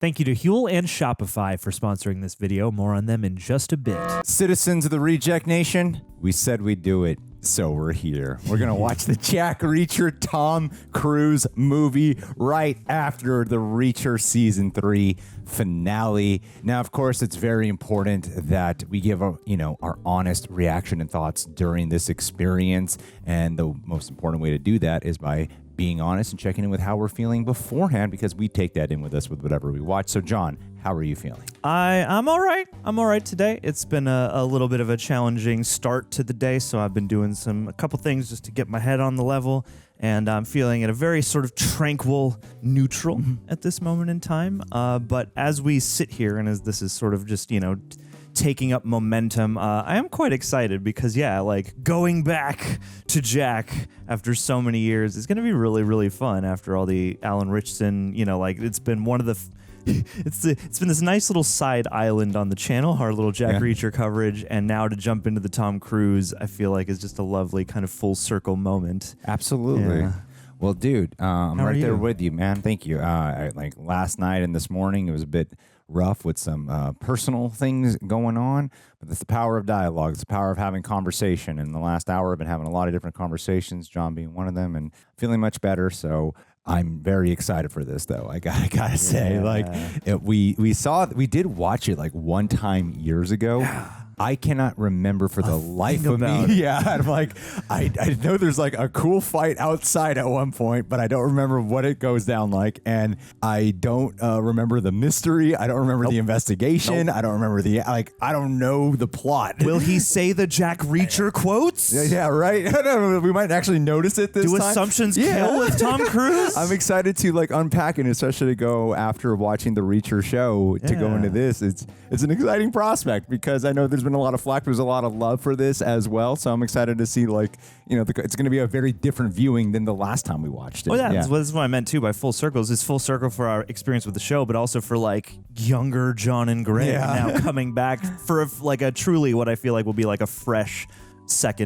Thank you to Huel and Shopify for sponsoring this video. More on them in just a bit. Citizens of the Reject Nation, we said we'd do it, so we're here. We're going to watch the Jack Reacher Tom Cruise movie right after the Reacher Season 3 finale. Now, of course, it's very important that we give our honest reaction and thoughts during this experience. And the most important way to do that is by being honest and checking in with how we're feeling beforehand, because we take that in with us with whatever we watch. So, John, how are you feeling? I'm all right. I'm all right today. It's been a little bit of a challenging start to the day, so I've been doing a couple things just to get my head on the level, and I'm feeling at a very sort of tranquil neutral at this moment in time. But as we sit here, and as this is sort of just, taking up momentum, I am quite excited because, going back to Jack after so many years is going to be really, really fun after all the Alan Richardson, it's been one of the... It's been this nice little side island on the channel, our little Jack Reacher coverage, and now to jump into the Tom Cruise, I feel like is just a lovely kind of full circle moment. Absolutely. Yeah. Well, dude, I'm right there with you, man. Thank you. Last night and this morning, it was a bit rough with some personal things going on, but it's the power of dialogue. It's the power of having conversation. In the last hour, I've been having a lot of different conversations, John being one of them, and feeling much better. So I'm very excited for this, though. I gotta say, we did watch it like one time years ago. Yeah. I cannot remember for the life of me. Yeah, I'm like, I know there's like a cool fight outside at one point, but I don't remember what it goes down like, and I don't remember the mystery. I don't remember the investigation. I don't remember I don't know the plot. Will he say the Jack Reacher quotes? Yeah, right. I don't know. We might actually notice it this time. Do assumptions kill with Tom Cruise? I'm excited to unpack it, especially to go after watching the Reacher show to go into this. It's an exciting prospect because I know there's been a lot of flack. There's a lot of love for this as well. So I'm excited to see it's going to be a very different viewing than the last time we watched it. Oh yeah. That's what I meant too by full circles. It's full circle for our experience with the show, but also for younger John and Greg now coming back for a truly what I feel like will be like a fresh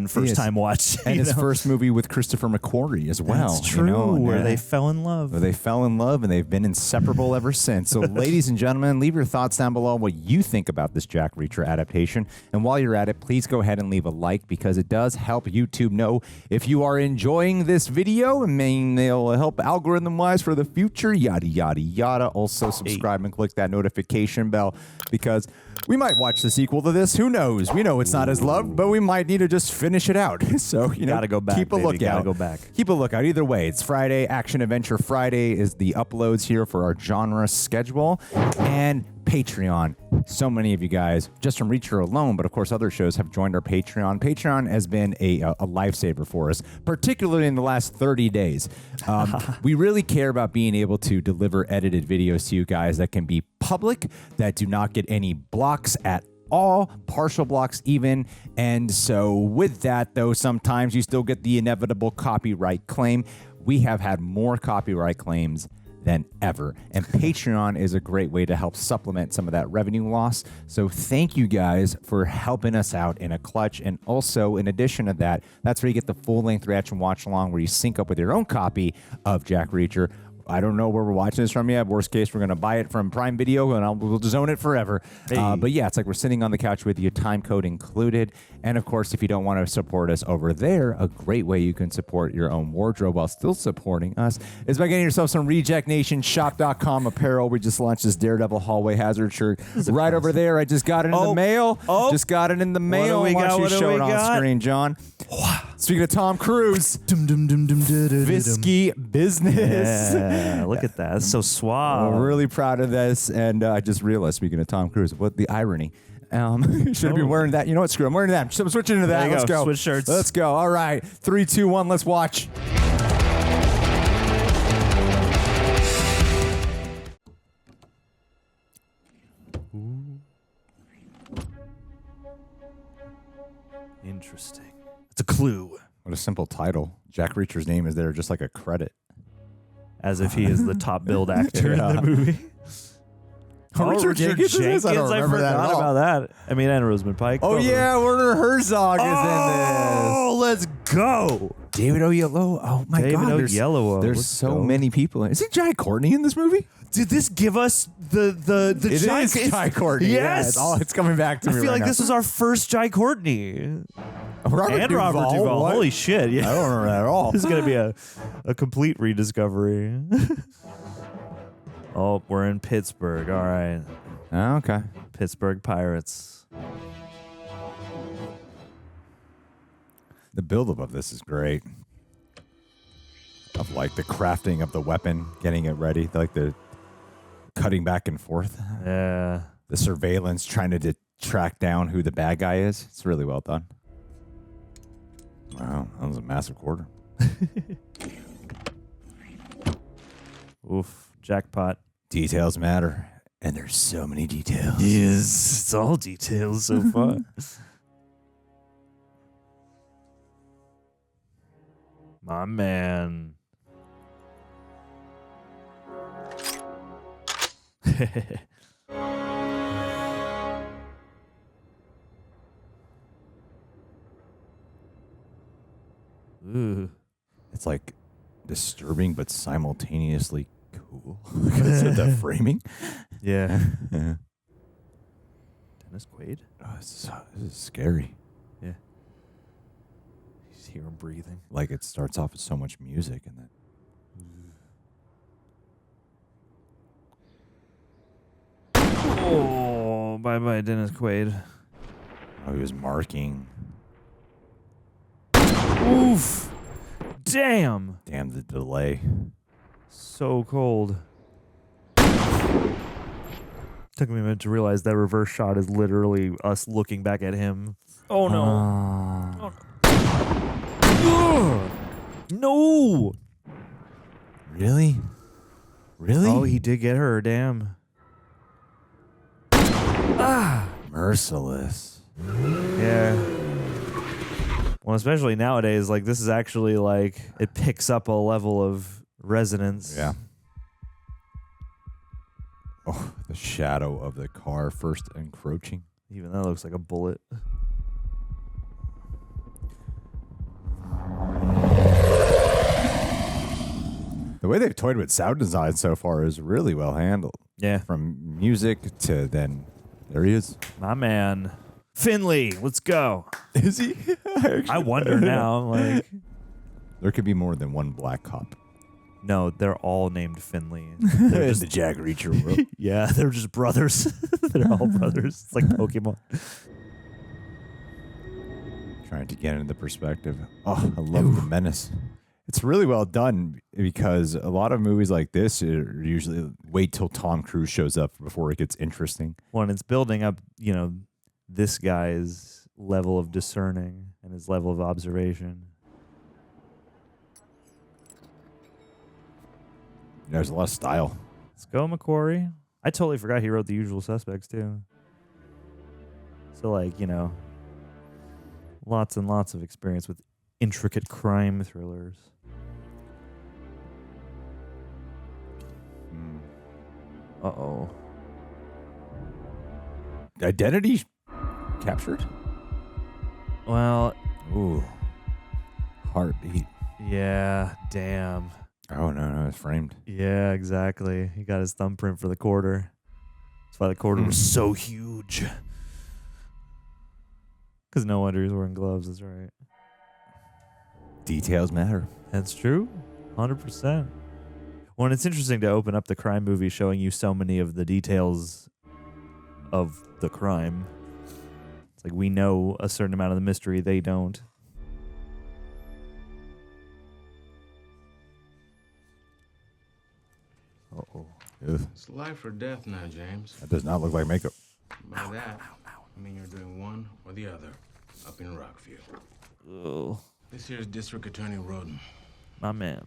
first time watch. And his first movie with Christopher McQuarrie as well. That's true, where they fell in love. Where they fell in love, and they've been inseparable ever since. So ladies and gentlemen, leave your thoughts down below what you think about this Jack Reacher adaptation. And while you're at it, please go ahead and leave a like, because it does help YouTube know if you are enjoying this video. I mean, they'll help algorithm-wise for the future, yada, yada, yada. Also, subscribe and click that notification bell, because we might watch the sequel to this. Who knows? We know it's not as loved, but we might need to just finish it out. So, gotta go back. Keep a lookout. Gotta go back. Keep a lookout. Either way, it's Friday. Action Adventure Friday is the uploads here for our genre schedule. And Patreon. So many of you guys, just from Reacher alone, but of course other shows, have joined our Patreon. Patreon has been a lifesaver for us, particularly in the last 30 days. We really care about being able to deliver edited videos to you guys that can be public, that do not get any blocks at all, partial blocks even. And so with that, though, sometimes you still get the inevitable copyright claim. We have had more copyright claims than ever, and Patreon is a great way to help supplement some of that revenue loss. So thank you guys for helping us out in a clutch. And also, in addition to that, that's where you get the full-length reaction watch along, where you sync up with your own copy of Jack Reacher. I don't know where we're watching this from yet. Worst case, we're going to buy it from Prime Video, and we'll just own it forever. Hey. But yeah, it's like we're sitting on the couch with you, time code included. And of course, if you don't want to support us over there, a great way you can support your own wardrobe while still supporting us is by getting yourself some RejectNationShop.com apparel. We just launched this Daredevil Hallway Hazard shirt right over there. I just got it in the mail. Just got it in the mail. Why don't you show it on screen, John? Speaking of Tom Cruise, Visky Business. Yeah, look at that. That's so suave. I'm really proud of this. And I just realized, speaking of Tom Cruise, what the irony. Should I be wearing that? You know what? Screw it. I'm wearing that. So I'm switching to that. Let's go. Switch shirts. Let's go. All right. 3, 2, 1. Let's watch. Ooh. Interesting. It's a clue. What a simple title. Jack Reacher's name is there just like a credit. As if he is the top billed actor in the movie. Richard Jenkins? I don't remember that at all. About that. I mean, and Rosamund Pike. Oh, yeah. Werner Herzog is in this. Oh, let's go. David Oyelowo. Oh my David God. Oyelowo. There's Let's so go. many people. Is it Jai Courtney in this movie? Did this give us the It is Jai Courtney. Yes. Yeah, it's coming back to I me feel right like now. this was our first Jai Courtney. Robert Duvall. What? Holy shit. Yeah. I don't remember that at all. This is going to be a complete rediscovery. Oh, we're in Pittsburgh. All right. Oh, okay. Pittsburgh Pirates. The buildup of this is great. Of like the crafting of the weapon, getting it ready, like the cutting back and forth. Yeah. The surveillance, trying to track down who the bad guy is. It's really well done. Wow, that was a massive quarter. Oof. Jackpot. Details matter. And there's so many details. Yes. It's all details so far. My man. Ooh. It's like disturbing but simultaneously cool. Because of the framing. Yeah. Yeah. Dennis Quaid? Oh, this is scary. Yeah. You just hear him breathing. Like it starts off with so much music and then Oh, bye-bye, Dennis Quaid. he was marking. Oof. Damn. Damn the delay. So cold. Took me a minute to realize that reverse shot is literally us looking back at him. Oh, no. Ugh. No. Really? Really? Oh, he did get her. Damn. Merciless. Yeah. Well, especially nowadays, like this is actually like it picks up a level of resonance. Yeah. Oh, the shadow of the car first encroaching. Even that looks like a bullet. The way they've toyed with sound design so far is really well handled. Yeah. From music to then, there he is. My man. Finley, let's go. Is he? I wonder now. Like, There could be more than one black cop. no, they're all named Finley. They're Just the Jack Reacher world. yeah, they're just brothers. They're all brothers. It's like Pokemon. Trying to get into the perspective. Oh, I love the menace. It's really well done because a lot of movies like this are usually wait till Tom Cruise shows up before it gets interesting. When it's building up, you know, this guy's level of discerning and his level of observation. There's a lot of style. Let's go, McQuarrie. I totally forgot he wrote The Usual Suspects, too. So, like, you know, lots and lots of experience with intricate crime thrillers. Uh-oh. Identity captured? Well, Ooh. Heartbeat. yeah, damn. Oh, no, it's framed. Yeah, exactly. He got his thumbprint for the quarter. That's why the quarter was so huge. Because no wonder he's wearing gloves, that's right. Details matter. That's true. 100%. Well, and it's interesting to open up the crime movie showing you so many of the details of the crime. It's like we know a certain amount of the mystery, they don't. Uh-oh. Ugh, It's life or death now, James. that does not look like makeup. By that, I mean you're doing one or the other up in Rockview. Oh, This here's District Attorney Rodin. my man.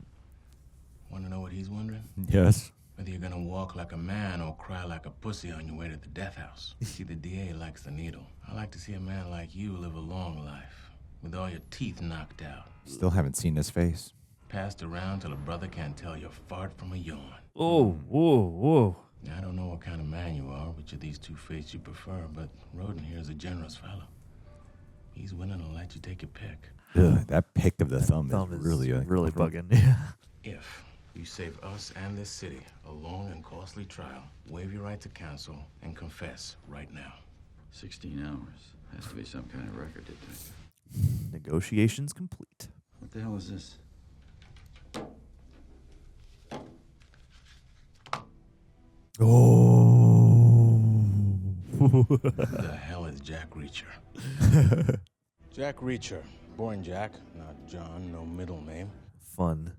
Want to know what he's wondering? Yes. Whether you're gonna walk like a man or cry like a pussy on your way to the death house. See, the DA likes the needle. I like to see a man like you live a long life, with all your teeth knocked out, Still haven't seen his face. passed around till a brother can't tell your fart from a yawn. Oh, whoa, whoa. Now, I don't know what kind of man you are, which of these two fates you prefer, but Rodin here is a generous fellow. He's willing to let you take your pick. Ugh, that pick of the thumb Thumb is really really bugging. Yeah. If you save us and this city a long and costly trial, waive your right to counsel and confess right now. 16 hours. Has to be some kind of record detective. Negotiations complete. What the hell is this? Oh. Who the hell is Jack Reacher? Jack Reacher, born Jack, not John, no middle name, Fun.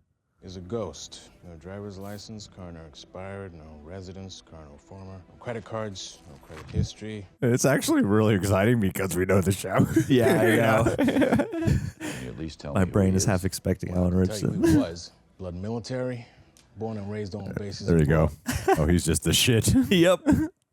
is a ghost. No driver's license, car no expired, no residence, car no former, no credit cards, no credit history. It's actually really exciting because we know the show. Yeah, I know. Can you at least tell My me who brain he is half expecting Well, Alan I can tell you Richardson. who he was. Blood military, born and raised on the basis There of you go. blood. Oh, he's just the shit. Yep.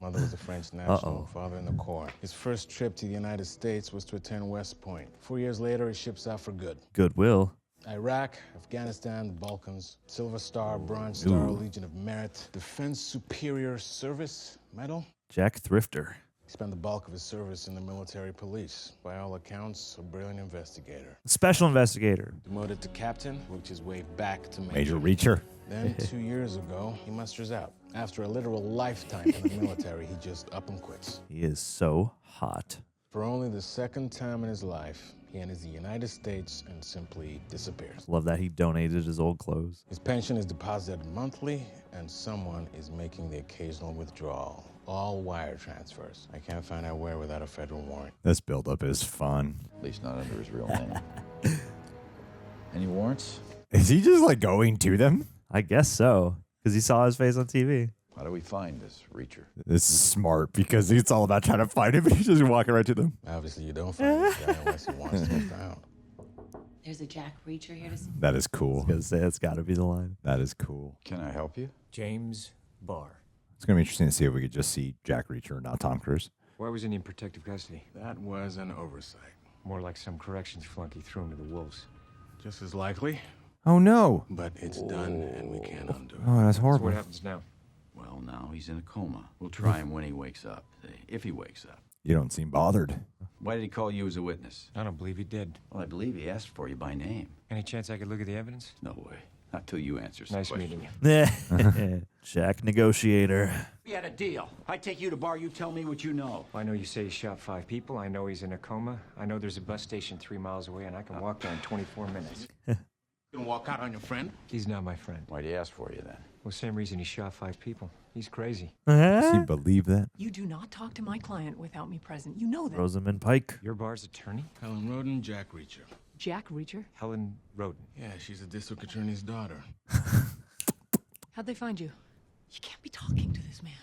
Mother was a French national, Uh-oh. father in the Corps. His first trip to the United States was to attend West Point. 4 years later, he ships out for good. Goodwill. Iraq, Afghanistan, the Balkans, Silver Star, Bronze Star, Legion of Merit, Defense Superior Service Medal. Jack Thrifter. He spent the bulk of his service in the military police. By all accounts, a brilliant investigator. Special investigator. Demoted to captain, worked his way back to Major Reacher. Then, 2 years ago, he musters out. After a literal lifetime in the military, he just up and quits. He is so hot. For only the second time in his life, he enters the United States and simply disappears. Love that he donated his old clothes. His pension is deposited monthly, and someone is making the occasional withdrawal. All wire transfers. I can't find out where without a federal warrant. This buildup is fun. At least not under his real name. Any warrants? Is he just like going to them? I guess so. Because he saw his face on TV. How do we find this Reacher? This is smart because it's all about trying to find him. He's just walking right to them. Obviously, you don't find this guy unless he wants to be found. There's a Jack Reacher here to see. That is cool. I was gonna say that's got to be the line. That is cool. Can I help you? James Barr. It's going to be interesting to see if we could just see Jack Reacher, not Tom Cruise. Why wasn't he in protective custody? That was an oversight. More like some corrections flunky threw him to the wolves. Just as likely, Oh, no. but it's done and we can't undo it. Oh, that's So horrible. what happens now? Well, now he's in a coma. We'll try him when he wakes up. If he wakes up. You don't seem bothered. Why did he call you as a witness? I don't believe he did. Well, I believe he asked for you by name. Any chance I could look at the evidence? No way. Not till you answer some Nice questions. meeting you. Jack Negotiator. We had a deal. I take you to bar, you tell me what you know. I know you say he shot 5 people. I know he's in a coma. I know there's a bus station 3 miles away, and I can walk there in 24 minutes. You gonna walk out on your friend? He's not my friend. Why'd he ask for you then? Well, same reason he shot 5 people. He's crazy. Does he believe that? You do not talk to my client without me present. You know that. Rosamund Pike. Your bar's attorney? Helen Rodin, Jack Reacher. Jack Reacher? Helen Rodin. Yeah, she's the district attorney's daughter. How'd they find you? You can't be talking to this man.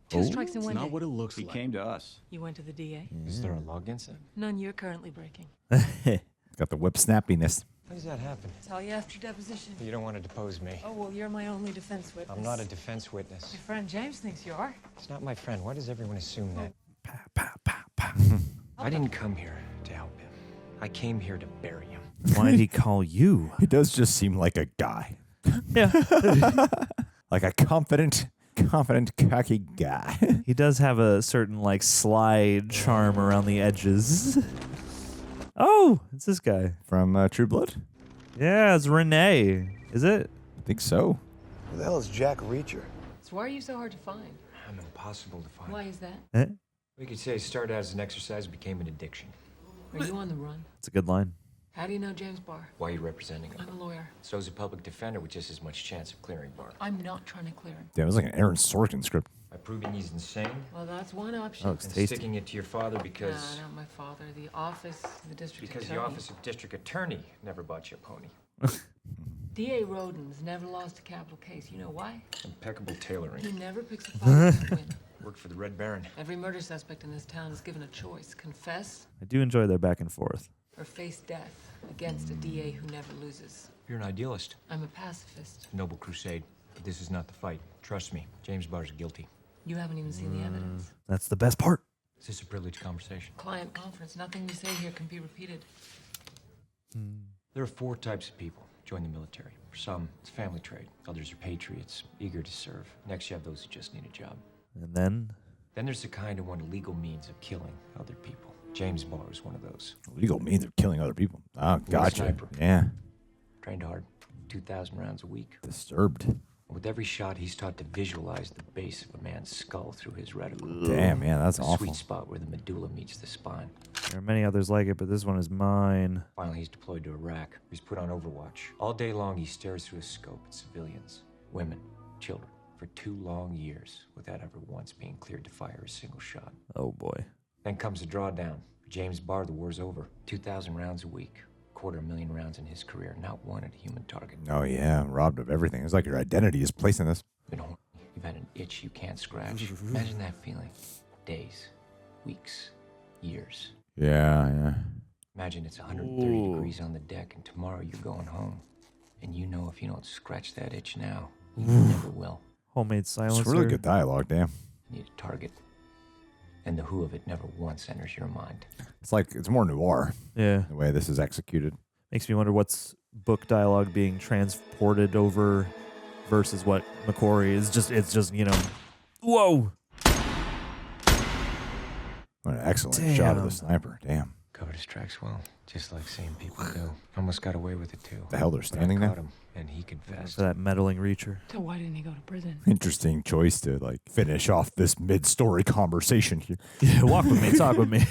2 strikes in It's 1 not day. what it looks He like. came to us. You went to the DA? Is there a law against that? None you're currently breaking. Got the whip snappiness. How does that happen? Tell you after deposition. You don't want to depose me. Oh, well, you're my only defense witness. I'm not a defense witness. Your friend James thinks you are. It's not my friend. Why does everyone assume that? Pa, pa, pa, pa. I didn't come here to help him. I came here to bury him. Why did he call you? He does just seem like a guy. Yeah. Like a confident, cocky guy. He does have a certain like sly charm around the edges. Oh, it's this guy. From True Blood? Yeah, it's Renee. Is it? I think so. Who the hell is Jack Reacher? So why are you so hard to find? I'm impossible to find. Why is that? Eh? We could say it started out as an exercise and became an addiction. Are you on the run? It's a good line. How do you know James Barr? Why are you representing him? I'm a lawyer. So is a public defender with just as much chance of clearing Barr. I'm not trying to clear him. Damn, it was like an Aaron Sorkin script. By proving he's insane Well, that's one option. Oh, it's and tasty. sticking it to your father because Nah, not my father. The office, the district because attorney. the office of district attorney never bought you a pony. D.A. Rodin's never lost a capital case. You know why? Impeccable tailoring. He never picks a fight to win. Worked for the Red Baron. Every murder suspect in this town is given a choice: confess I do enjoy their back and forth. or face death against a DA who never loses. You're an idealist. I'm a pacifist. Noble crusade. But this is not the fight. Trust me, James Barr's guilty. You haven't even seen the evidence. That's the best part. Is this a privileged conversation? Client conference. Nothing we say here can be repeated. There are 4 types of people join the military. For some, it's family trade. Others are patriots, eager to serve. Next, you have those who just need a job. And then Then there's the kind who want a legal means of killing other people. James Barr was one of those. Legal means of killing other people. Oh, gotcha. sniper. Yeah. Trained hard, 2,000 rounds a week. Disturbed. With every shot, he's taught to visualize the base of a man's skull through his reticle. Damn, yeah, that's A awful. sweet spot where the medulla meets the spine. There are many others like it, but this one is mine. Finally, he's deployed to Iraq. He's put on Overwatch. All day long, he stares through a scope at civilians, women, children, for 2 long years without ever once being cleared to fire a single shot. Oh boy. Then comes the drawdown. For James Barr, the war's over. 2,000 rounds a week. 250,000 rounds in his career. Not one at a human target. Oh, yeah, robbed of everything. It's like your identity is placed in this. Been horny. You've had an itch you can't scratch. Imagine that feeling. Days, weeks, years. Yeah. Imagine it's 130 degrees on the deck and tomorrow you're going home. And you know if you don't scratch that itch now, you never will. Homemade silencer. It's really good dialogue, damn. You need a target. And the who of it never once enters your mind. It's like, it's more noir, Yeah. the way this is executed. Makes me wonder what's book dialogue being transported over versus what McQuarrie is just, it's just, you know, whoa. What an excellent shot of the sniper, damn. Covered his tracks well, just like sane people do. Almost got away with it too. The hell, they're standing But I there? caught him, and he confessed. For that meddling reacher. So why didn't he go to prison? Interesting choice to, like, finish off this mid-story conversation here. Yeah, walk with me, talk with me.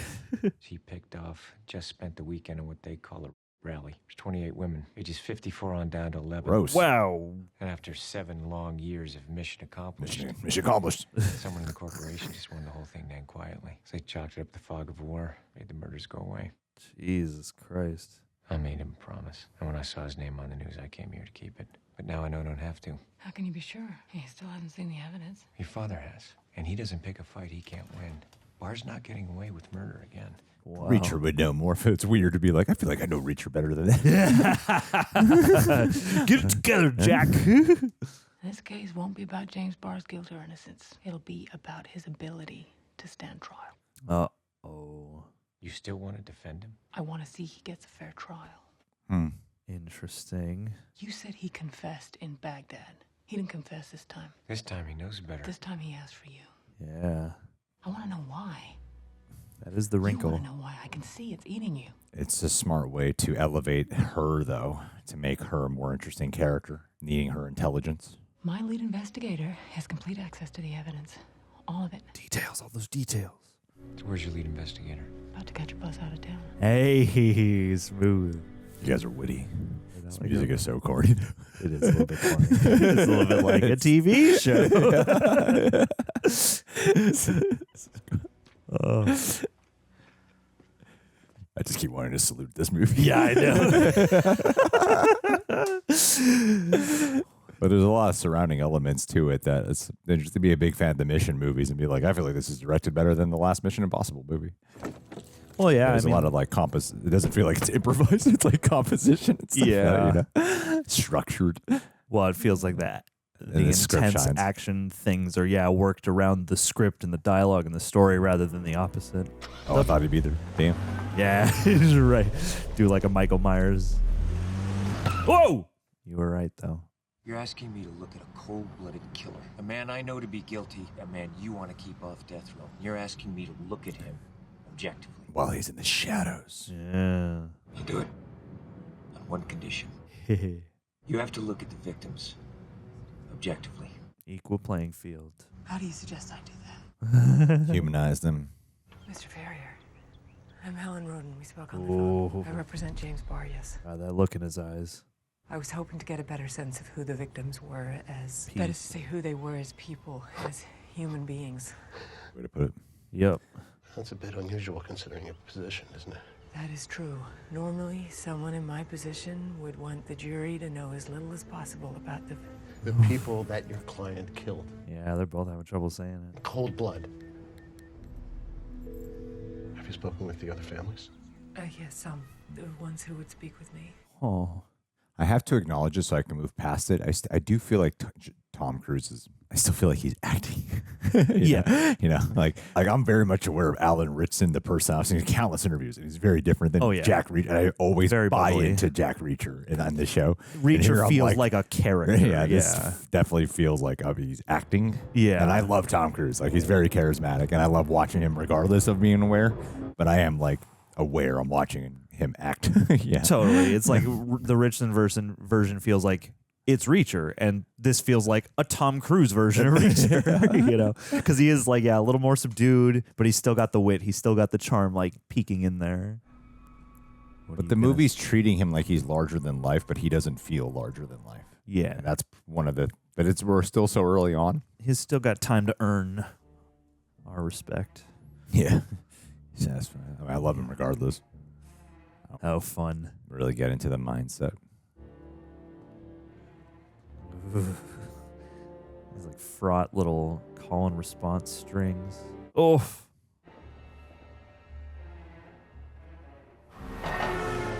He picked off, just spent the weekend in what they call a rally. There's 28 women, ages 54 on down to 11. Gross. Wow. And after 7 long years of mission accomplished, Mission accomplished. someone in the corporation just wanted the whole thing to end quietly. So they chalked it up the fog of war, made the murders go away. Jesus Christ. I made him a promise. And when I saw his name on the news, I came here to keep it. But now I know I don't have to. How can you be sure? He still hasn't seen the evidence. Your father has. And he doesn't pick a fight he can't win. Barr's not getting away with murder again. Wow. Reacher would know more. If it's weird to be like, I feel like I know Reacher better than that. Get it together, Jack. This case won't be about James Barr's guilt or innocence. It'll be about his ability to stand trial. Uh-oh. You still want to defend him? I want to see he gets a fair trial. Interesting. You said he confessed in Baghdad. He didn't confess this time. This time he knows better. This time he asked for you. Yeah. I want to know why. That is the You wrinkle. want to know why. I can see it's eating you. It's a smart way to elevate her, though, to make her a more interesting character, needing her intelligence. My lead investigator has complete access to the evidence. All of it. Details, all those details. So where's your lead investigator? About to catch a bus out of town. Hey, smooth. You guys are witty. This Like music is so corny. It is a little bit funny. It's a little bit like a TV show. I just keep wanting to salute this movie. Yeah, I know. But there's a lot of surrounding elements to it that it's interesting to be a big fan of the Mission movies and be like, I feel like this is directed better than the last Mission Impossible movie. Well, yeah, There's a lot of like it doesn't feel like it's improvised. It's like composition. And stuff, Yeah. you know? Structured. well, it feels like that. The the script intense shines. action things are, worked around the script and the dialogue and the story rather than the opposite. Oh, I thought he'd be there. Damn. Yeah, you're right. Do like a Michael Myers. Whoa! You were right, though. You're asking me to look at a cold-blooded killer. A man I know to be guilty, a man you want to keep off death row. You're asking me to look at him objectively. While he's in the shadows. Yeah. You do it on one condition. You have to look at the victims objectively. Equal playing field. How do you suggest I do that? Humanize them. Mr. Ferrier, I'm Helen Rodin. We spoke on the phone. I represent James Barr, yes. God, that look in his eyes. I was hoping to get a better sense of who the victims were as... Peace. That is to say, who they were as people, as human beings. Way to put it. Yep. That's a bit unusual considering your position, isn't it? That is true. Normally, someone in my position would want the jury to know as little as possible about the people that your client killed. Yeah, they're both having trouble saying it. Cold blood. Have you spoken with the other families? yes, some. The ones who would speak with me. Oh. I have to acknowledge it so I can move past it. I do feel like Tom Cruise is. I still feel like he's acting. Yeah. Like I'm very much aware of Alan Ritson, the person. I've seen countless interviews, and he's very different than Jack Reacher. And I always Very buy bubbly. into Jack Reacher on the show. Reacher feels like a character. Yeah, this definitely feels like he's acting. Yeah. And I love Tom Cruise. Like, he's very charismatic, and I love watching him regardless of being aware. But I am, like, aware I'm watching him act. Yeah. Totally. It's like the Richardson version feels like it's Reacher, and this feels like a Tom Cruise version of Reacher, because he is like, a little more subdued, but he's still got the wit. He's still got the charm, like, peeking in there. But the movie's treating him like he's larger than life, but he doesn't feel larger than life. Yeah. And that's one of the, but we're still so early on. He's still got time to earn our respect. Yeah. Yes, I love him regardless. Oh, fun. Really get into the mindset. These like fraught little call and response strings. Oof.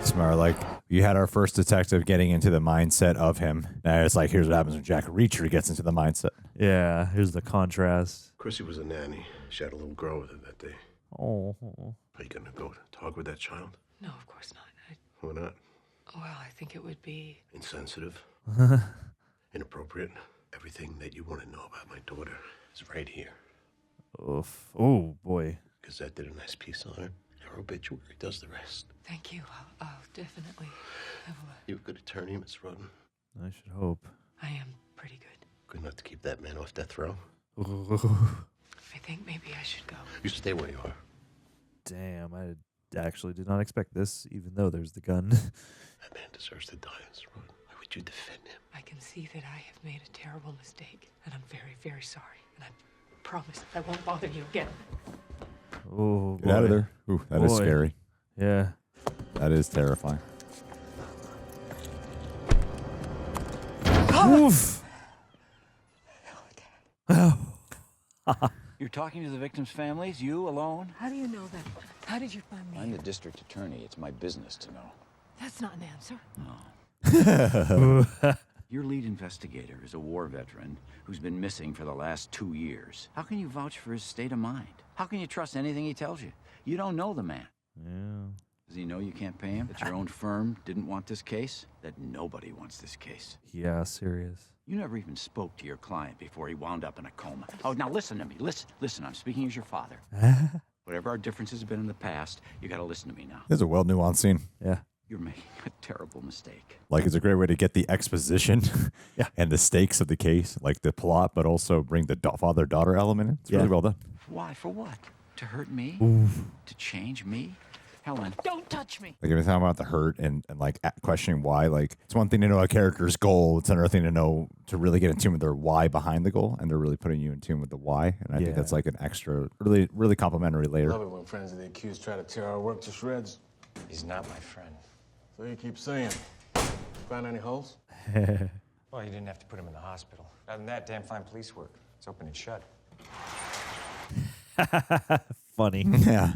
Smart, like you had our first detective getting into the mindset of him. Now it's like, here's what happens when Jack Reacher gets into the mindset. Yeah, here's the contrast. Chrissy was a nanny. She had a little girl with her that day. Oh. Are you gonna go talk with that child? No, of course not. Why not? Well, I think it would be... Insensitive. Inappropriate. Everything that you want to know about my daughter is right here. Oof. Oh, boy. Gazette did a nice piece on her. Her obituary does the rest. Thank you. I'll definitely have a... You a good attorney, Miss Rodin? I should hope. I am pretty good. Good enough to keep that man off death row? I think maybe I should go. You stay where you are. Damn, I actually did not expect this, even though there's the gun. That man deserves to die, Miss Rodin. Why would you defend him? I can see that I have made a terrible mistake, and I'm very, very sorry. And I promise I won't bother you again. Oh, Get out of there. Ooh, that is scary. Yeah. That is terrifying. Oof. You're talking to the victims' families? You alone? How do you know that? How did you find me? I'm the district attorney. It's my business to know. That's not an answer. Your lead investigator is a war veteran who's been missing for the last 2 years. How can you vouch for his state of mind? How can you trust anything he tells you? You don't know the man. Yeah. Does he know you can't pay him? That your own firm didn't want this case? That nobody wants this case? Yeah, serious. You never even spoke to your client before he wound up in a coma. Oh, now listen to me. Listen. I'm speaking as your father. Whatever our differences have been in the past, you got to listen to me now. This is a well-nuanced scene. Yeah. You're making a terrible mistake. Like, it's a great way to get the exposition and the stakes of the case, like the plot, but also bring the father-daughter element in. It's really well done. Why? For what? To hurt me? Oof. To change me? Helen. Don't touch me. Like, if you're talking about the hurt and like questioning why, like, it's one thing to know a character's goal. It's another thing to know, to really get in tune with their why behind the goal. And they're really putting you in tune with the why. And I think that's like an extra, really, really complimentary layer. Love it when friends of the accused try to tear our work to shreds. He's not my friend. So you keep saying. Find any holes? Well, you didn't have to put him in the hospital. Other than that, damn fine police work. It's open and shut. Funny. Yeah.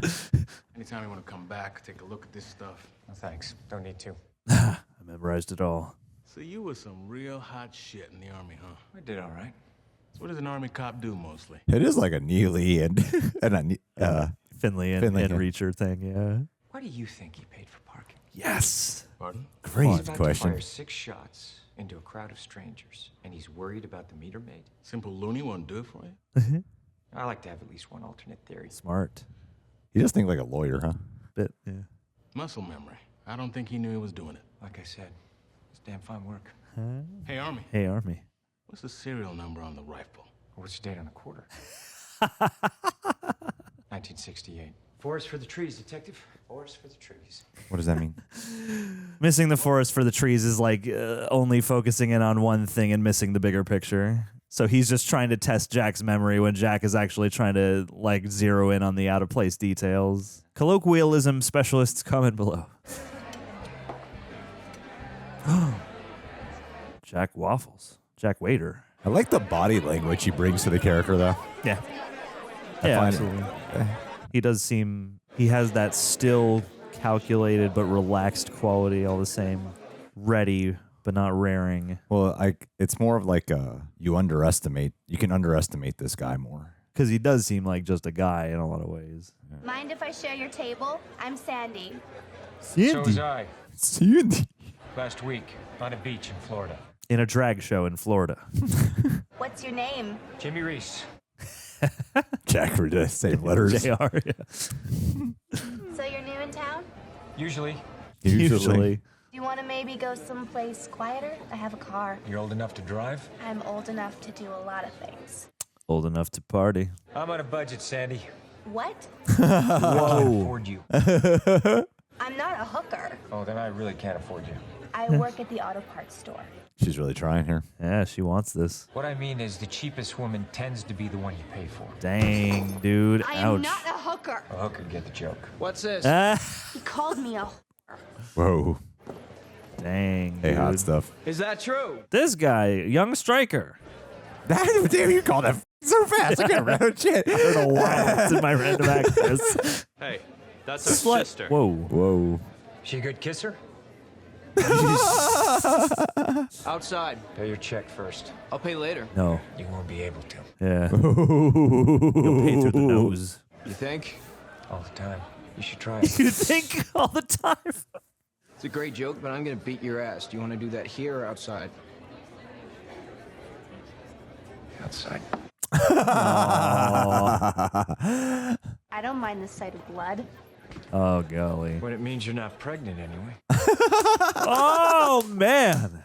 Anytime you want to come back, take a look at this stuff. No thanks. Don't need to. I memorized it all. So you were some real hot shit in the Army, huh? I did all right. So what does an Army cop do mostly? It is like a Neely and Finley and Reacher thing, yeah. Why do you think he paid for parking? Yes. Pardon? Great He's about question. to fire 6 shots into a crowd of strangers, and he's worried about the meter maid. Simple loony won't do it for you? I like to have at least one alternate theory. Smart. He does think like a lawyer, huh? Bit, yeah. Muscle memory. I don't think he knew he was doing it. Like I said, it's damn fine work. Hey, Army. Hey, Army. What's the serial number on the rifle? What's the date on the quarter? 1968. Forest for the trees, detective. Forest for the trees. What does that mean? Missing the forest for the trees is like only focusing in on one thing and missing the bigger picture. So he's just trying to test Jack's memory when Jack is actually trying to like zero in on the out of place details. Colloquialism specialists comment below. Jack Waffles. Jack Waiter. I like the body language he brings to the character, though. Yeah. I Yeah, find absolutely. He does seem, he has that still calculated but relaxed quality all the same. Ready but not raring. Well, it's more of like you can underestimate this guy more. Because he does seem like just a guy in a lot of ways. Mind if I share your table? I'm Sandy. So was I. Sandy. Last week, on a beach in Florida. In a drag show in Florida. What's your name? Jimmy Reese. Jack for the same letters. JR, yeah. So you're new in town? Usually. Usually. Do you want to maybe go someplace quieter? I have a car. You're old enough to drive? I'm old enough to do a lot of things. Old enough to party. I'm on a budget, Sandy. What? I can't afford you. I'm not a hooker. Oh, then I really can't afford you. I work at the auto parts store. She's really trying here. Yeah, she wants this. What I mean is the cheapest woman tends to be the one you pay for. Dang, dude. I Ouch. am not a hooker. A hooker get the joke. What's this? He called me a hooker. Whoa. Dang, Hey, dude. hot stuff. Is that true? This guy, young striker. Damn, you called that so fast. I can't remember shit. I don't know why it's in my random access. Hey, that's our Slut. sister. Whoa. Whoa. She a good kisser? Outside. Pay your check first. I'll pay later. No. You won't be able to. Yeah. You'll pay through the nose. You think? All the time. You should try it. You think all the time. It's a great joke, but I'm gonna beat your ass. Do you want to do that here or outside? Outside. I don't mind the sight of blood. Oh, golly. When it means you're not pregnant anyway. Oh, man.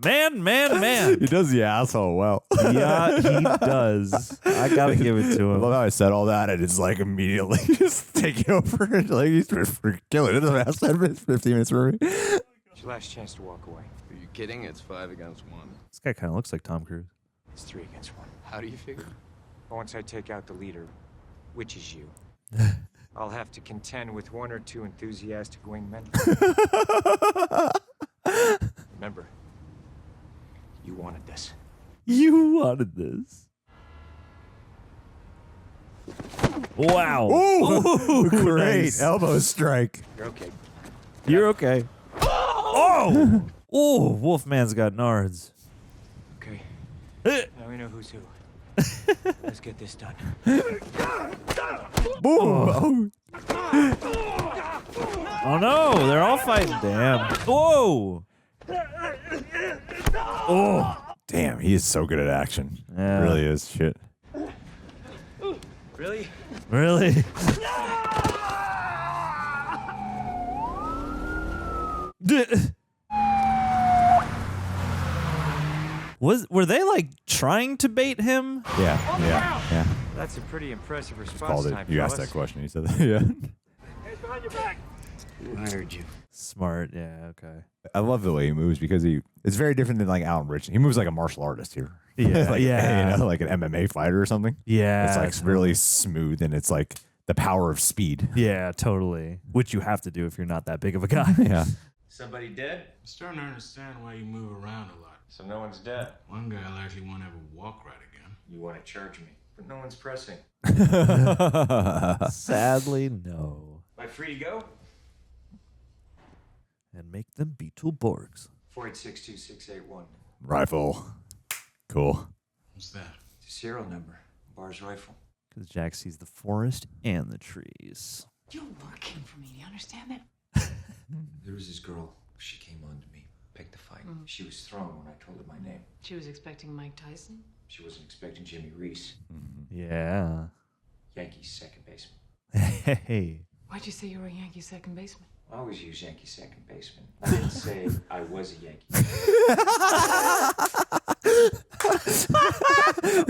Man. He does the asshole well. Yeah, he does. I gotta give it to I him. love how I said all that and it's like immediately just taking over. Like he's killing it in the last 10 minutes, 15 minutes for me. It's your last chance to walk away. Are you kidding? It's 5 against 1. This guy kind of looks like Tom Cruise. It's 3 against 1. How do you figure? Once I take out the leader, which is you, I'll have to contend with 1 or 2 enthusiastic wingmen. Remember, you wanted this. You wanted this. Wow. Ooh, great. Nice. Elbow strike. You're okay. You're okay. Oh! Oh, Wolfman's got nards. Okay. Eh. Now we know who's who. Let's get this done. Boom. Oh no, they're all fighting. Damn. Whoa. Oh. Damn, he is so good at action. Yeah. He really is. Shit. Really? Really? Were they like trying to bait him? Yeah. That's a pretty impressive response Called it. time. You asked fellas. that question. You said that. Yeah. Who hired you? Smart. Yeah. Okay. I love the way he moves because it's very different than like Alan Rich. He moves like a martial artist here. Yeah, like, yeah. You know, like an MMA fighter or something. Yeah. It's like really smooth and it's like the power of speed. Yeah. Totally. Which you have to do if you're not that big of a guy. Yeah. Somebody dead? I'm starting to understand why you move around a lot. So no one's dead. One guy likely won't ever walk right again. You want to charge me, but no one's pressing. Sadly, no. Am I free to go? And make them Beetleborgs. 4862681. Rifle. Cool. What's that? It's a serial number. Bar's rifle. Because Jack sees the forest and the trees. You're working for me. Do you understand that? There was this girl. She came on to me. Picked a fight. She was thrown when I told her my name. She was expecting Mike Tyson. She wasn't expecting Jimmy Reese. Yeah. Yankees second baseman. Hey. Why'd you say you were a Yankee second baseman? I always use Yankee second baseman. I didn't say I was a Yankee.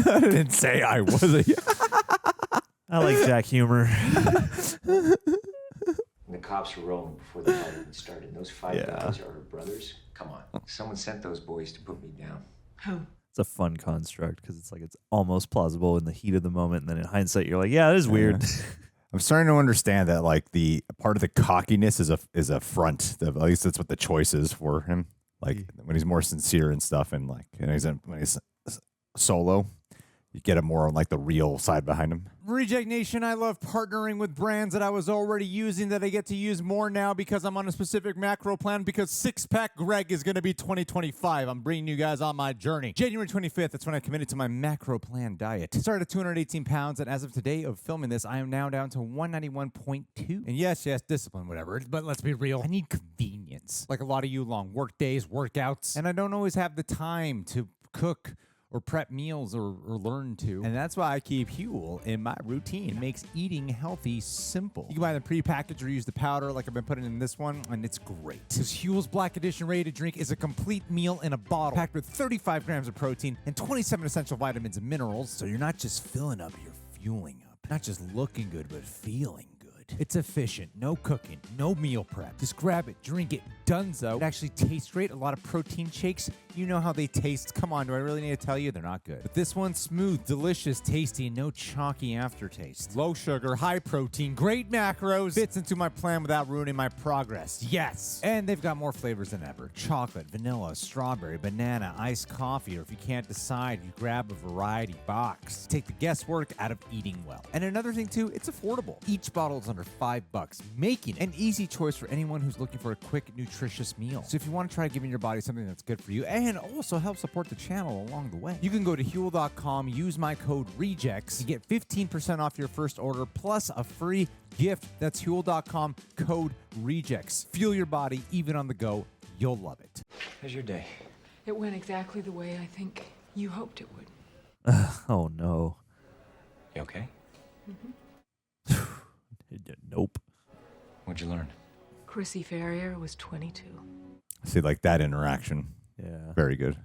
I didn't say I was a. I like Jack humor. And the cops were rolling before the fight even started. And those 5 guys are her brothers. Come on. Someone sent those boys to put me down. Who? It's a fun construct because it's like it's almost plausible in the heat of the moment, and then in hindsight, you're like, yeah, it is weird. I'm starting to understand that like the part of the cockiness is a front. At least that's what the choice is for him. Like when he's more sincere and stuff, and like when he's solo, You get a more on like the real side behind them. Reject Nation, I love partnering with brands that I was already using that I get to use more now because I'm on a specific macro plan because Six-Pack Greg is going to be 2025. I'm bringing you guys on my journey. January 25th, that's when I committed to my macro plan diet. Started at 218 pounds, and as of today of filming this, I am now down to 191.2. And yes, discipline, whatever. But let's be real. I need convenience. Like a lot of you, long work days, workouts, and I don't always have the time to cook or prep meals or learn to. And that's why I keep Huel in my routine. It makes eating healthy simple. You can buy them prepackaged or use the powder like I've been putting in this one, and it's great. Because Huel's Black Edition Ready to Drink is a complete meal in a bottle, packed with 35 grams of protein and 27 essential vitamins and minerals, so you're not just filling up, you're fueling up. Not just looking good, but feeling good. It's efficient, no cooking, no meal prep. Just grab it, drink it, donezo. It actually tastes great. A lot of protein shakes, you know how they taste. Come on, do I really need to tell you? They're not good. But this one's smooth, delicious, tasty, and no chalky aftertaste. Low sugar, high protein, great macros. Fits into my plan without ruining my progress. Yes! And they've got more flavors than ever. Chocolate, vanilla, strawberry, banana, iced coffee, or if you can't decide, you grab a variety box. Take the guesswork out of eating well. And another thing too, it's affordable. Each bottle is under $5, making it an easy choice for anyone who's looking for a quick, nutritious meal. So if you want to try giving your body something that's good for you and also help support the channel along the way, you can go to Huel.com, use my code REJECTS, and get 15% off your first order plus a free gift. That's Huel.com, code REJECTS. Fuel your body even on the go. You'll love it. How's your day? It went exactly the way I think you hoped it would. Oh, no. You okay? Nope. What'd you learn? Chrissy Ferrier was 22. See, like that interaction. Yeah. Very good.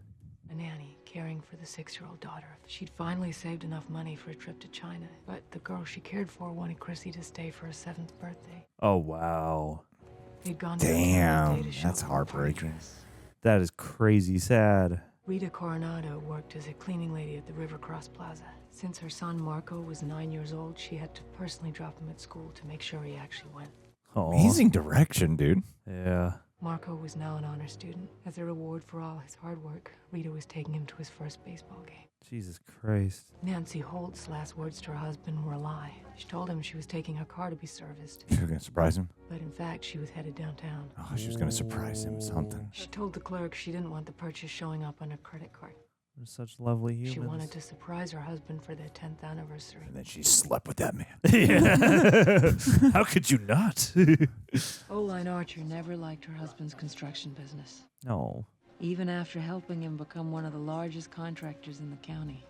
A nanny caring for the 6-year-old daughter. She'd finally saved enough money for a trip to China, but the girl she cared for wanted Chrissy to stay for her 7th birthday. Oh, wow. They'd gone to Damn, to shop that's for a heartbreaking. party dress. That is crazy sad. Rita Coronado worked as a cleaning lady at the River Cross Plaza. Since her son Marco was 9 years old, she had to personally drop him at school to make sure he actually went. Oh, Amazing direction, dude. Yeah. Marco was now an honor student. As a reward for all his hard work, Rita was taking him to his first baseball game. Jesus Christ. Nancy Holt's last words to her husband were a lie. She told him she was taking her car to be serviced, She was going to surprise him. but in fact, she was headed downtown. Oh, she was going to surprise him something. She told the clerk she didn't want the purchase showing up on her credit card. They're such lovely humans. She wanted to surprise her husband for their 10th anniversary. And then she slept with that man. Yeah. How could you not? Oline Archer never liked her husband's construction business, No. even after helping him become one of the largest contractors in the county.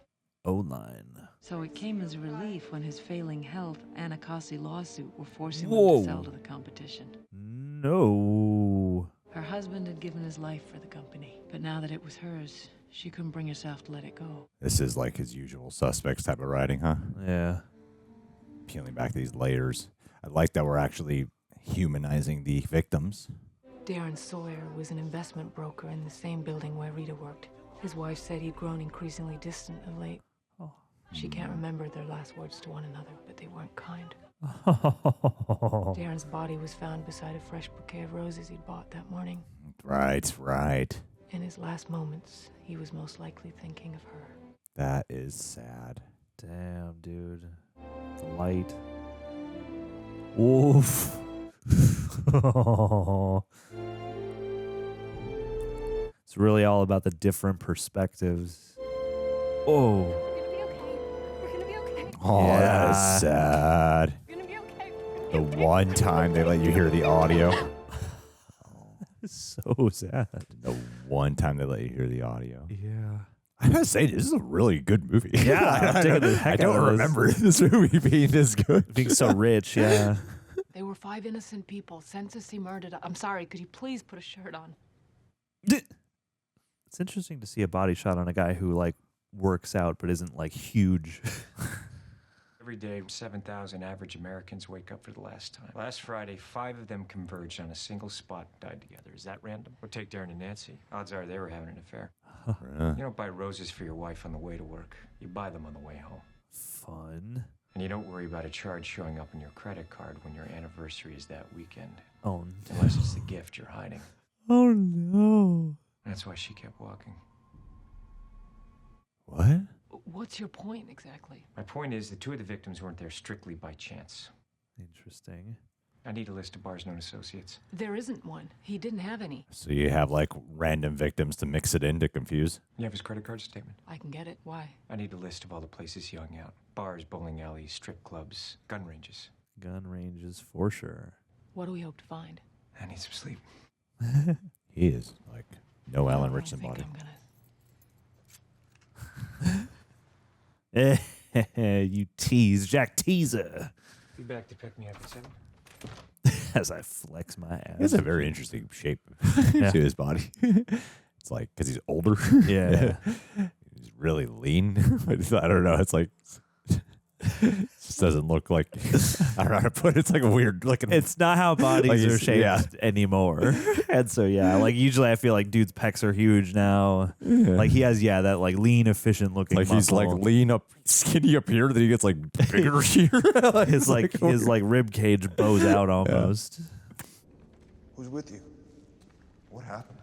O-line. So it came as a relief when his failing health and a costly lawsuit were forcing him Whoa. to sell to the competition. No. Her husband had given his life for the company, but now that it was hers, she couldn't bring herself to let it go. This is like his usual suspects type of writing, huh? Yeah. Peeling back these layers. I like that we're actually humanizing the victims. Darren Sawyer was an investment broker in the same building where Rita worked. His wife said he'd grown increasingly distant of late. Oh. She can't remember their last words to one another, but they weren't kind. Oh. Darren's body was found beside a fresh bouquet of roses he'd bought that morning. Right. In his last moments, he was most likely thinking of her. That is sad. Damn, dude. The light. Oof. It's really all about the different perspectives. Oh. We're gonna be okay. Oh, Yeah. that is sad. We're gonna be okay. The one time they let you hear the audio. So sad. The one time they let you hear the audio. Yeah. I gotta say, this is a really good movie. Yeah, I'm digging the heck I don't out of this. remember this movie being this good. Being so rich, yeah. They were 5 innocent people senselessly murdered. I'm sorry, could you please put a shirt on? It's interesting to see a body shot on a guy who like works out but isn't like huge. Every day, 7,000 average Americans wake up for the last time. Last Friday, 5 of them converged on a single spot and died together. Is that random? Or take Darren and Nancy. Odds are they were having an affair. You don't buy roses for your wife on the way to work. You buy them on the way home. Fun. And you don't worry about a charge showing up on your credit card when your anniversary is that weekend. Oh, Unless it's the gift you're hiding. oh no. That's why she kept walking. What? what's your point exactly? My point is that 2 of the victims weren't there strictly by chance. Interesting. I need a list of bars known associates. There isn't one. He didn't have any. So you have like random victims to mix it in to confuse? You have his credit card statement? I can get it. Why? I need a list of all the places he hung out. Bars, bowling alleys, strip clubs, gun ranges. Gun ranges for sure. What do we hope to find? I need some sleep. He is like no Alan I Richardson think body. I'm gonna... You tease, Jack Teaser. Be back to pick me up at 7. As I flex my ass. He has a very interesting shape Yeah. to his body. It's like because he's older. Yeah. He's really lean. I don't know. It's like it just doesn't look like I don't know how to put it. It's like a weird looking. It's not how bodies Like are he's- shaped yeah. anymore. And so, yeah, like usually I feel like dude's pecs are huge now. Like he has, that like lean, efficient looking like he's like muscle. lean up, skinny up here. Then he gets like bigger here. His his rib cage bows out almost. Who's with you? What happened?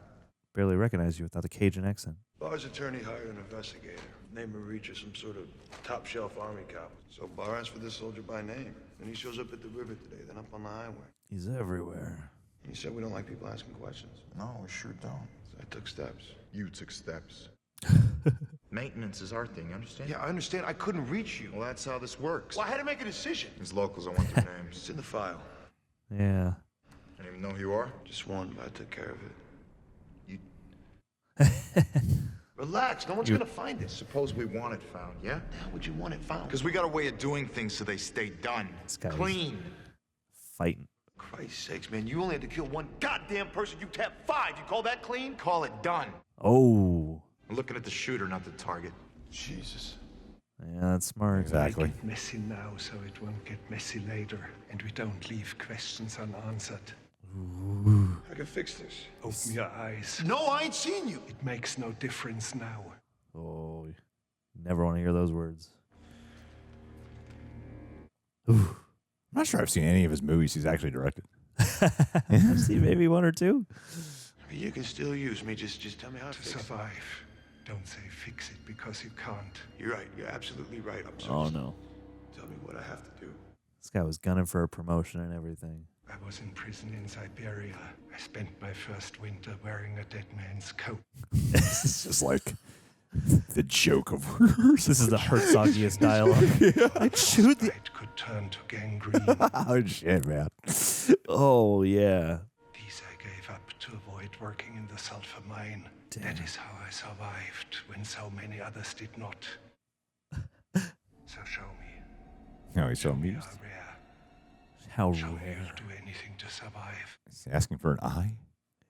Barely recognize you without the Cajun accent. Bar's attorney hired an investigator. Name Maricha, some sort of top-shelf army cop. So Bar asked for this soldier by name. And he shows up at the river today, then up on the highway. He's everywhere. And he said we don't like people asking questions. No, we sure don't. So I took steps. You took steps. Maintenance is our thing, you understand? Yeah, I understand. I couldn't reach you. Well, that's how this works. Well, I had to make a decision. These locals, I want their names. It's in the file. Yeah. I don't even know who you are. Just one, but I took care of it. You Relax, no one's gonna find it. suppose we want it found, yeah? How would you want it found? Because we got a way of doing things so they stay done. This guy's Clean. fighting. Christ's sakes, man, you only had to kill one goddamn person. You tapped 5. You call that clean? Call it done. Oh. I'm looking at the shooter, not the target. Jesus. Yeah, that's smart. Exactly. Make it messy now so it won't get messy later, and we don't leave questions unanswered. I can fix this. Open your eyes. No, I ain't seen you. It makes no difference now. Oh, never want to hear those words. Ooh. I'm not sure I've seen any of his movies he's actually directed. I've seen maybe 1 or 2. You can still use me. Just tell me how to To fix it. survive. Don't say fix it because you can't. You're right. You're absolutely right. I'm Oh, sorry. no. Tell me what I have to do. This guy was gunning for a promotion and everything. I was in prison in Siberia. I spent my first winter wearing a dead man's coat. This is just like the joke of words. This is the Herzogiest dialogue. I chewed the... It could turn to gangrene. Oh shit, man. Oh, yeah. These I gave up to avoid working in the sulfur mine. Damn. That is how I survived when so many others did not. So show me. No, he's so Show me amused. how rare. How Show me rare. you'll do anything to survive. He's asking for an eye.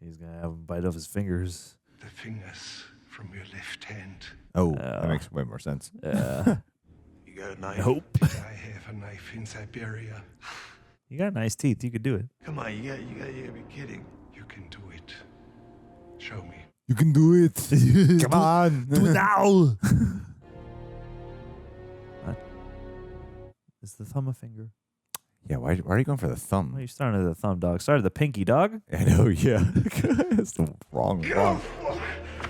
He's going to have him bite off his fingers. The fingers from your left hand. Oh, that makes way more sense. Yeah. You got a knife? Nope. Did I have a knife in Siberia? You got nice teeth. You could do it. Come on, you gotta be kidding. You can do it. Show me. You can do it. Come on. Do it now. What? Is the thumb a finger? Yeah, why are you going for the Well, thumb? you started at the thumb, dog. Started at the pinky, dog. I know, yeah. It's the wrong.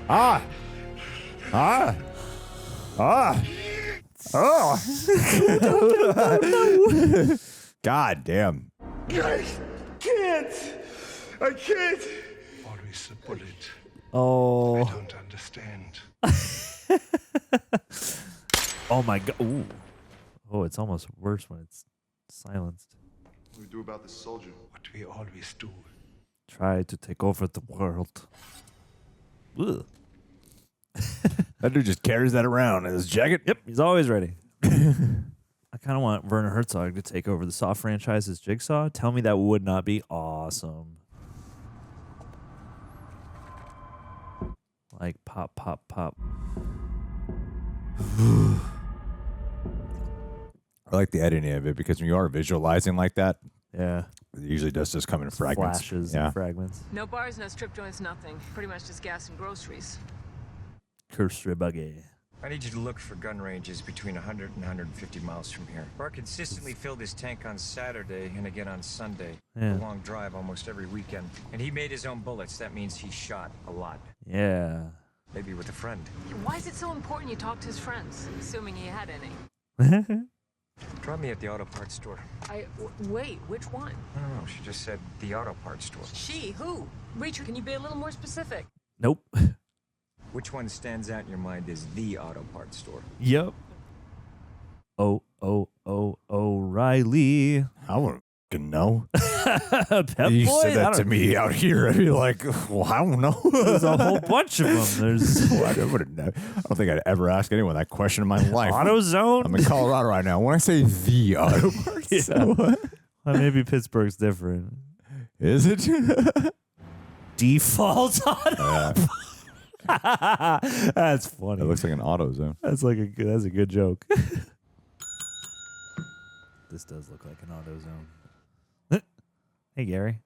Ah! Ah! Ah! Oh! God damn. Guys, I can't. Always the bullet. Oh. I don't understand. Oh, my God. Ooh. Oh, it's almost worse when it's silenced. What do we do about this soldier? What we always do. Try to take over the world. Ugh. That dude just carries that around in his jacket. Yep, he's always ready. I kind of want Werner Herzog to take over the Saw franchise as Jigsaw. Tell me that would not be awesome. Like pop, pop, pop. I like the editing of it because when you are visualizing like that, Yeah. it usually does just come in fragments. Flashes Yeah. and fragments. No bars, no strip joints, nothing. Pretty much just gas and groceries. Cursor buggy. I need you to look for gun ranges between 100 and 150 miles from here. Bart consistently filled his tank on Saturday and again on Sunday. Yeah. A long drive almost every weekend. And he made his own bullets. That means he shot a lot. Yeah. Maybe with a friend. Why is it so important you talk to his friends, assuming he had any? Drop me at the auto parts store. Wait, which one? No, she just said the auto parts store. She? Who? Richard, can you be a little more specific? Nope. Which one stands out in your mind as the auto parts store? Yep. O'Reilly. I wouldn't fucking know. Pep You Boy? said that to me out here. I'd be like, well, I don't know. There's a whole bunch of them. There's I don't think I'd ever ask anyone that question in my life. AutoZone. I'm in Colorado right now. When I say the auto parts, what? Well, maybe Pittsburgh's different. Is it? Default auto. That's funny. It looks like an AutoZone. That's a good joke. This does look like an AutoZone. Hey, Gary.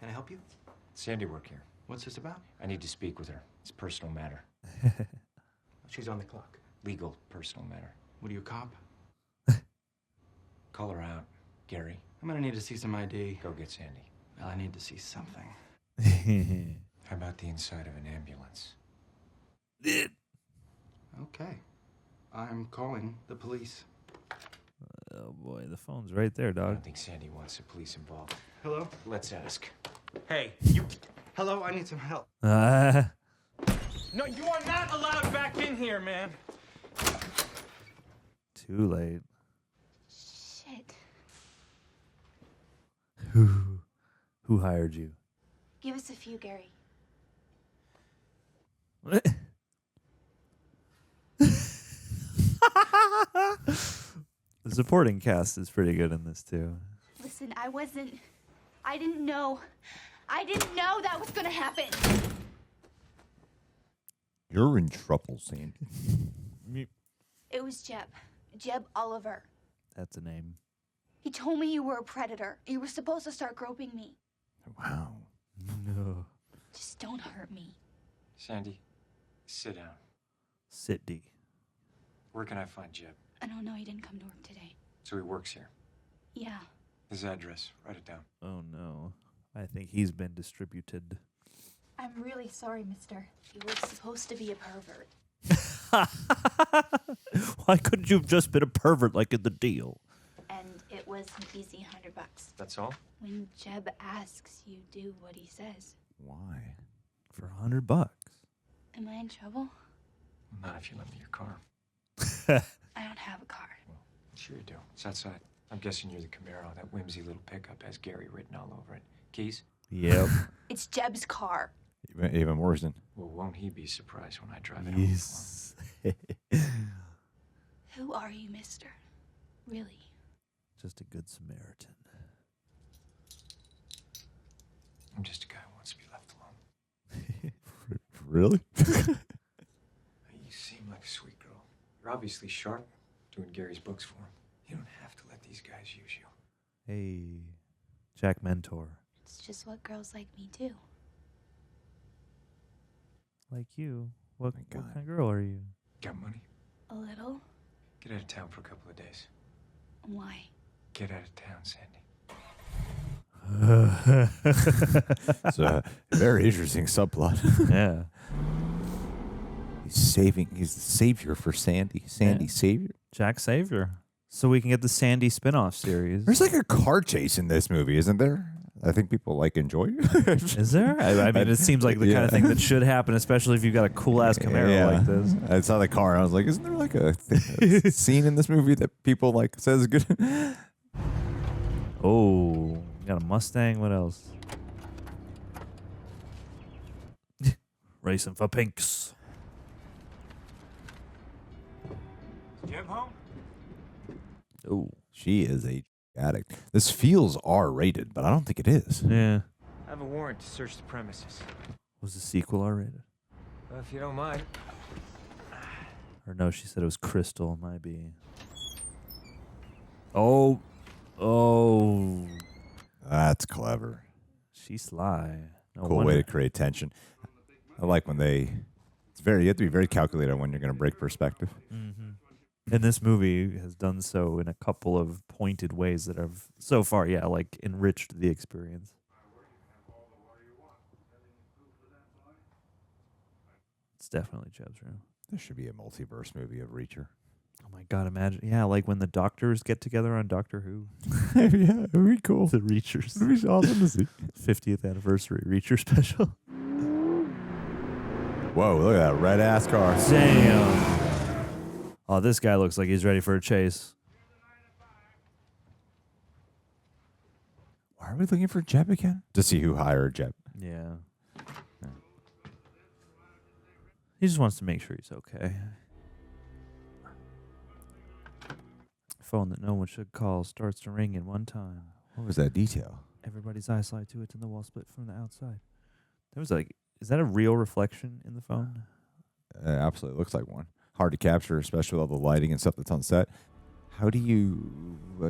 Can I help you? Sandy work here. What's this about? I need to speak with her. It's a personal matter. She's on the clock. Legal personal matter. What are you, a cop? Call her out, Gary. I'm gonna need to see some ID. Go get Sandy. Well, I need to see something. How about the inside of an ambulance? Okay. I'm calling the police. Oh, boy. The phone's right there, I dog. don't think Sandy wants the police involved. Hello? Let's ask. Hey, you... Hello, I need some help. No, you are not allowed back in here, man. Too late. Shit. Who hired you? Give us a few, Gary. The supporting cast is pretty good in this too. Listen, I didn't know that was gonna happen. You're in trouble, Sandy. It was Jeb Oliver. That's a name. He told me you were a predator. You were supposed to start groping me. Wow. No. Just don't hurt me. Sandy, sit down. Sit D. Where can I find Jeb? I don't know. He didn't come to work today. So he works here. Yeah. His address. Write it down. Oh no. I think he's been distributed. I'm really sorry, mister. You were supposed to be a pervert. Why couldn't you have just been a pervert like in the deal? And it was an easy $100. That's all? When Jeb asks, you do what he says. Why? For $100. Am I in trouble? Not if you lend me your car. I don't have a car. Well, sure you do. It's outside. I'm guessing you're the Camaro. That whimsy little pickup has Gary written all over it. Keys? Yep. It's Jeb's car. Even worse than... Well, won't he be surprised when I drive it Yes. Who are you, mister? Really? Just a good Samaritan. I'm just a guy who wants to be left alone. Really? You seem like a sweet girl. You're obviously sharp, doing Gary's books for him. You don't have to let these guys use you. Hey, Jack Mentor. It's just what girls like me do. Like you. What God. kind of girl are you? Got money? A little? Get out of town for a couple of days. Why? Get out of town, Sandy. It's a very interesting subplot. Yeah. He's the savior for Sandy. Sandy savior. Jack Savior. So we can get the Sandy spin-off series. There's like a car chase in this movie, isn't there? I think people enjoy it. Is there? I mean, it seems like the kind of thing that should happen, especially if you've got a cool-ass Camaro like this. I saw the car. I was like, isn't there like a scene in this movie that people says is good? Oh, got a Mustang. What else? Racing for pinks. Jeb home? Oh, she is a addict. This feels R-rated, but I don't think it is. Yeah. I have a warrant to search the premises. Was the sequel R-rated? Well, if you don't mind. Or no, she said it was Crystal. Might be. Oh. Oh. That's clever. She's sly. No Cool wonder. way to create tension. I like when you have to be very calculated when you're going to break perspective. Mm-hmm. And this movie has done so in a couple of pointed ways that have, so far, enriched the experience. It's definitely Chubb's room. There should be a multiverse movie of Reacher. Oh my God, imagine. Yeah, like when the doctors get together on Doctor Who. Yeah, it would be cool. The Reachers. It would be awesome to see. 50th anniversary Reacher special. Whoa, look at that red-ass car. Damn. Oh, this guy looks like he's ready for a chase. Why are we looking for Jeb again? To see who hired Jeb. Yeah. He just wants to make sure he's okay. Phone that no one should call starts to ring in one time. What was that detail? Everybody's eyes slide to it and the wall split from the outside. There was like, is that a real reflection in the phone? Absolutely looks like one. Hard to capture, especially with all the lighting and stuff that's on set. How do you... I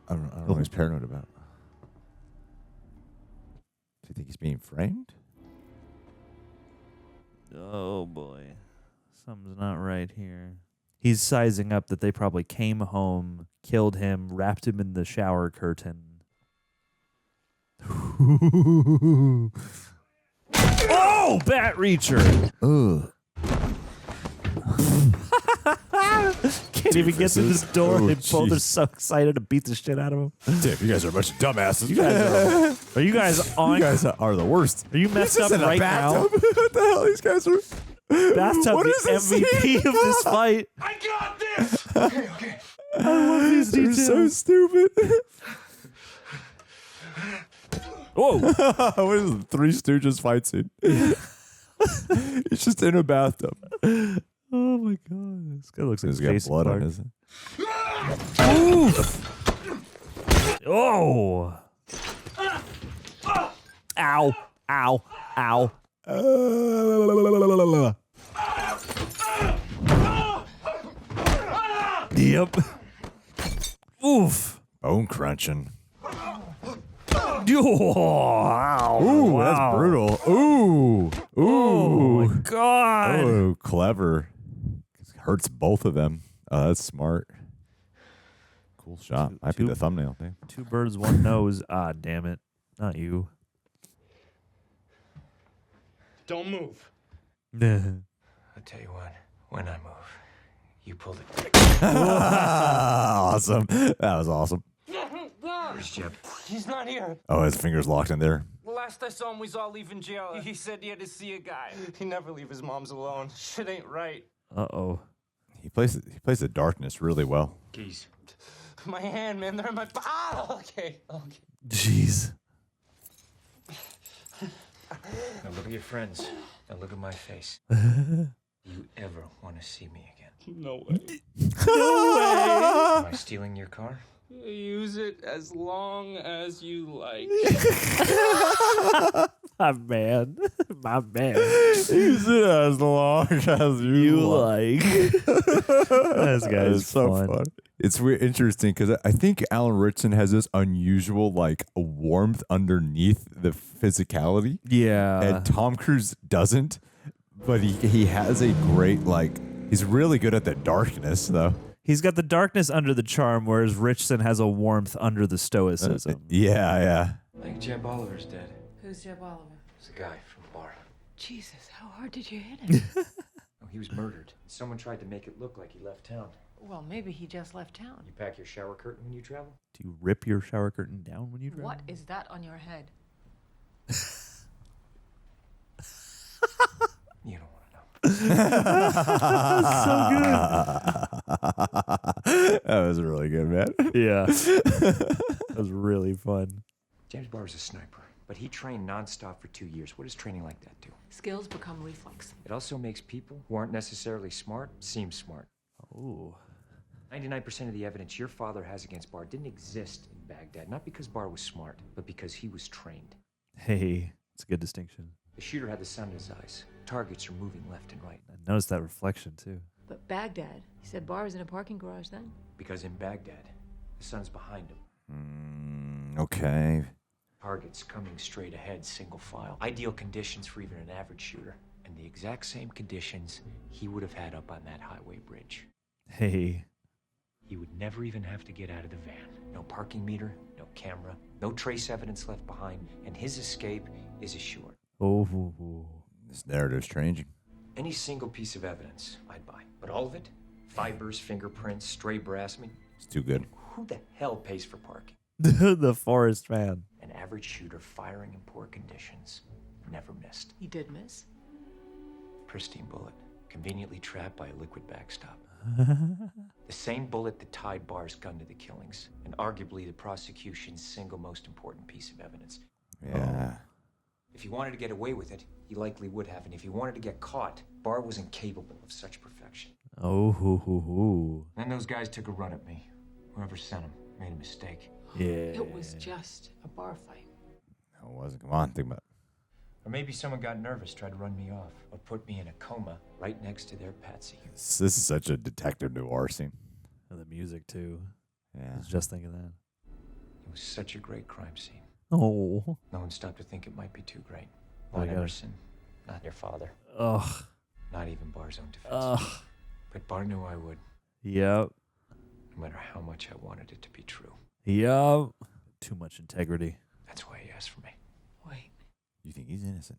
don't know what he's paranoid about. Do you think he's being framed? Oh boy. Something's not right here. He's sizing up that they probably came home, killed him, wrapped him in the shower curtain. Oh, Bat Reacher! Ugh. Can't even get through this door. They both are so excited to beat the shit out of him. Dude, you guys are a bunch of dumbasses. You guys are you guys on? You guys are the worst. Are you messed up right now? What the hell? These guys are... Bathtub What the is this MVP scene? of this fight. I got this! Okay. I love these They're details. so stupid. Whoa. What is the Three Stooges fight scene? It's just in a bathtub. Oh my God. This guy looks like He's got Jason blood Clarke. on his... Oof. Oh. Ow. Ow. Ow. Yep. Oof. Bone crunching. Wow. Ooh, Wow. that's brutal. Ooh. Ooh. Oh my God. Oh, clever. Hurts both of them. Oh, that's smart. Cool shot. Might be the thumbnail thing. Two birds, one nose. Ah, damn it. Not you. Don't move. I'll tell you what, when I move, you pull the... Awesome. That was awesome. Where's Jeb? He's not here. Oh, his finger's locked in there. Last I saw him, we was all leaving jail. He said he had to see a guy. He never leave his moms alone. Shit ain't right. Uh-oh. He plays the darkness really well. Keys. My hand, man, they're in my... Ah, okay. Jeez. Now look at your friends. Now look at my face. You ever want to see me again? No way. Am I stealing your car? Use it as long as you like. My man. My man. Use it as long as you like. This guy is so fun. It's weird, interesting because I think Alan Ritchson has this unusual like warmth underneath the physicality. Yeah. And Tom Cruise doesn't, but he has a great like. He's really good at the darkness though. He's got the darkness under the charm, whereas Richardson has a warmth under the stoicism. Yeah. I think Jeb Oliver's dead. Who's Jeb Oliver? It's a guy from the bar. Jesus, how hard did you hit him? Oh, he was murdered. Someone tried to make it look like he left town. Well, maybe he just left town. You pack your shower curtain when you travel? Do you rip your shower curtain down when you drive? What is that on your head? You don't want to know. So good. That was really good, man. Yeah. That was really fun. James Barr's a sniper, but he trained nonstop for 2 years. What does training like that do? Skills become reflex. It also makes people who aren't necessarily smart seem smart. Ooh. 99% of the evidence your father has against Barr didn't exist in Baghdad, not because Barr was smart, but because he was trained. Hey, it's a good distinction. The shooter had the sun in his eyes. Targets are moving left and right. I noticed that reflection, too. But Baghdad, he said Bar was in a parking garage then? Because in Baghdad, the sun's behind him. Okay. Targets coming straight ahead, single file. Ideal conditions for even an average shooter. And the exact same conditions he would have had up on that highway bridge. Hey. He would never even have to get out of the van. No parking meter, no camera, no trace evidence left behind, and his escape is assured. Oh. This narrative's changing. Any single piece of evidence, I'd buy. But all of it? Fibers, fingerprints, stray brass. I mean, It's too good. who the hell pays for parking? The forest man. An average shooter firing in poor conditions. Never missed. He did miss. Pristine bullet. Conveniently trapped by a liquid backstop. The same bullet that tied Barr's gun to the killings. And arguably the prosecution's single most important piece of evidence. Yeah. If he wanted to get away with it, he likely would have. And if he wanted to get caught, Barr was incapable of such perfection. Oh, hoo, hoo, hoo. Then those guys took a run at me. Whoever sent them made a mistake. Yeah. It was just a bar fight. No, it wasn't. Come on, think about it. Or maybe someone got nervous, tried to run me off, or put me in a coma right next to their patsy. This is such a detective noir scene. And the music, too. Yeah. I was just thinking that. It was such a great crime scene. Oh. No one stopped to think it might be too great. Oh, Not yeah. Emerson, not your father, Ugh. not even Barr's own defense. Ugh. But Barr knew I would, Yep. no matter how much I wanted it to be true. Yep. Too much integrity. That's why he asked for me. Wait, You think he's innocent?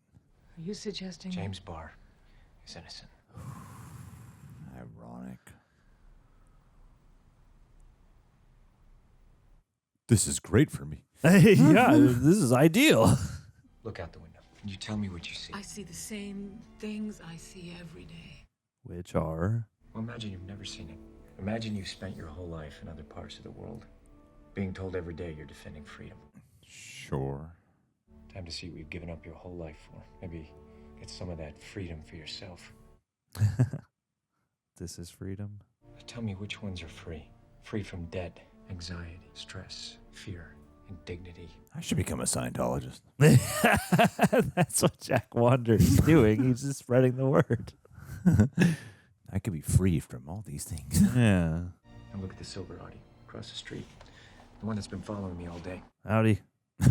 are you suggesting... James Barr is innocent. Ironic. This is great for me. Yeah, this is ideal. Look out the window. You tell me what you see. I see the same things I see every day. Which are? Well, imagine you've never seen it. Imagine you've spent your whole life in other parts of the world, being told every day you're defending freedom. Sure. Time to see what you've given up your whole life for. Maybe get some of that freedom for yourself. This is freedom. Tell me which ones are free. Free from debt, anxiety, stress, fear, indignity. I should become a Scientologist. That's what Jack Wander's doing. He's just spreading the word. I could be free from all these things. Yeah. And look at the silver Audi across the street. The one that's been following me all day. Howdy.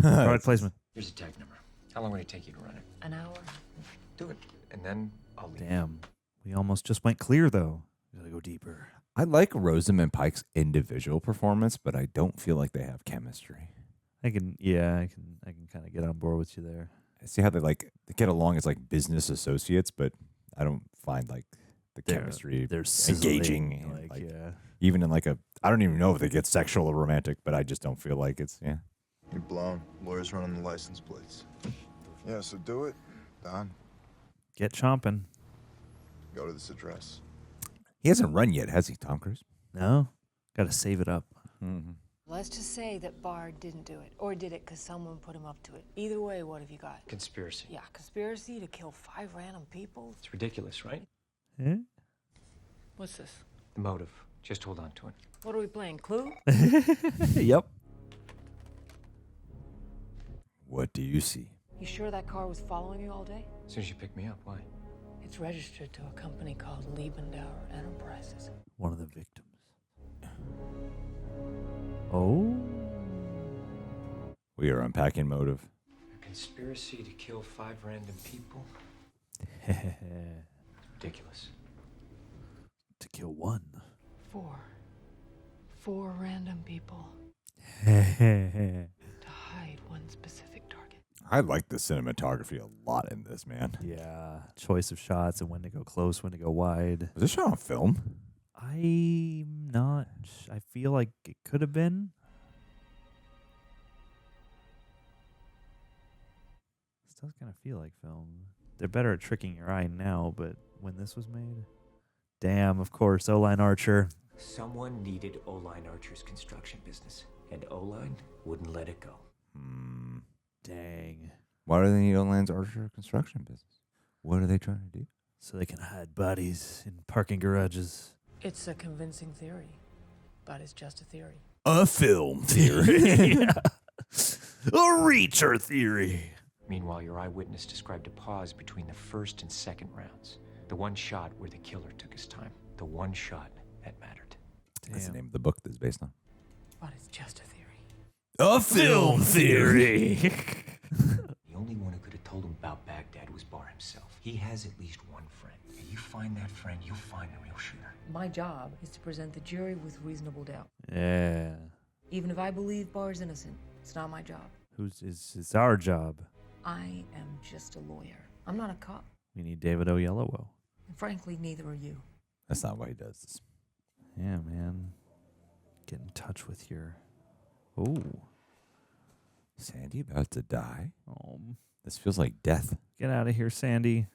Product placement. Here's a tag number. How long would it take you to run it? An hour. Do it, and then I'll leave. Damn. We almost just went clear, though. We gotta go deeper. I like Rosamund Pike's individual performance, but I don't feel like they have chemistry. I can kind of get on board with you there. I see how they get along as like business associates, but I don't find like the chemistry They're engaging. sizzling, like, yeah. Even in like I don't even know if they get sexual or romantic, but I just don't feel like it's, yeah. You're blown. Lawyers running the license plates. Yeah, so do it. Don, Get chomping. go to this address. He hasn't run yet, has he, Tom Cruise? No? Gotta save it up. Mm-hmm. Let's just say that Barr didn't do it, or did it because someone put him up to it. Either way, what have you got? Conspiracy. Yeah, conspiracy to kill 5 random people? It's ridiculous, right? Eh? What's this? The motive. Just hold on to it. What are we playing, Clue? Yep. What do you see? You sure that car was following you all day? As soon as you pick me up, why? It's registered to a company called Liebendauer Enterprises. One of the victims. Oh? We are unpacking motive. A conspiracy to kill 5 random people? Ridiculous. To kill one. 4. 4 random people I to hide one specific target. I like the cinematography a lot in this, man. Yeah. Choice of shots and when to go close, when to go wide. Was this shot on film? I'm not. I feel like it could have been. This does kind of feel like film. They're better at tricking your eye now, but when this was made? Damn, of course, O-line Archer. Someone needed O-line Archer's construction business, and O-line wouldn't let it go. Dang. Why do they need Oland's Archer construction business? What are they trying to do? So they can hide bodies in parking garages. It's a convincing theory, but it's just a theory. A film theory. Yeah. A Reacher theory. Meanwhile, your eyewitness described a pause between the first and second rounds. The one shot where the killer took his time. The one shot that mattered. That's the name of the book that's based on. But it's just a theory. A film theory. The only one who could have told him about Baghdad was Barr himself. He has at least one friend. And you find that friend, you'll find the real shooter. My job is to present the jury with reasonable doubt. Yeah. Even if I believe Barr's innocent, it's not my job. It's our job. I am just a lawyer. I'm not a cop. We need David Oyelowo. Frankly, neither are you. That's not why he does this. Yeah, man. Get in touch with your... Oh. Sandy about to die? Oh. This feels like death. Get out of here, Sandy.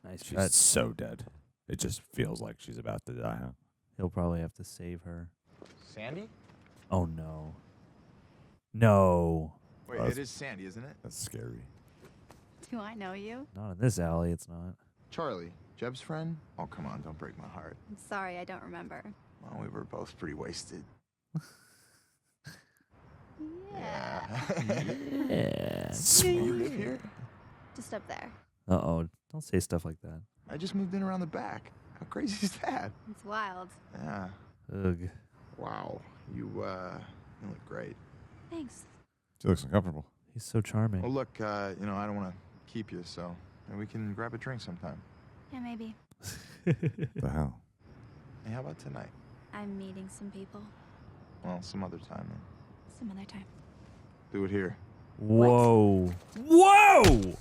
Nice She's shot. so dead. It just feels like she's about to die, huh? He'll probably have to save her. Sandy? Oh, no. No. Wait, it is Sandy, isn't it? That's scary. Do I know you? Not in this alley, it's not. Charlie, Jeb's friend? Oh, come on, don't break my heart. I'm sorry, I don't remember. Well, we were both pretty wasted. Yeah. You live here? Just up there. Uh-oh. Don't say stuff like that. I just moved in around the back. How crazy is that? It's wild. Yeah. Ugh. Wow. You look great. Thanks. She looks uncomfortable. He's so charming. Well, look, I don't want to keep you, so maybe we can grab a drink sometime. Yeah, maybe. The hell? Hey, how about tonight? I'm meeting some people. Well, some other time then. Some other time. Do it here. Whoa. Whoa!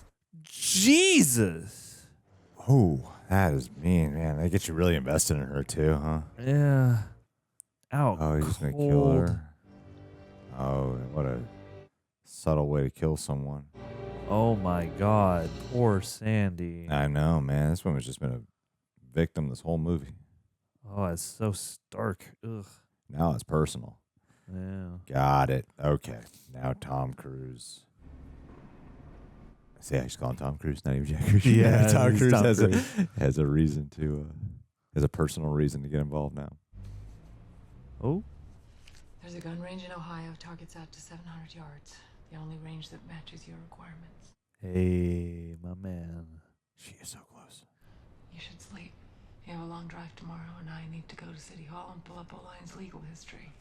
Jesus! Oh, that is mean, man. They get you really invested in her, too, huh? Yeah. Ow. Oh, he's just going to kill her. Oh, what a subtle way to kill someone. Oh, my God. Poor Sandy. I know, man. This woman's just been a victim this whole movie. Oh, it's so stark. Ugh. Now it's personal. Yeah. Got it. Okay. Now Tom Cruise. See, I just call him Tom Cruise, not even Jack Cruise. Yeah, Tom Cruise Tom has a reason to, has a personal reason to get involved now. Oh. There's a gun range in Ohio. Target's out to 700 yards. The only range that matches your requirements. Hey, my man. She is so close. You should sleep. You have a long drive tomorrow, and I need to go to City Hall and pull up O'Line's legal history.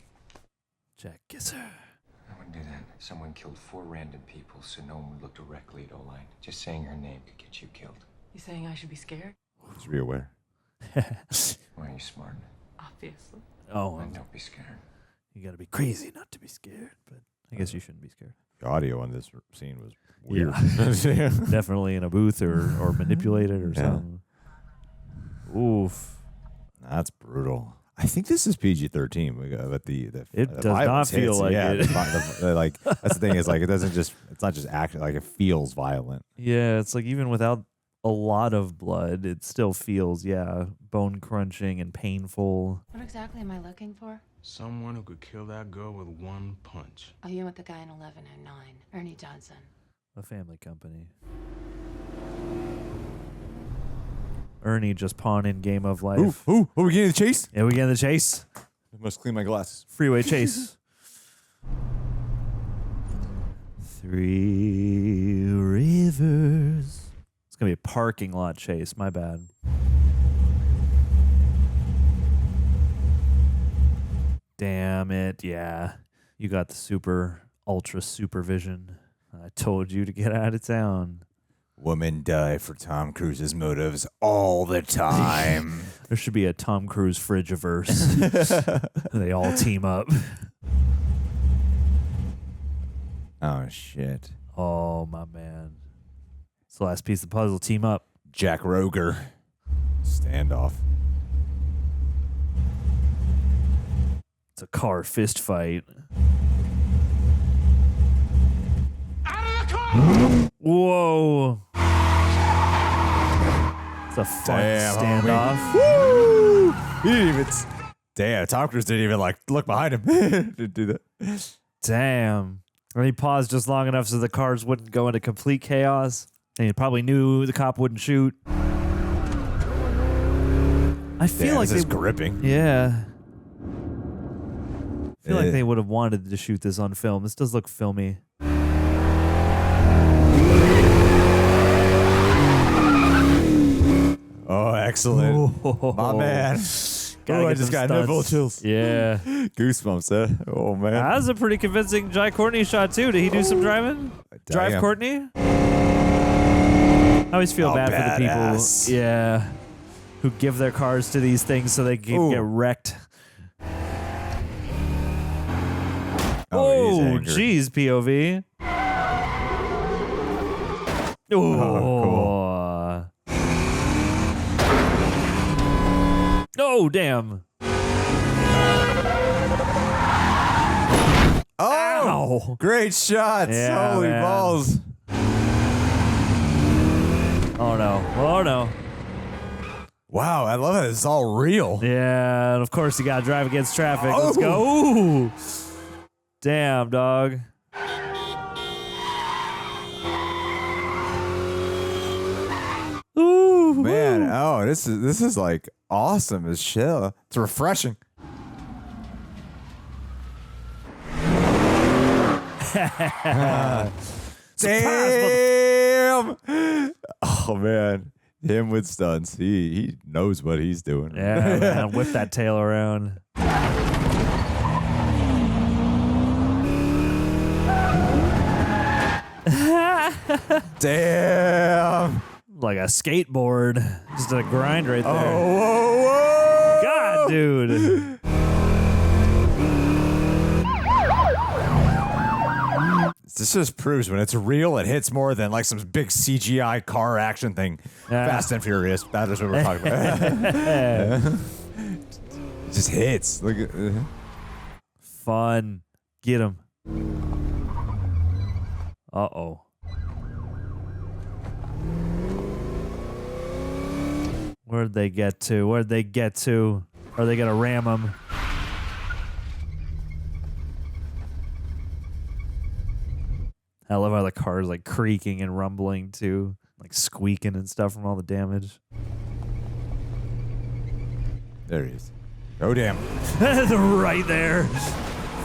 Jack Gisser. I wouldn't do that. Someone killed 4 random people, so no one would look directly at Oline. Just saying her name could get you killed. You saying I should be scared? Just be aware. Why are you smart? Obviously. Oh, Then don't be scared. you gotta be crazy not to be scared, but I guess you shouldn't be scared. The audio on this scene was weird. Yeah. Definitely in a booth or manipulated or something. Oof. That's brutal. I think this is PG-13, but It the does not violence feel hits. like yeah, it. like that's the thing is like it's not just action, like it feels violent. Yeah, it's like even without a lot of blood, it still feels, bone crunching and painful. What exactly am I looking for? Someone who could kill that girl with one punch. Oh, you with the guy in 11 and 9, Ernie Johnson. A family company. Ernie just pawn in Game of Life. Ooh, are we getting the chase? Yeah, we get in the chase. I must clean my glasses. Freeway chase. 3 rivers. It's gonna be a parking lot chase. My bad. Damn it. Yeah. You got the super, ultra supervision. I told you to get out of town. Women die for Tom Cruise's motives all the time. There should be a Tom Cruise Fridge-averse. They all team up. Oh, shit. Oh, my man. It's the last piece of the puzzle. Team up. Jack Roger. Standoff. It's a car fist fight. Out of the car! Whoa. It's a fun standoff. Woo! He didn't even... Damn, Tom Cruise didn't even look behind him. Didn't do that. Damn. And he paused just long enough so the cars wouldn't go into complete chaos. And he probably knew the cop wouldn't shoot. I feel like this is they gripping. Yeah. I feel like they would have wanted to shoot this on film. This does look filmy. Oh, excellent. Oh. My man. I just got nipple chills. Yeah. Goosebumps, huh? Oh, man. That was a pretty convincing Jai Courtney shot, too. Did he do some driving? Drive Courtney? I always feel bad for the people who give their cars to these things so they can get wrecked. Oh, geez, POV. Ooh. Oh, Oh, damn. Oh, Ow. great shots. Yeah, Holy man. balls. Oh, no. Oh, no. Wow, I love it. It's all real. Yeah, and of course you got to drive against traffic. Let's go. Ooh. Damn, dog. Ooh. Man, oh, this is like awesome as shit. It's refreshing. Damn! Oh man, him with stunts. He knows what he's doing. Yeah, man. Whip that tail around. Damn! Like a skateboard. Just a grind right there. Oh, whoa, whoa! God, dude. This just proves when it's real, it hits more than like some big CGI car action thing. Yeah. Fast and Furious. That is what we're talking about. It just hits. Look at Fun. Get him. Uh-oh. Where'd they get to? Where'd they get to? Are they going to ram him? I love how the car is like creaking and rumbling too, like squeaking and stuff from all the damage. There he is. Oh, damn. Right there.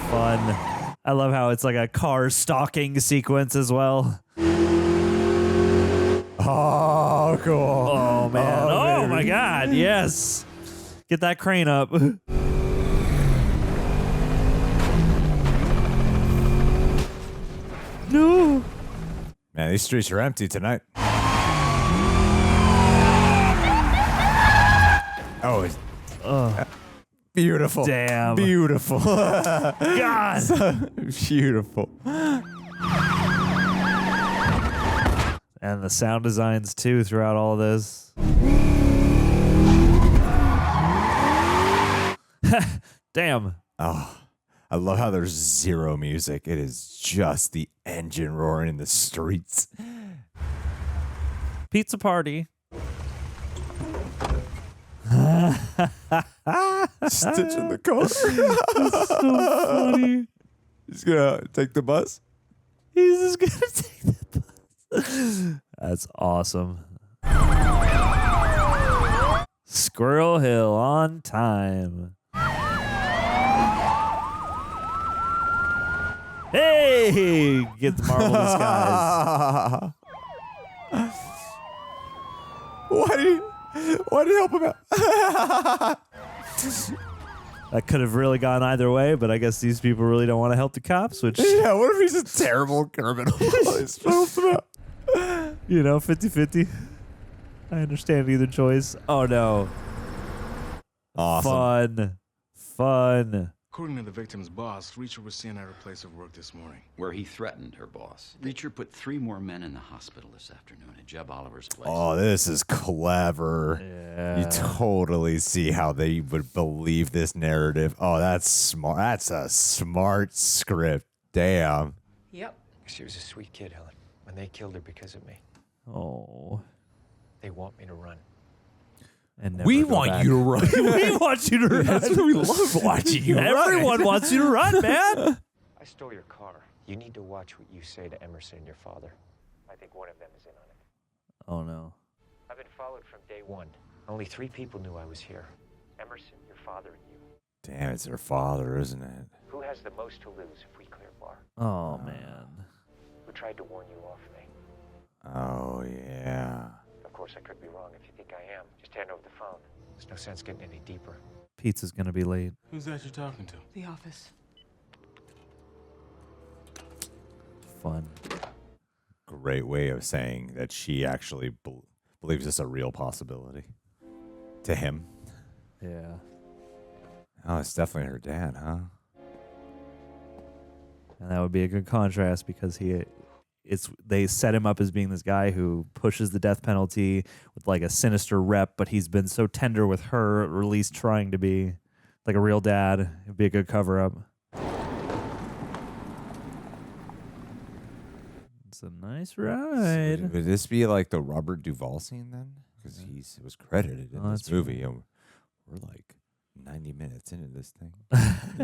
Fun. I love how it's like a car stalking sequence as well. Oh, cool. Oh, man. Oh, baby. my God. Yes. Get that crane up. No. Man, these streets are empty tonight. Oh, it's beautiful. Damn. Beautiful. God. So beautiful. And the sound designs too throughout all this. Damn. Oh, I love how there's zero music. It is just the engine roaring in the streets. Pizza party. Stitch in the car. That's so funny. He's gonna take the bus. He's just gonna take the bus. That's awesome. Squirrel Hill on time. Hey, get the marble disguise. Why do you help him out? That could have really gone either way, but I guess these people really don't want to help the cops, which... Yeah, what if he's a terrible criminal? He's helping out. You know, 50-50. I understand either choice. Oh, no. Awesome. Fun. According to the victim's boss, Reacher was seen at her place of work this morning. Where he threatened her boss. Reacher put 3 more men in the hospital this afternoon at Jeb Oliver's place. Oh, this is clever. Yeah. You totally see how they would believe this narrative. Oh, that's smart. That's a smart script. Damn. Yep. She was a sweet kid, Helen. When they killed her because of me. Oh. They want me to run. And never We go want back. you to run. We want you to run. That's what we love watching you run. Everyone wants you to run, man. I stole your car. You need to watch what you say to Emerson and your father. I think one of them is in on it. Oh, no. I've been followed from day one. Only 3 people knew I was here. Emerson, your father, and you. Damn, it's her father, isn't it? Who has the most to lose if we clear bar? Oh, man. Who tried to warn you off me? Oh, yeah. Of course, I could be wrong if you think I am. Just hand over the phone. There's no sense getting any deeper. Pizza's going to be late. Who's that you're talking to? The office. Fun. Great way of saying that she actually believes it's a real possibility. To him. Yeah. Oh, it's definitely her dad, huh? And that would be a good contrast because he they set him up as being this guy who pushes the death penalty with like a sinister rep, but he's been so tender with her, or at least trying to be like a real dad. It'd be a good cover up. It's a nice ride. So would this be like the Robert Duvall scene then? Because he was credited in this movie. And we're like 90 minutes into this thing.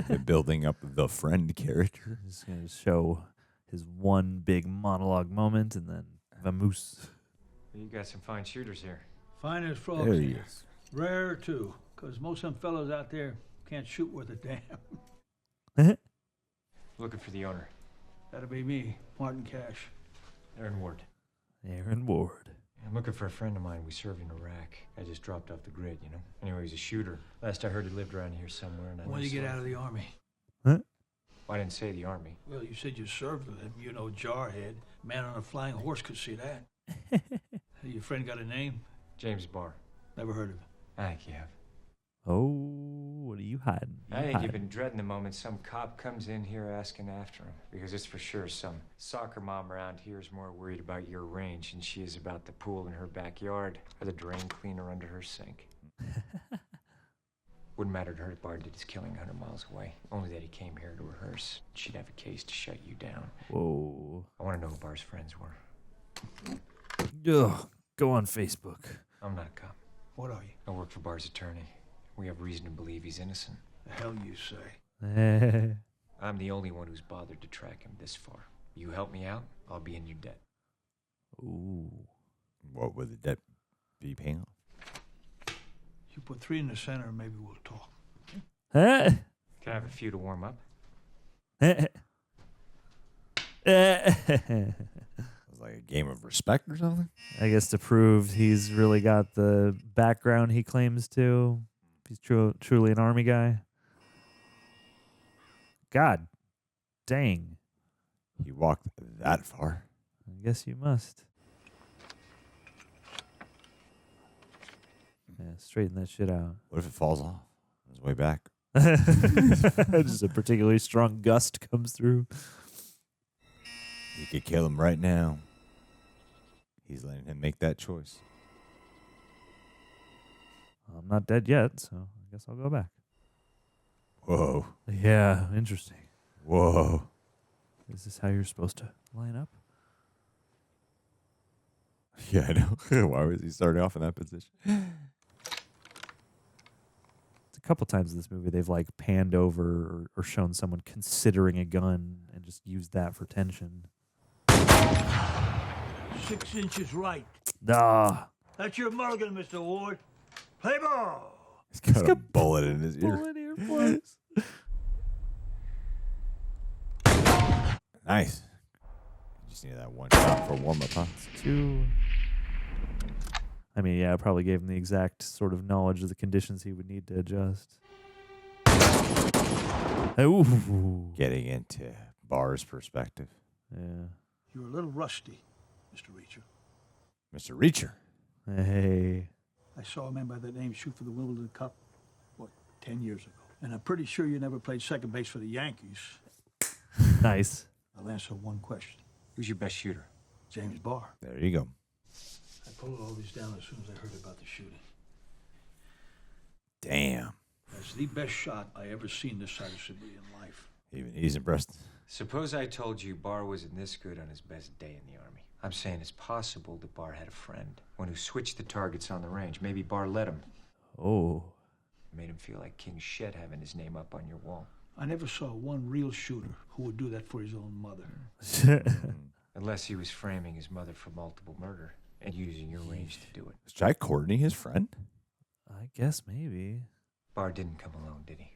They're building up the friend character. Just going to show his one big monologue moment and then vamoose. You got some fine shooters here. Fine as frogs. There he is. Rare, too, because most of them fellows out there can't shoot worth a damn. Looking for the owner. That'll be me, Martin Cash. Aaron Ward. Aaron Ward. I'm looking for a friend of mine we served in Iraq. I just dropped off the grid, you know. Anyway, he's a shooter. Last I heard, he lived around here somewhere. And When did you get out of the Army? Huh? I didn't say the Army. Well, you said you served with him. You know, Jarhead. Man on a flying horse could see that. Your friend got a name? James Barr. Never heard of him. I think you have. Oh, what are you hiding? I think you've been dreading the moment some cop comes in here asking after him. Because it's for sure some soccer mom around here is more worried about your range than she is about the pool in her backyard or the drain cleaner under her sink. Wouldn't matter to her if Bard did his killing 100 miles away. Only that he came here to rehearse. She'd have a case to shut you down. Whoa. I want to know who Bar's friends were. Ugh, go on Facebook. I'm not a cop. What are you? I work for Bar's attorney. We have reason to believe he's innocent. The hell you say? I'm the only one who's bothered to track him this far. You help me out, I'll be in your debt. Ooh. What would the debt be paying off? You put 3 in the center and maybe we'll talk. Can I have a few to warm up? It was like a game of respect or something? I guess to prove he's really got the background he claims to. He's truly an army guy. God dang. He walked that far. I guess you must. Yeah, straighten that shit out. What if it falls off on his way back? Just a particularly strong gust comes through. You could kill him right now. He's letting him make that choice. I'm not dead yet, so I guess I'll go back. Whoa. Yeah, interesting. Whoa. Is this how you're supposed to line up? Yeah, I know. Why was he starting off in that position? It's a couple times in this movie they've like panned over or shown someone considering a gun and just used that for tension. 6 inches right. Ah. That's your mulligan, Mr. Ward. Play ball. He's got a bullet in his ear. Bullet earplugs. Nice. Just needed that one shot for warm-up, huh? 2. I mean, yeah, I probably gave him the exact sort of knowledge of the conditions he would need to adjust. Ooh. Getting into Bar's perspective. Yeah. You're a little rusty, Mr. Reacher. Mr. Reacher. Hey. I saw a man by that name shoot for the Wimbledon Cup, 10 years ago. And I'm pretty sure you never played second base for the Yankees. Nice. I'll answer one question. Who's your best shooter? James Barr. There you go. I pulled all these down as soon as I heard about the shooting. Damn. That's the best shot I ever seen this side of civilian life. Even he's impressed. Suppose I told you Barr wasn't this good on his best day in the Army. I'm saying it's possible that Barr had a friend, one who switched the targets on the range. Maybe Barr let him. Oh. Made him feel like King Shed having his name up on your wall. I never saw one real shooter who would do that for his own mother. Unless he was framing his mother for multiple murder and using your range to do it. Was Jai Courtney his friend? I guess maybe. Barr didn't come alone, did he?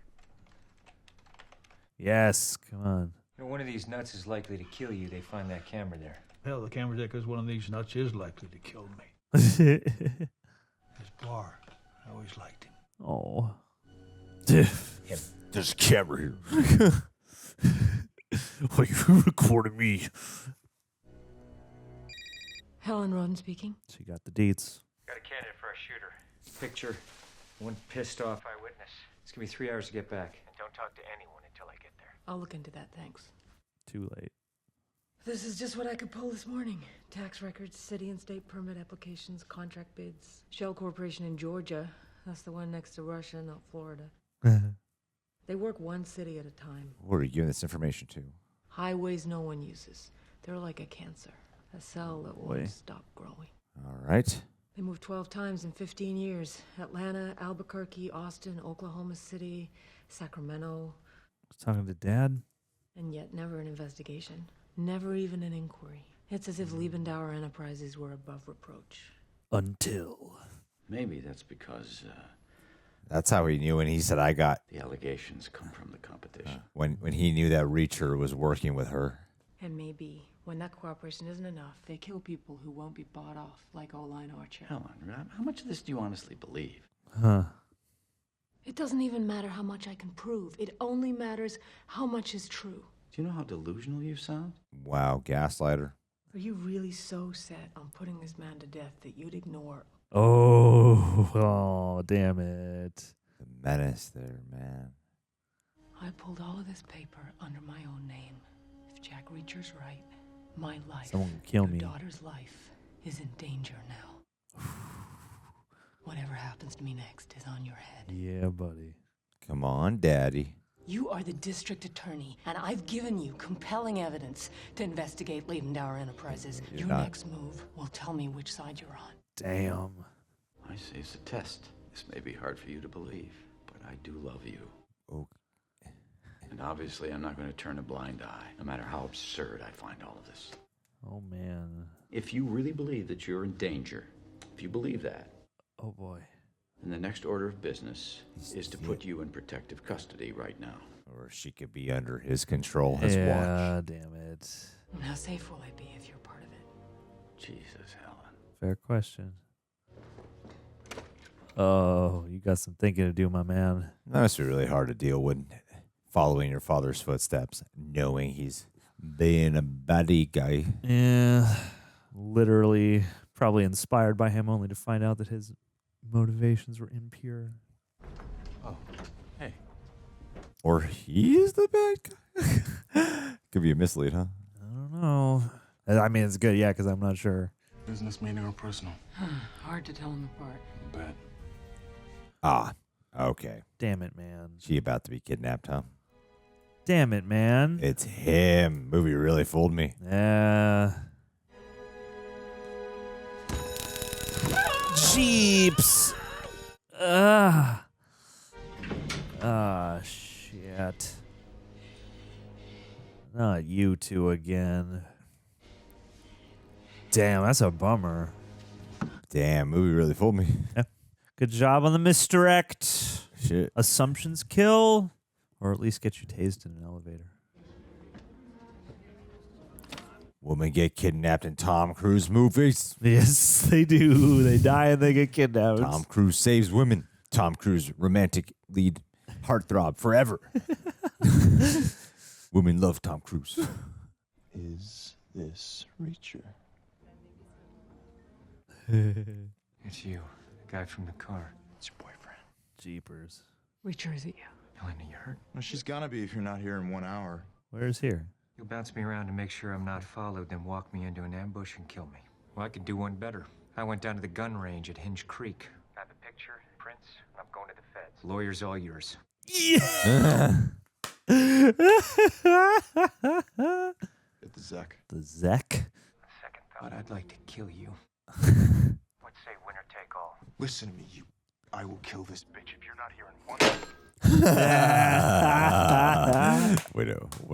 Yes, come on. You know, one of these nuts is likely to kill you. They find that camera there. Hell, the camera there because one of these nuts is likely to kill me. His Barr. I always liked him. Oh. There's a camera here. Are you recording me? Helen Rodin speaking. She got the deets. Got a candidate for a shooter. Picture, one pissed off eyewitness. It's gonna be 3 hours to get back. And don't talk to anyone until I get there. I'll look into that, thanks. Too late. This is just what I could pull this morning. Tax records, city and state permit applications, contract bids. Shell Corporation in Georgia. That's the one next to Russia, not Florida. They work one city at a time. What are you giving this information to? Highways no one uses. They're like a cancer. A cell that won't stop growing. All right. They moved 12 times in 15 years. Atlanta, Albuquerque, Austin, Oklahoma City, Sacramento. Talking to Dad? And yet never an investigation. Never even an inquiry. It's as if Liebendauer Enterprises were above reproach. Until. Maybe that's because That's how he knew when he said, I got... the allegations come from the competition. When he knew that Reacher was working with her. And maybe when that cooperation isn't enough, they kill people who won't be bought off, like Oline Archer. Helen, how much of this do you honestly believe? Huh. It doesn't even matter how much I can prove. It only matters how much is true. Do you know how delusional you sound? Wow, gaslighter. Are you really so set on putting this man to death that you'd ignore... Oh, damn it. The menace there, man. I pulled all of this paper under my own name. If Jack Reacher's right, my life, Someone can kill your me. daughter's life, is in danger now. Whatever happens to me next is on your head. Yeah, buddy. Come on, Daddy. You are the district attorney, and I've given you compelling evidence to investigate Liebendauer Enterprises. You're Your not. next move will tell me which side you're on. Damn. I say it's a test. This may be hard for you to believe, but I do love you. Oh. And obviously, I'm not going to turn a blind eye, no matter how absurd I find all of this. Oh, man. If you really believe that you're in danger, if you believe that, Oh, boy. then the next order of business is to put you in protective custody right now. Or she could be under his control, his watch. Yeah, damn it. How safe will I be if you're part of it? Jesus, Helen. Fair question. Oh, you got some thinking to do, my man. That must be really hard to deal with, following your father's footsteps, knowing he's being a baddie guy. Yeah, literally, probably inspired by him only to find out that his motivations were impure. Oh, hey. Or he's the bad guy. Could be a mislead, huh? I don't know. I mean, it's good, yeah, because I'm not sure. Business meeting or personal? Hard to tell them apart. Bet. Ah, okay. Damn it, man. She about to be kidnapped, huh? Damn it, man. It's him. Movie really fooled me. Yeah. Jeeps. Shit. Not you two again. Damn, that's a bummer. Damn, movie really fooled me. Yeah. Good job on the misdirect. Shit. Assumptions kill, or at least get you tased in an elevator. Women get kidnapped in Tom Cruise movies. Yes, they do. They die and they get kidnapped. Tom Cruise saves women. Tom Cruise, romantic lead, heartthrob forever. Women love Tom Cruise. Is this Reacher? It's you, the guy from the car. It's your boyfriend. Jeepers. Reacher, is it you? Helena, you hurt? Well, she's gonna be if you're not here in 1 hour. Where's here? You'll bounce me around to make sure I'm not followed, then walk me into an ambush and kill me. Well, I could do one better. I went down to the gun range at Hinge Creek. Got the picture, prints, and I'm going to the feds. Lawyer's all yours. Yeah. Hit the Zek. The Zek? Second thought, I'd like to kill you. Let's say winner take all. Listen to me, you. I will kill this bitch if you're not here in 1 hour. What a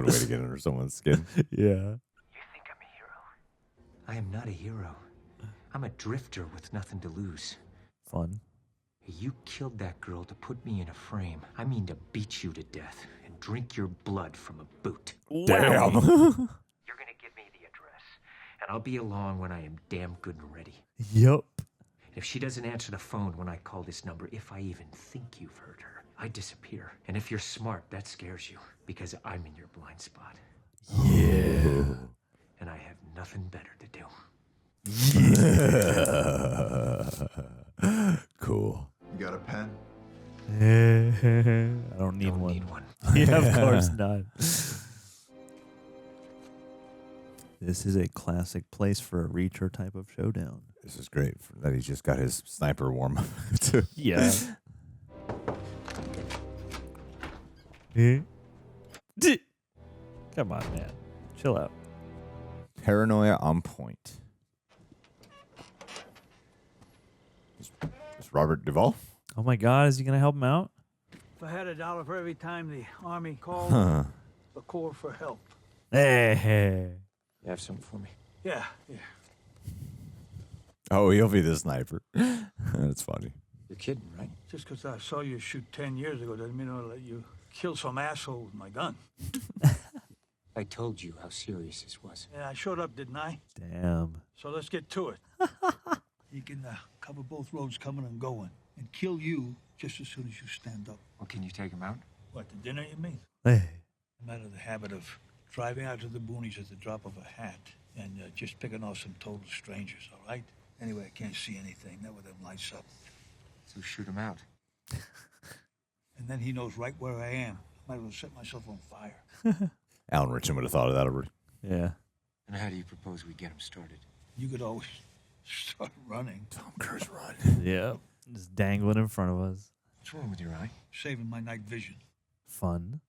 way to get under someone's skin. Yeah. You think I'm a hero? I am not a hero. I'm a drifter with nothing to lose. Fun. You killed that girl to put me in a frame. I mean to beat you to death and drink your blood from a boot. Damn. You're gonna give me the address, and I'll be along when I am damn good and ready. Yep. If she doesn't answer the phone when I call this number, if I even think you've heard her, I disappear. And if you're smart, that scares you, because I'm in your blind spot. Yeah. And I have nothing better to do. Yeah. Cool. You got a pen? I don't need one. Need one. Yeah, of course not. This is a classic place for a Reacher type of showdown. This is great that he's just got his sniper warm up too. Yeah. Come on, man. Chill out. Paranoia on point. Is Robert Duvall? Oh my God, is he gonna help him out? If I had $1 for every time the Army called the Corps for help. Hey. You have something for me? Yeah. Oh, he'll be the sniper. That's funny. You're kidding, right? Just because I saw you shoot 10 years ago doesn't mean I'll let you kill some asshole with my gun. I told you how serious this was. Yeah, I showed up, didn't I? Damn. So let's get to it. He can cover both roads coming and going and kill you just as soon as you stand up. Well, can you take him out? What, the dinner you mean? Hey. I'm out of the habit of driving out to the boonies at the drop of a hat and just picking off some total strangers, all right? Anyway, I can't see anything, not with them lights up. So shoot him out. And then he knows right where I am. I might as well set myself on fire. Alan Richardson would have thought of that already. Yeah. And how do you propose we get him started? You could always start running. Tom Cruise run. Yeah. Just dangling in front of us. What's wrong with your eye? Saving my night vision. Fun.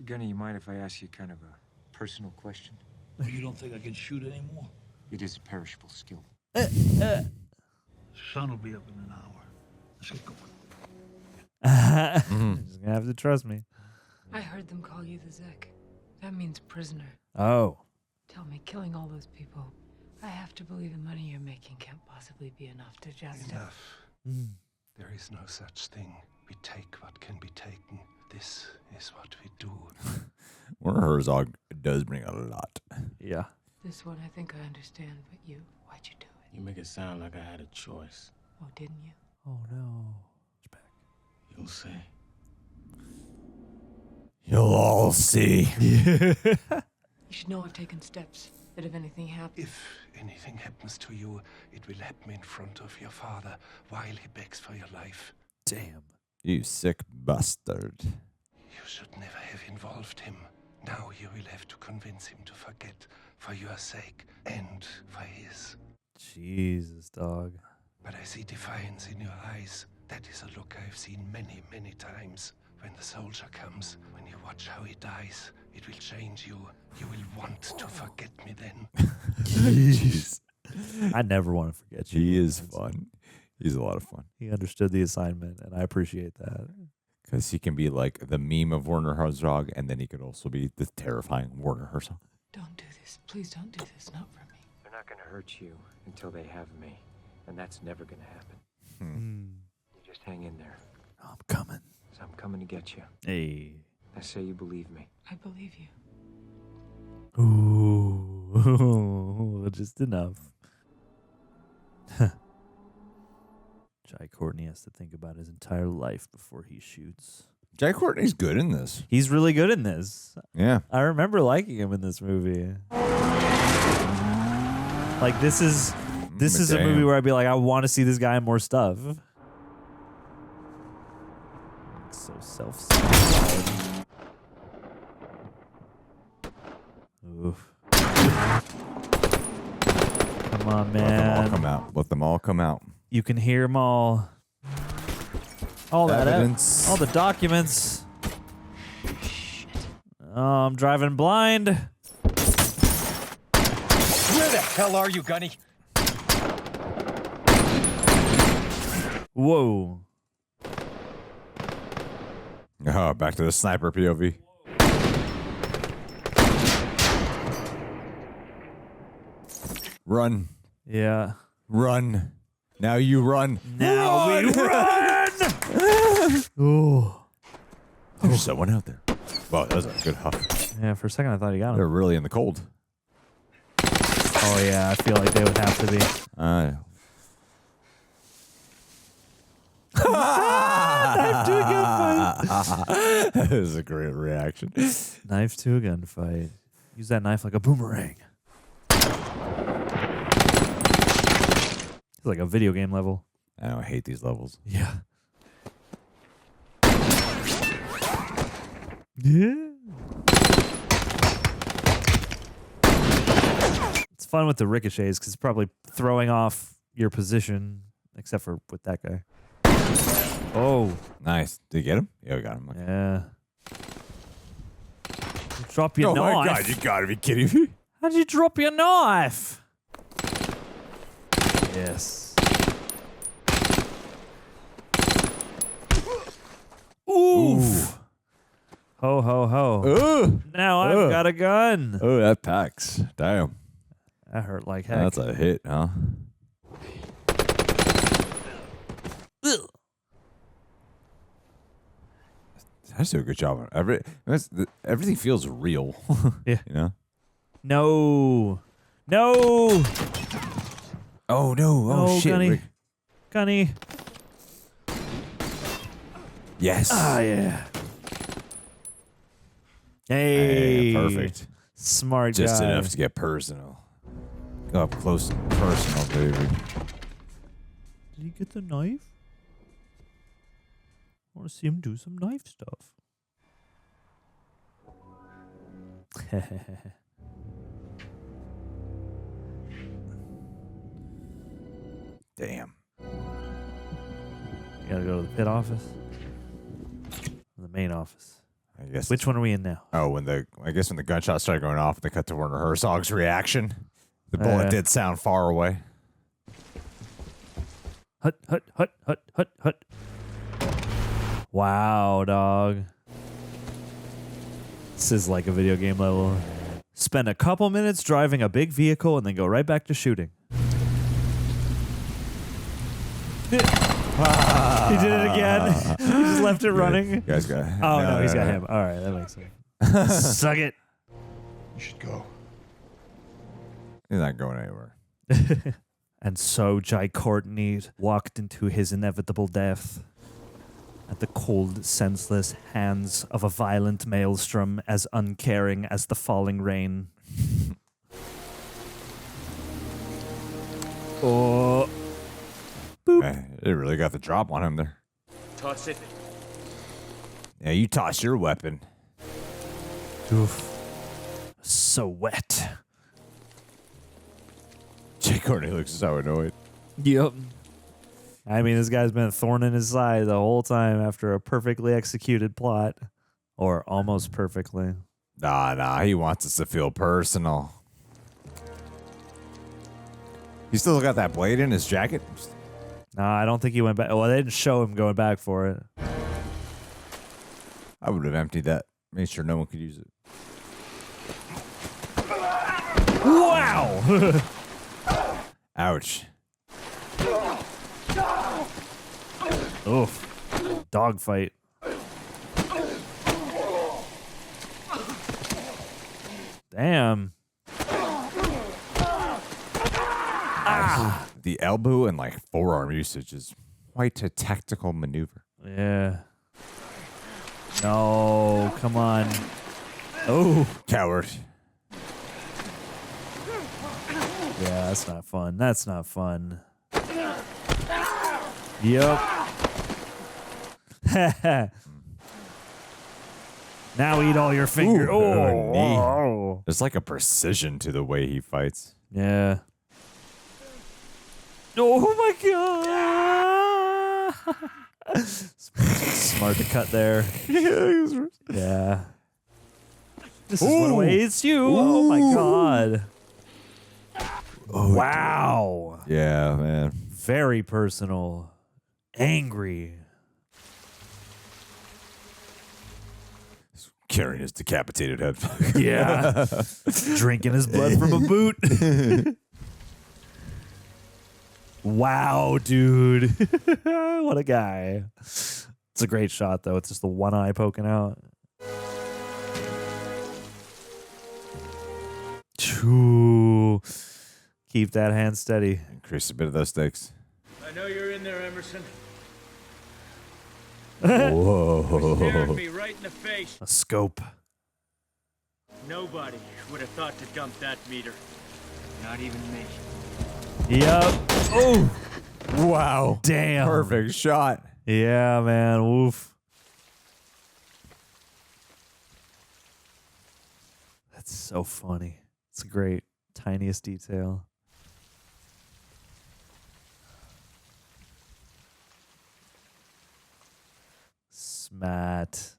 Gunny, you mind if I ask you kind of a personal question? You don't think I can shoot anymore? It is a perishable skill. Sun will be up in an hour. Let's get going. Just gonna have to trust me. I heard them call you the Zek. That means prisoner. Oh. Tell me, killing all those people, I have to believe the money you're making can't possibly be enough to justify. Enough. There is no such thing. We take what can be taken. This is what we do. Werner Herzog does bring a lot. Yeah. This one I think I understand, but you, why'd you do it? You make it sound like I had a choice. Oh, didn't you? Oh no. You'll see. You'll all see. You should know I've taken steps that if anything happens... If anything happens to you, it will happen in front of your father while he begs for your life. Damn. You sick bastard. You should never have involved him. Now you will have to convince him to forget for your sake and for his. Jesus, dog. But I see defiance in your eyes. That is a look I've seen many, many times. When the soldier comes, when you watch how he dies, it will change you. You will want to forget me then. Jeez. I never want to forget you. He is fun. He's a lot of fun. He understood the assignment, and I appreciate that. Because he can be like the meme of Werner Herzog, and then he could also be the terrifying Werner Herzog. Don't do this. Please don't do this. Not for me. They're not going to hurt you until they have me. And that's never going to happen. You just hang in there. I'm coming. So I'm coming to get you. Hey. I say you believe me. I believe you. Ooh. Just enough. Jai Courtney has to think about his entire life before he shoots. Jai Courtney's good in this. He's really good in this. Yeah. I remember liking him in this movie. Like, this is a movie where I'd be like, I want to see this guy in more stuff. It's so self-satisfied. Oof. Come on, man. Let them all come out. Let them all come out. You can hear them all. All that Evidence. all the documents. Oh, I'm driving blind. Where the hell are you, Gunny? Whoa. Oh, back to the sniper POV. Run. Yeah. Run. Now you run. Now we run! Ooh. There's someone out there. Wow, that was a good huff. Yeah, for a second I thought he got him. They're really in the cold. Oh, yeah, I feel like they would have to be. Knife to a gunfight. That is a great reaction. Knife to a gunfight. Use that knife like a boomerang. It's like a video game level. I hate these levels. Yeah. Yeah. fun with the ricochets because it's probably throwing off your position, except for with that guy. Oh. Nice. Did you get him? Yeah, we got him. Okay. Yeah. Drop your knife. Oh my God, you gotta be kidding me. How'd you drop your knife? Yes. Oof. Ho, ho, ho. Ooh. Now I've got a gun. Oh, that packs. Damn. That hurt like heck. That's a hit, huh? Ugh. I do a good job. Everything feels real. Yeah. You know? No. No. Oh, no. Oh, No, shit. Gunny. Gunny. Yes. Ah, yeah. Hey. Perfect. Smart Just guy. enough to get personal. Go up close and personal, baby. Did he get the knife? I want to see him do some knife stuff. Damn. You gotta go to the pit office? Or the main office? I guess. Which one are we in now? Oh, I guess when the gunshots started going off, they cut to Werner Herzog's reaction. The bullet did sound far away. Hut, hut, hut, hut, hut, hut. Wow, dog. This is like a video game level. Spend a couple minutes driving a big vehicle and then go right back to shooting. He did it again. He just left it running. You guys got. Oh, no, he's got him. All right, that makes sense. Suck it. You should go. He's not going anywhere. And so Jai Courtney walked into his inevitable death at the cold, senseless hands of a violent maelstrom as uncaring as the falling rain. Oh. Boop. It really got the drop on him there. Toss it. Yeah, you toss your weapon. Oof. So wet. Jai Courtney looks so annoyed. Yep. I mean, this guy's been a thorn in his side the whole time after a perfectly executed plot. Or almost perfectly. Nah, he wants us to feel personal. He still got that blade in his jacket? Nah, I don't think he went back. Well, they didn't show him going back for it. I would have emptied that. Made sure no one could use it. Wow! Ouch. Oof. Dogfight. Damn. Ah! The elbow and like forearm usage is quite a tactical maneuver. Yeah. No, come on. Oh. Coward. Yeah, that's not fun. That's not fun. Yep. Now eat all your fingers. Ooh, knee. Oh. There's like a precision to the way he fights. Yeah. Oh my god. Smart to cut there. Yeah. This is what awaits you. Oh my god. Oh, wow. Yeah, man. Very personal. Angry. Carrying his decapitated head. Yeah. Drinking his blood from a boot. Wow, dude. What a guy. It's a great shot, though. It's just the one eye poking out. Choo. Keep that hand steady. Increase a bit of those stakes. I know you're in there, Emerson. Whoa. Staring me right in the face. A scope. Nobody would have thought to dump that meter. Not even me. Yep. Oh. Wow. Damn. Perfect shot. Yeah, man. Woof. That's so funny. It's great. Tiniest detail. Smart.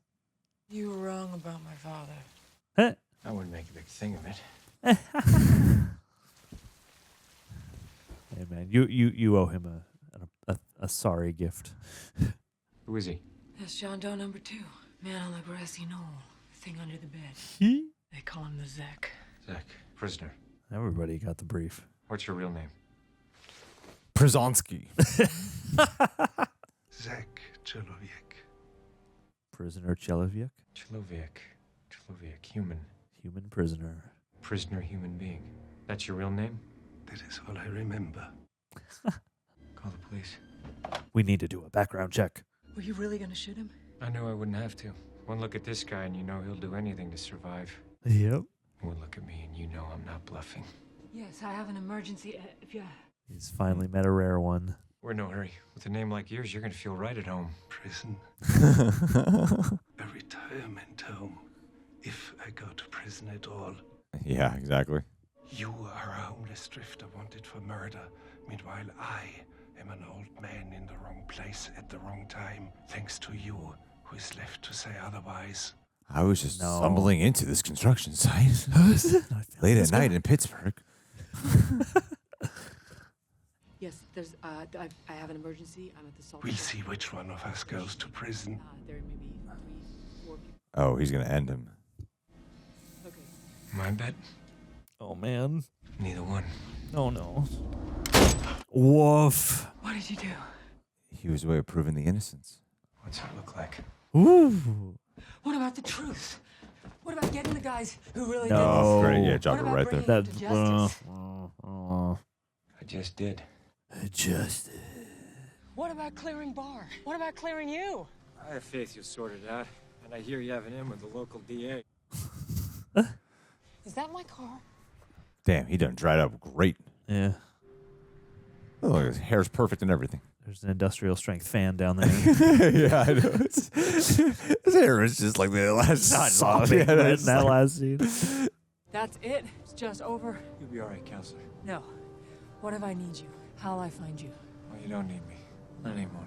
You were wrong about my father. Huh? I wouldn't make a big thing of it. Hey man, you owe him a sorry gift. Who is he? That's John Doe number 2. Man on the grassy knoll. Thing under the bed. They call him the Zek. Zach, prisoner. Everybody got the brief. What's your real name? Przonsky. Zach Cheloviek. Prisoner Cheloviek? Cheloviek, human. Human prisoner. Prisoner, human being. That's your real name? That is all I remember. Call the police. We need to do a background check. Were you really gonna shoot him? I knew I wouldn't have to. One look at this guy and you know he'll do anything to survive. Yep. One look at me and you know I'm not bluffing. Yes, I have an emergency. If you... He's finally met a rare one. We're in no hurry. With a name like yours, you're gonna feel right at home. Prison. A retirement home. If I go to prison at all. Yeah, exactly. You are a homeless drifter wanted for murder. Meanwhile, I am an old man in the wrong place at the wrong time. Thanks to you, who is left to say otherwise? I was just stumbling into this construction site late at night in Pittsburgh. Yes, there's. I have an emergency. I'm at the salt. We'll see which one of us goes to prison. There may be 3, 4 people. Oh, he's gonna end him. Okay. My bet? Oh man. Neither one. Oh no. Woof. What did you do? He was a way of proving the innocence. What's it look like? Ooh. What about the truth? What about getting the guys who really No. did this? Great, yeah, drop it right there. That, to justice? I just did. What about clearing Bar? What about clearing you? I have faith you'll sort it out. And I hear you have an in with the local DA. Is that my car? Damn, he done dried up great. Yeah. Oh, look, his hair's perfect and everything. There's an industrial strength fan down there. Yeah, I know. His hair is just like the last Sopping in that last scene. That's it? It's just over? You'll be all right, counselor. No. What if I need you? How'll I find you? Well, you don't need me. Not anymore.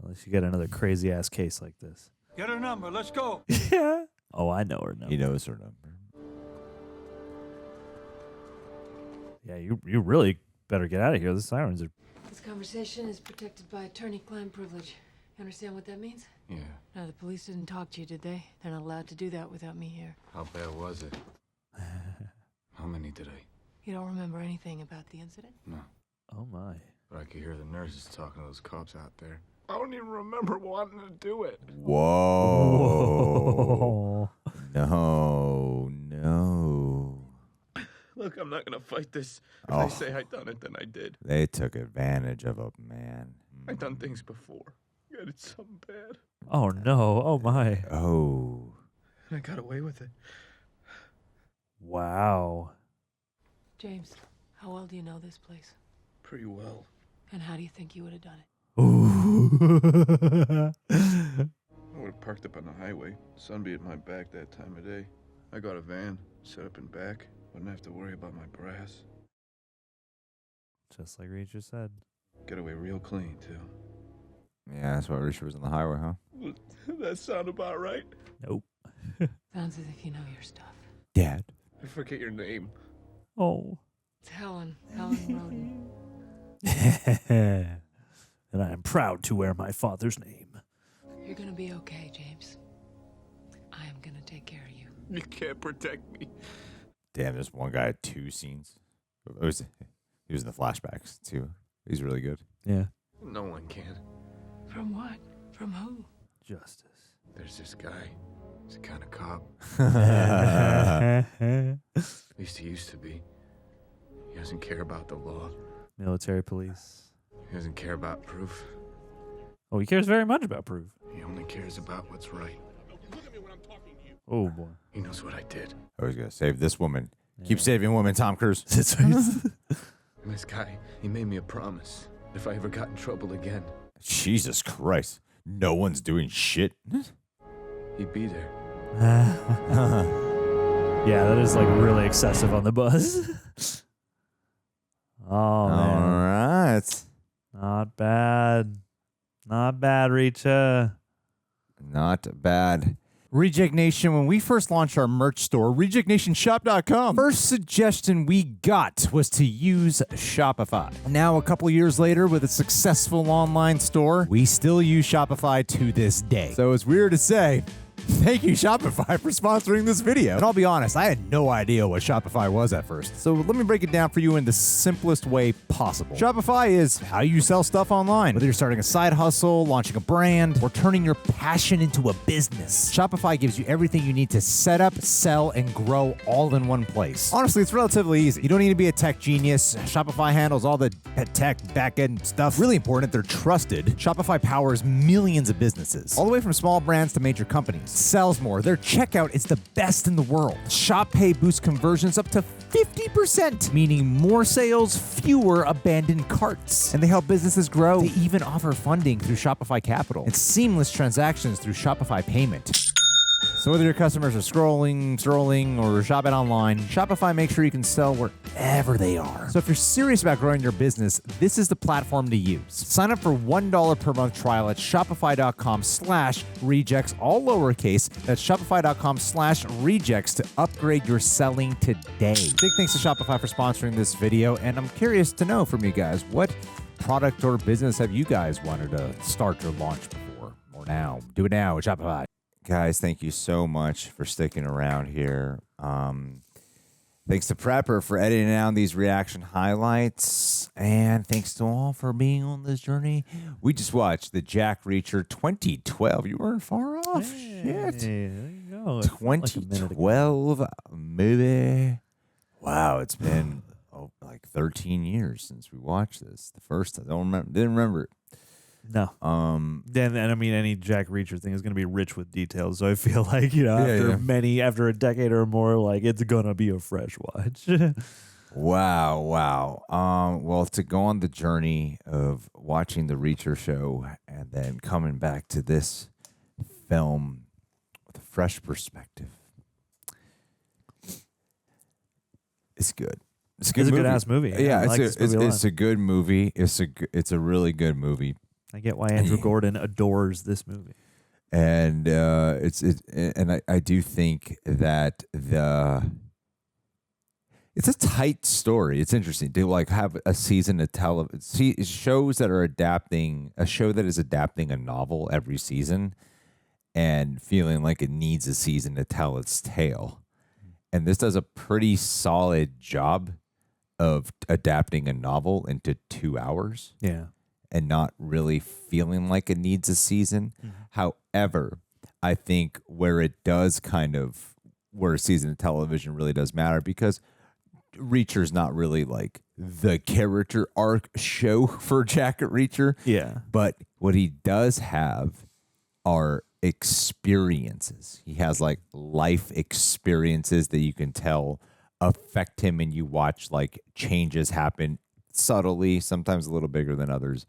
Unless you get another crazy ass case like this. Get her number. Let's go. Yeah. Oh, I know her number. He knows her number. Yeah, you really better get out of here. The sirens are. This conversation is protected by attorney-client privilege. You understand what that means? Yeah. No, the police didn't talk to you, did they? They're not allowed to do that without me here. How bad was it? How many did I? You don't remember anything about the incident? No. Oh my. But I could hear the nurses talking to those cops out there. I don't even remember wanting to do it. Whoa. No. Look, I'm not gonna fight this. If Oh. they say I done it, then I did. They took advantage of a man. I done things before. I did something bad. Oh no. Oh my. Oh. And I got away with it. Wow. James, how well do you know this place? Pretty well. And how do you think you would have done it? I would have parked up on the highway. Sun be at my back that time of day. I got a van, set up in back. Wouldn't have to worry about my brass. Just like Richard said. Get away real clean, too. Yeah, that's why Richard was on the highway, huh? That sound about right? Nope. Sounds as if you know your stuff. Dad. I forget your name. Oh. It's Helen Rodin. And I am proud to wear my father's name. You're gonna be okay, James. I am gonna take care of you. You can't protect me. Damn, this one guy had 2 scenes. He was in the flashbacks, too. He's really good. Yeah. No one can. From what? From who? Justice. There's this guy. He's a kind of cop. At least he used to be. He doesn't care about the law. Military police. He doesn't care about proof. Oh, he cares very much about proof. He only cares about what's right. Oh boy. He knows what I did. I was going to save this woman. Keep saving women, Tom Cruise. And this guy, he made me a promise. If I ever got in trouble again, Jesus Christ. No one's doing shit. he'd be there. Yeah, that is like really excessive on the bus. Oh, man. All right. Not bad. Not bad, Richa. Not bad. Reject Nation, when we first launched our merch store, rejectnationshop.com, first suggestion we got was to use Shopify. Now, a couple years later, with a successful online store, we still use Shopify to this day. So it's weird to say, thank you, Shopify, for sponsoring this video. And I'll be honest, I had no idea what Shopify was at first. So let me break it down for you in the simplest way possible. Shopify is how you sell stuff online. Whether you're starting a side hustle, launching a brand, or turning your passion into a business, Shopify gives you everything you need to set up, sell, and grow all in one place. Honestly, it's relatively easy. You don't need to be a tech genius. Shopify handles all the tech back-end stuff. Really important, they're trusted. Shopify powers millions of businesses, all the way from small brands to major companies. Sells more. Their checkout is the best in the world. Shop Pay boosts conversions up to 50%, meaning more sales, fewer abandoned carts. And they help businesses grow. They even offer funding through Shopify Capital and seamless transactions through Shopify Payment. So whether your customers are strolling, or shopping online, Shopify makes sure you can sell wherever they are. So if you're serious about growing your business, this is the platform to use. Sign up for $1 per month trial at shopify.com/rejects, all lowercase. That's shopify.com/rejects to upgrade your selling today. Big thanks to Shopify for sponsoring this video, and I'm curious to know from you guys, what product or business have you guys wanted to start or launch before? Or now? Do it now with Shopify. Guys, thank you so much for sticking around here. Thanks to Prepper for editing down these reaction highlights. And thanks to all for being on this journey. We just watched the Jack Reacher 2012. You weren't far off. Shit. There you go. 2012 movie. Wow, it's been like 13 years since we watched this. The first, I didn't remember it. No. And I mean, any Jack Reacher thing is going to be rich with details. So I feel like, after a decade or more, like it's going to be a fresh watch. Wow. Well, to go on the journey of watching the Reacher show and then coming back to this film with a fresh perspective, it's good. It's a good ass movie. Yeah, it's a good movie. It's a really good movie. I get why Andrew Gordon adores this movie, and I do think that it's a tight story. It's interesting to like have a season of shows that are adapting a show that is adapting a novel every season, and feeling like it needs a season to tell its tale. And this does a pretty solid job of adapting a novel into 2 hours. Yeah. And not really feeling like it needs a season. Mm-hmm. However, I think where a season of television really does matter, because Reacher's not really like the character arc show for Jack Reacher. Yeah. But what he does have are experiences. He has like life experiences that you can tell affect him, and you watch like changes happen subtly, sometimes a little bigger than others,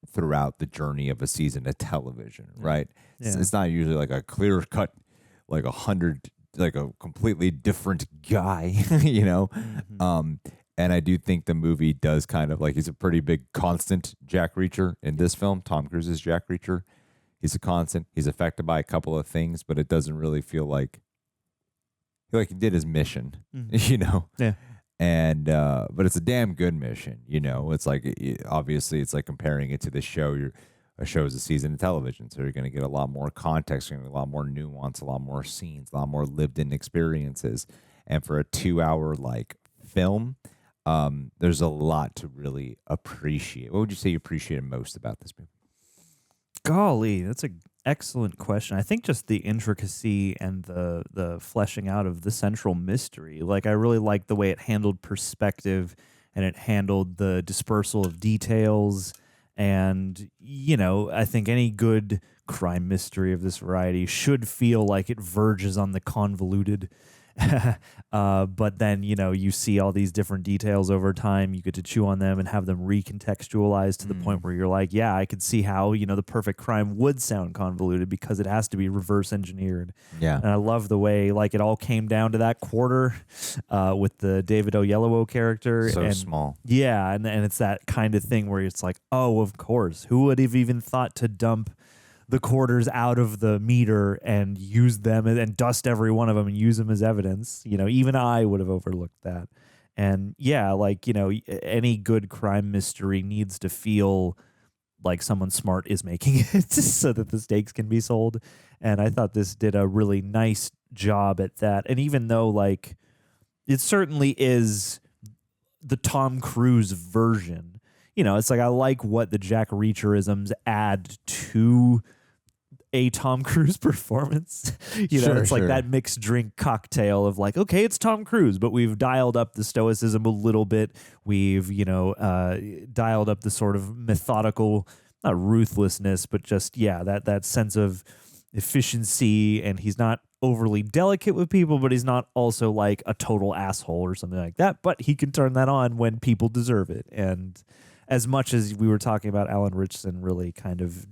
throughout the journey of a season of television, right? Yeah. It's not usually like a clear cut, like a completely different guy, Mm-hmm. And I do think the movie does kind of like, he's a pretty big constant Jack Reacher in this film. Tom Cruise's Jack Reacher. He's a constant. He's affected by a couple of things, but it doesn't really feel like he did his mission, Mm-hmm. Yeah. And but it's a damn good mission, It's like obviously it's like comparing it to the show. A show is a season of television, so you're going to get a lot more context, you're going to get a lot more nuance, a lot more scenes, a lot more lived-in experiences. And for a 2-hour like film, there's a lot to really appreciate. What would you say you appreciated most about this movie? Golly, that's an excellent question. I think just the intricacy and the fleshing out of the central mystery. Like, I really liked the way it handled perspective, and it handled the dispersal of details. And, I think any good crime mystery of this variety should feel like it verges on the convoluted But then, you see all these different details over time. You get to chew on them and have them recontextualized to the point where you're like, yeah, I could see how, the perfect crime would sound convoluted because it has to be reverse engineered. Yeah. And I love the way, it all came down to that quarter with the David Oyelowo character. So and, small. Yeah. And it's that kind of thing where it's like, oh, of course. Who would have even thought to dump the quarters out of the meter and use them and dust every one of them and use them as evidence? Even I would have overlooked that. And yeah, any good crime mystery needs to feel like someone smart is making it so that the stakes can be sold. And I thought this did a really nice job at that. And even though it certainly is the Tom Cruise version, it's I like what the Jack Reacherisms add to a Tom Cruise performance. It's like that mixed drink cocktail of okay, it's Tom Cruise, but we've dialed up the stoicism a little bit. We've, dialed up the sort of methodical, not ruthlessness, but just, that sense of efficiency. And he's not overly delicate with people, but he's not also a total asshole or something like that. But he can turn that on when people deserve it. And as much as we were talking about Alan Ritchson really kind of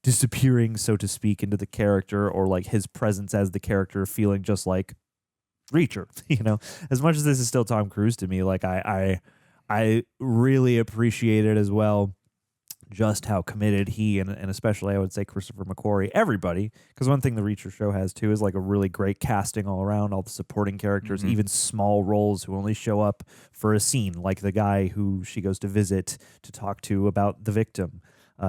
disappearing, so to speak, into the character, or his presence as the character feeling just like Reacher, as much as this is still Tom Cruise to me, I really appreciate it as well, just how committed he and especially I would say Christopher McQuarrie, everybody, because one thing the Reacher show has too is a really great casting all around, all the supporting characters, even small roles who only show up for a scene, like the guy who she goes to visit to talk to about the victim,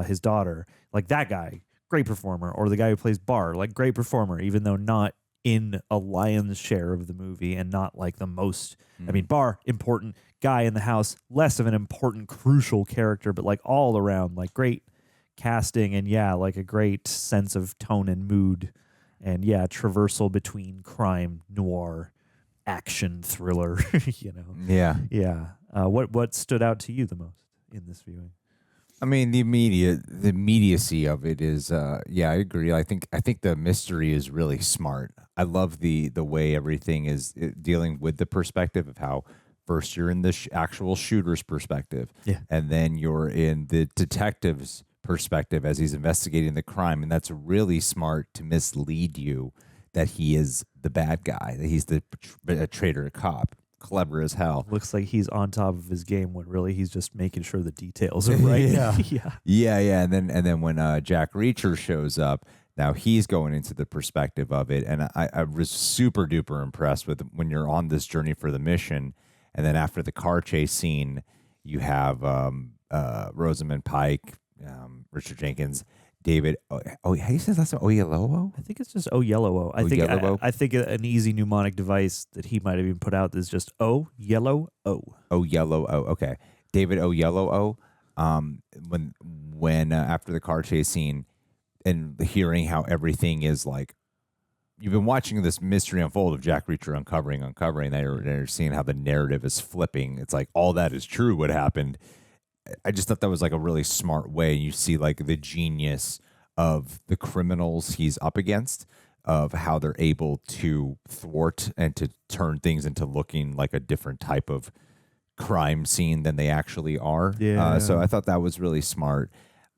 his daughter, that guy, great performer, or the guy who plays Bar, great performer, even though not in a lion's share of the movie and not the most, I mean, Bar, important guy in the house, less of an important, crucial character, but all around, great casting and a great sense of tone and mood and traversal between crime, noir, action, thriller, Yeah. Yeah. What stood out to you the most in this viewing? I mean, the immediacy of it is, I agree. I think the mystery is really smart. I love the way everything is dealing with the perspective of how first you're in the actual shooter's perspective, and then you're in the detective's perspective as he's investigating the crime, and that's really smart to mislead you that he is the bad guy, that he's the traitor cop. Clever as hell. Looks like he's on top of his game when really he's just making sure the details are right. Yeah. And then when Jack Reacher shows up, now he's going into the perspective of it, and I was super duper impressed with when you're on this journey for the mission, and then after the car chase scene, you have Rosamund Pike, Richard Jenkins, David. How you say that's Oyelowo? I think it's just Oyelowo. I think an easy mnemonic device that he might have even put out is just Oyelowo. Oyelowo. Okay, David Oyelowo. When after the car chase scene and hearing how everything is you've been watching this mystery unfold of Jack Reacher uncovering. Then you're seeing how the narrative is flipping. It's all that is true. What happened? I just thought that was a really smart way. You see the genius of the criminals he's up against, of how they're able to thwart and to turn things into looking like a different type of crime scene than they actually are. Yeah. So I thought that was really smart.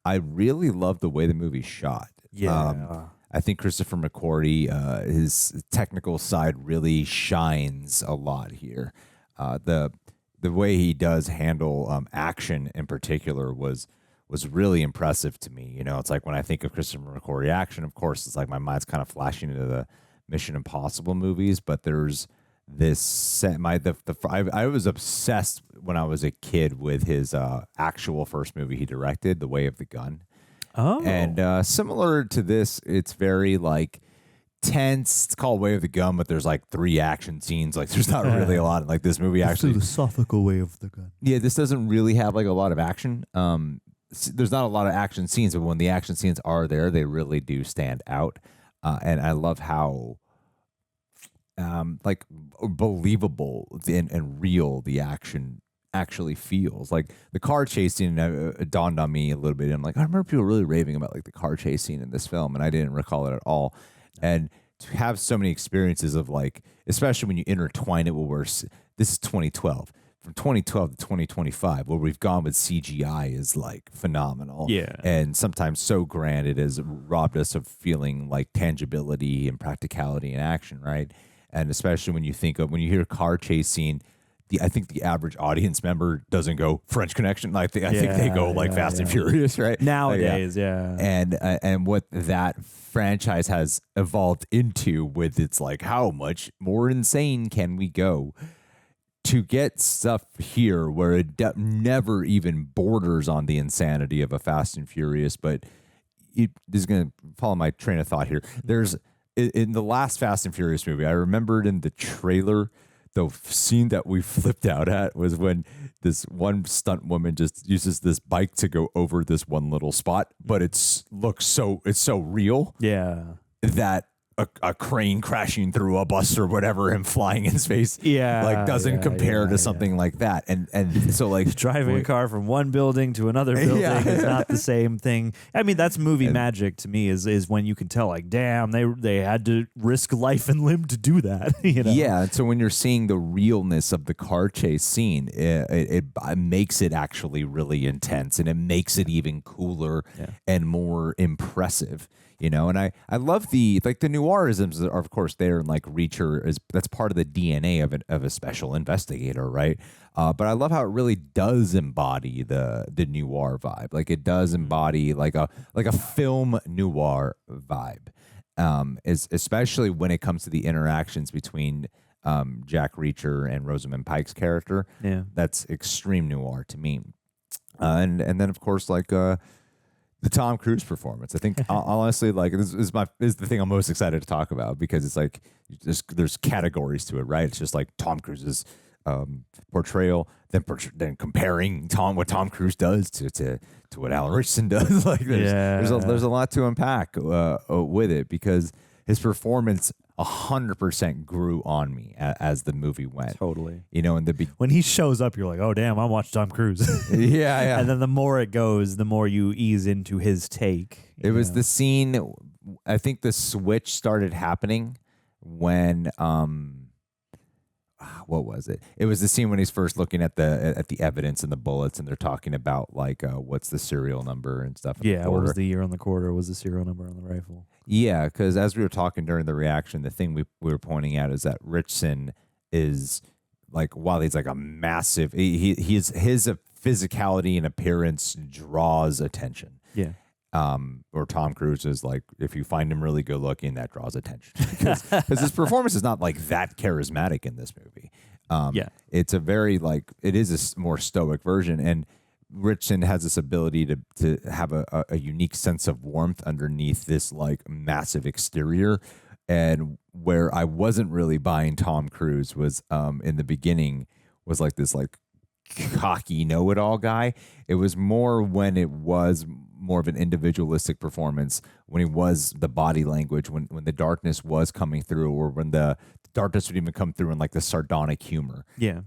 I really love the way the movie's shot. Yeah. I think Christopher McQuarrie, his technical side really shines a lot here. The way he does handle action in particular was really impressive to me. It's when I think of Christopher McQuarrie action, of course, it's my mind's kind of flashing into the Mission Impossible movies, but there's this I was obsessed when I was a kid with his actual first movie he directed, The Way of the Gun. Oh. And similar to this, it's very tense. It's called Way of the Gun, but there's 3 action scenes. There's not really a lot. This movie actually philosophical Way of the Gun. Yeah, this doesn't really have a lot of action. There's not a lot of action scenes, but when the action scenes are there, they really do stand out. And I love how believable and real the action actually feels. The car chase scene dawned on me a little bit. I'm I remember people really raving about the car chase scene in this film, and I didn't recall it at all. And to have so many experiences of like, especially when you intertwine it, this is 2012. From 2012 to 2025, where we've gone with CGI is like phenomenal. Yeah. And sometimes so grand it has robbed us of feeling like tangibility and practicality and action, right? And especially when you hear a car chase scene, I think the average audience member doesn't go French Connection. I think they go like Fast and Furious, right? Nowadays, yeah. And what that franchise has evolved into with its like, how much more insane can we go? To get stuff here where it never even borders on the insanity of a Fast and Furious, but this is going to follow my train of thought here. There's in the last Fast and Furious movie, I remembered in the trailer, the scene that we flipped out at was when this one stunt woman just uses this bike to go over this one little spot, but it's so real, that a crane crashing through a bus or whatever and flying in space, doesn't compare to something like that. And so like driving a car from one building to another building is not the same thing. I mean, that's movie magic to me is when you can tell like, damn, they had to risk life and limb to do that. You know? Yeah. And so when you're seeing the realness of the car chase scene, it makes it actually really intense, and it makes it even cooler and more impressive. You know, and I love the noirisms are of course there, and like Reacher that's part of the DNA of a special investigator, right? But I love how it really does embody the noir vibe. Like it does embody like a film noir vibe, especially when it comes to the interactions between Jack Reacher and Rosamund Pike's character. Yeah, that's extreme noir to me. And then of course like the Tom Cruise performance. I think honestly, like this is the thing I'm most excited to talk about, because it's like there's categories to it, right? It's just like Tom Cruise's portrayal, then comparing what Tom Cruise does to what Alan Richardson does. Like there's a lot to unpack with it, because his performance 100% grew on me as the movie went. Totally. You know, when he shows up, you're like, oh damn, I watched Tom Cruise. yeah. And then the more it goes, the more you ease into his take. It was the scene. I think the switch started happening when what was it? It was the scene when he's first looking at the evidence and the bullets, and they're talking about like what's the serial number and stuff. Yeah, what was the year on the quarter? What was the serial number on the rifle? Yeah, because as we were talking during the reaction, the thing we were pointing out is that Richardson is like, while he's like a massive, his physicality and appearance draws attention. Yeah. Or Tom Cruise is like, if you find him really good looking, that draws attention, because his performance is not like that charismatic in this movie. It's a very like, it is a more stoic version, and Richardson has this ability to have a unique sense of warmth underneath this like massive exterior. And where I wasn't really buying Tom Cruise was in the beginning was like this like cocky know-it-all guy. It was more when it was more of an individualistic performance, when he was the body language, when the darkness was coming through, or when the darkness would even come through in like the sardonic humor. Yeah.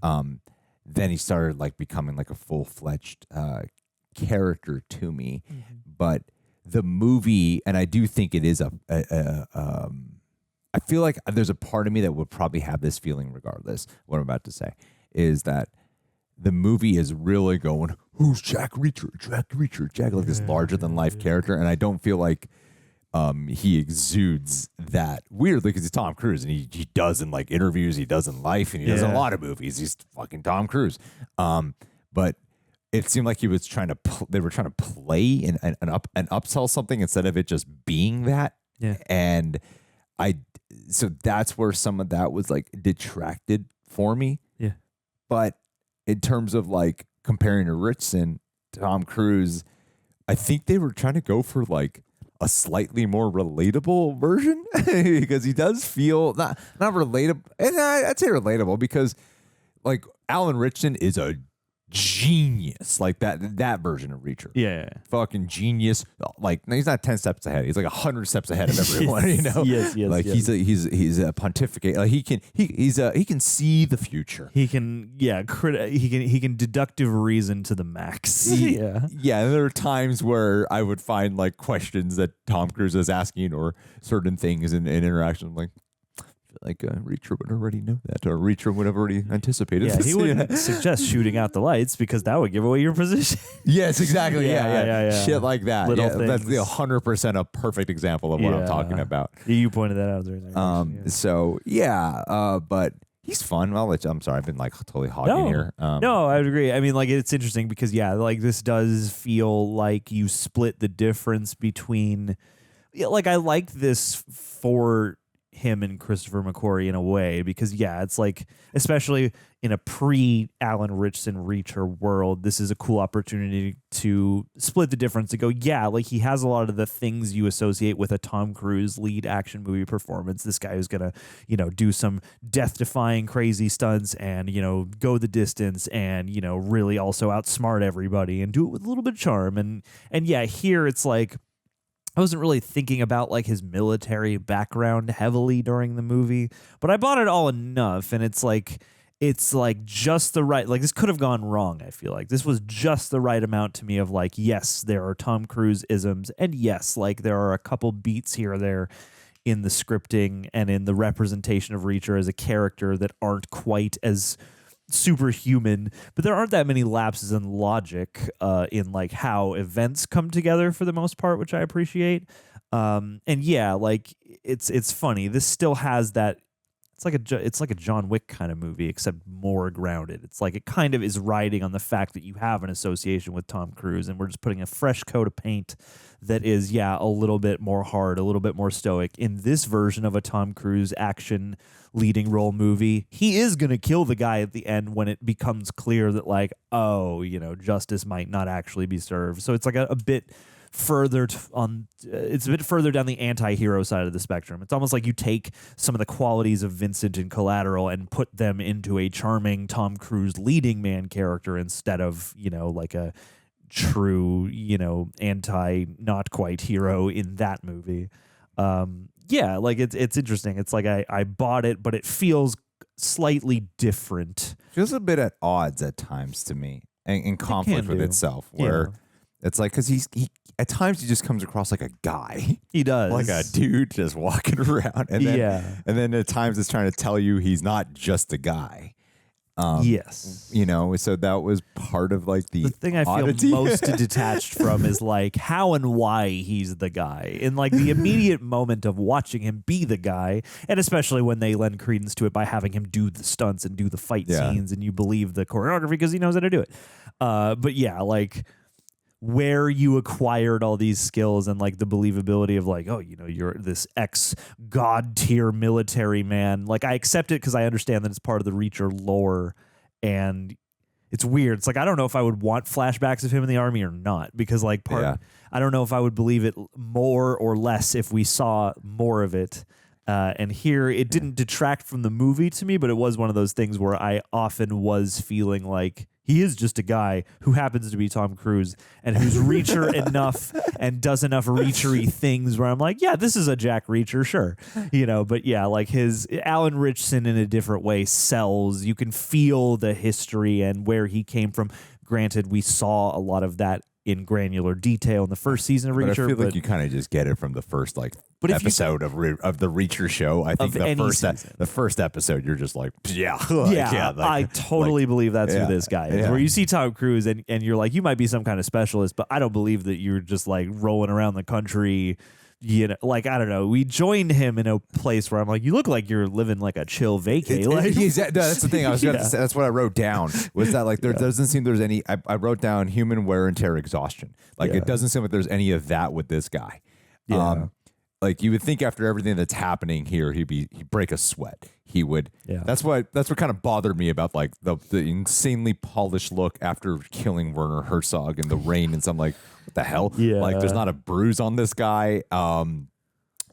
Then he started like becoming like a full-fledged character to me. Mm-hmm. But the movie, and I do think it is I feel like there's a part of me that would probably have this feeling regardless. What I'm about to say is that the movie is really going, who's Jack Reacher? Jack, like this larger than life character. And I don't feel like he exudes that, weirdly, because he's Tom Cruise, and he does in like interviews, he does in life, and he does in a lot of movies. He's fucking Tom Cruise. But it seemed like he was trying to they were trying to play and upsell something instead of it just being that. Yeah. And so that's where some of that was like detracted for me. Yeah. But in terms of like comparing to Richardson, Tom Cruise, I think they were trying to go for like a slightly more relatable version, because he does feel not relatable. And I'd say relatable, because like Alan Richardson is a genius, like that version of Reacher. Yeah. Fucking genius. Like he's not 10 steps ahead. He's like 100 steps ahead of everyone. You know. Yes. Like he's a pontificate. Like he can see the future. He can he can deductive reason to the max. Yeah. There are times where I would find like questions that Tom Cruise is asking or certain things in interactions. I'm like, Reacher would already know that, or Reacher would have already anticipated this. He wouldn't suggest shooting out the lights because that would give away your position. Yes, exactly. Yeah. Shit like that. Little That's things. 100% a perfect example of what I'm talking about. You pointed that out during the but he's fun. I'm sorry, I've been like totally hogging here. No, I would agree. I mean, like it's interesting because like this does feel like you split the difference between. Like I like this for him and Christopher McQuarrie in a way because it's like, especially in a pre-Alan Ritchson Reacher world, this is a cool opportunity to split the difference, to go, like he has a lot of the things you associate with a Tom Cruise lead action movie performance. This guy who's gonna do some death-defying crazy stunts and go the distance and really also outsmart everybody and do it with a little bit of charm, and here it's like I wasn't really thinking about like his military background heavily during the movie, but I bought it all enough, and it's like just the right, like this could have gone wrong. I feel like this was just the right amount to me of like, yes, there are Tom Cruise isms, and yes, like there are a couple beats here or there in the scripting and in the representation of Reacher as a character that aren't quite as superhuman, but there aren't that many lapses in logic in like how events come together for the most part, which I appreciate. And like it's funny. This still has that. It's like a John Wick kind of movie, except more grounded. It's like it kind of is riding on the fact that you have an association with Tom Cruise, and we're just putting a fresh coat of paint that is, a little bit more hard, a little bit more stoic. In this version of a Tom Cruise action leading role movie, he is going to kill the guy at the end when it becomes clear that like, justice might not actually be served. So it's like a bit further it's a bit further down the anti-hero side of the spectrum. It's almost like you take some of the qualities of Vincent and Collateral and put them into a charming Tom Cruise leading man character instead of, like a true, anti not quite hero in that movie. Like it's interesting. It's like I bought it, but it feels slightly different. Feels a bit at odds at times to me, and in conflict with itself, where it's like, because he at times he just comes across like a guy. He does. Like a dude just walking around. And then, and then at times it's trying to tell you he's not just a guy. Yes. So that was part of like the thing I oddity. feel most detached from is like how and why he's the guy. In like the immediate moment of watching him be the guy, and especially when they lend credence to it by having him do the stunts and do the fight scenes, and you believe the choreography because he knows how to do it. But like where you acquired all these skills and like the believability of like, you're this ex-god tier military man. Like I accept it because I understand that it's part of the Reacher lore, and it's weird. It's like I don't know if I would want flashbacks of him in the army or not, because like I don't know if I would believe it more or less if we saw more of it. And here it didn't detract from the movie to me, but it was one of those things where I often was feeling like he is just a guy who happens to be Tom Cruise and who's Reacher enough and does enough Reachery things where I'm like, this is a Jack Reacher, sure. But like his Alan Ritchson in a different way sells. You can feel the history and where he came from. Granted, we saw a lot of that in granular detail in the first season of Reacher. But I feel like you kind of just get it from the first episode of the Reacher show. I think the first episode, you're just like, I totally believe that's who this guy is. Where you see Tom Cruise and you're like, you might be some kind of specialist, but I don't believe that you're just like rolling around the country. Like, I don't know. We joined him in a place where I'm like, you look like you're living like a chill vacay. That's the thing. I was going to say. That's what I wrote down. Was that like there doesn't seem there's any. I wrote down human wear and tear exhaustion. Like it doesn't seem like there's any of that with this guy. Like you would think after everything that's happening here, he'd break a sweat. He would. Yeah. That's what kind of bothered me about like the insanely polished look after killing Werner Herzog in the rain. And so I'm like, what the hell? Yeah. Like there's not a bruise on this guy.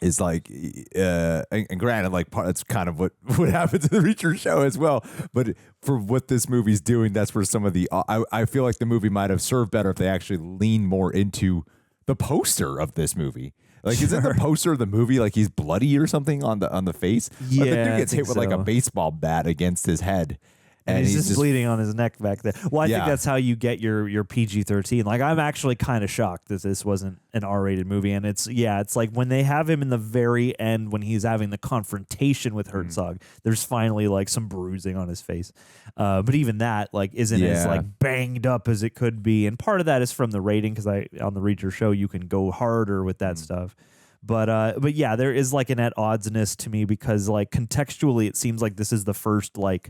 is like, and granted, like that's kind of what happens in the Reacher show as well. But for what this movie's doing, that's where some of the I feel like the movie might have served better if they actually lean more into the poster of this movie. Like, isn't the poster of the movie like he's bloody or something on the face? Yeah, like, the dude gets hit with like a baseball bat against his head. And he's just bleeding on his neck back there. Well, I think that's how you get your PG-13. Like, I'm actually kind of shocked that this wasn't an R-rated movie. And it's like when they have him in the very end when he's having the confrontation with Herzog, there's finally like some bruising on his face. But even that like isn't as like banged up as it could be. And part of that is from the rating because on the Reacher show you can go harder with that stuff. But yeah, there is like an at oddsness to me because like contextually it seems like this is the first like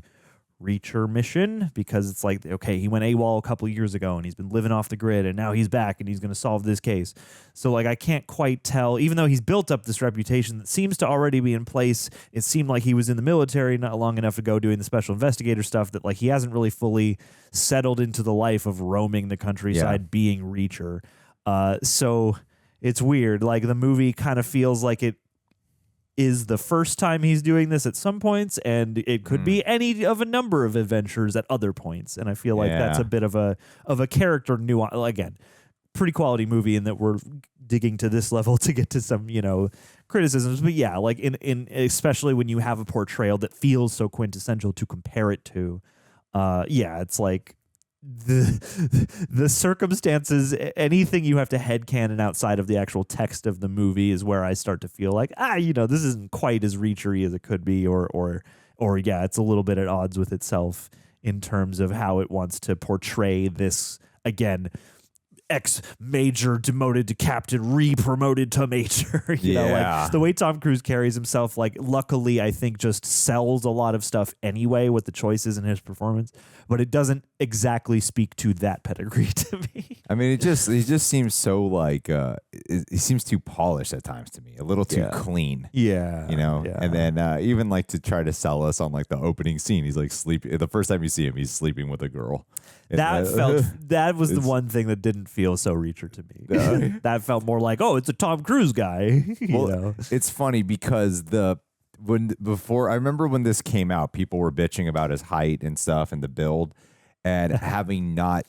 Reacher mission because it's like, okay, he went AWOL a couple years ago and he's been living off the grid and now he's back and he's going to solve this case. So like I can't quite tell, even though he's built up this reputation that seems to already be in place. It seemed like he was in the military not long enough ago doing the special investigator stuff that like he hasn't really fully settled into the life of roaming the countryside being Reacher. So it's weird. Like the movie kind of feels like it is the first time he's doing this at some points, and it could be any of a number of adventures at other points. And I feel like that's a bit of a character nuance. Again, pretty quality movie in that we're digging to this level to get to some, criticisms. But yeah, like in especially when you have a portrayal that feels so quintessential to compare it to, it's like the circumstances, anything you have to headcanon outside of the actual text of the movie is where I start to feel like, this isn't quite as Reachery as it could be, or it's a little bit at odds with itself in terms of how it wants to portray this, again, ex-major demoted to captain, re-promoted to major. you know, like the way Tom Cruise carries himself, like luckily I think just sells a lot of stuff anyway with the choices in his performance, but it doesn't exactly speak to that pedigree to me. I mean, he just seems so like he seems too polished at times to me, a little too clean. And then even like to try to sell us on like the opening scene, he's like sleeping. The first time you see him, he's sleeping with a girl. That was the one thing that didn't feel so Reacher to me. That felt more like, it's a Tom Cruise guy. It's funny because I remember when this came out, people were bitching about his height and stuff and the build, and having not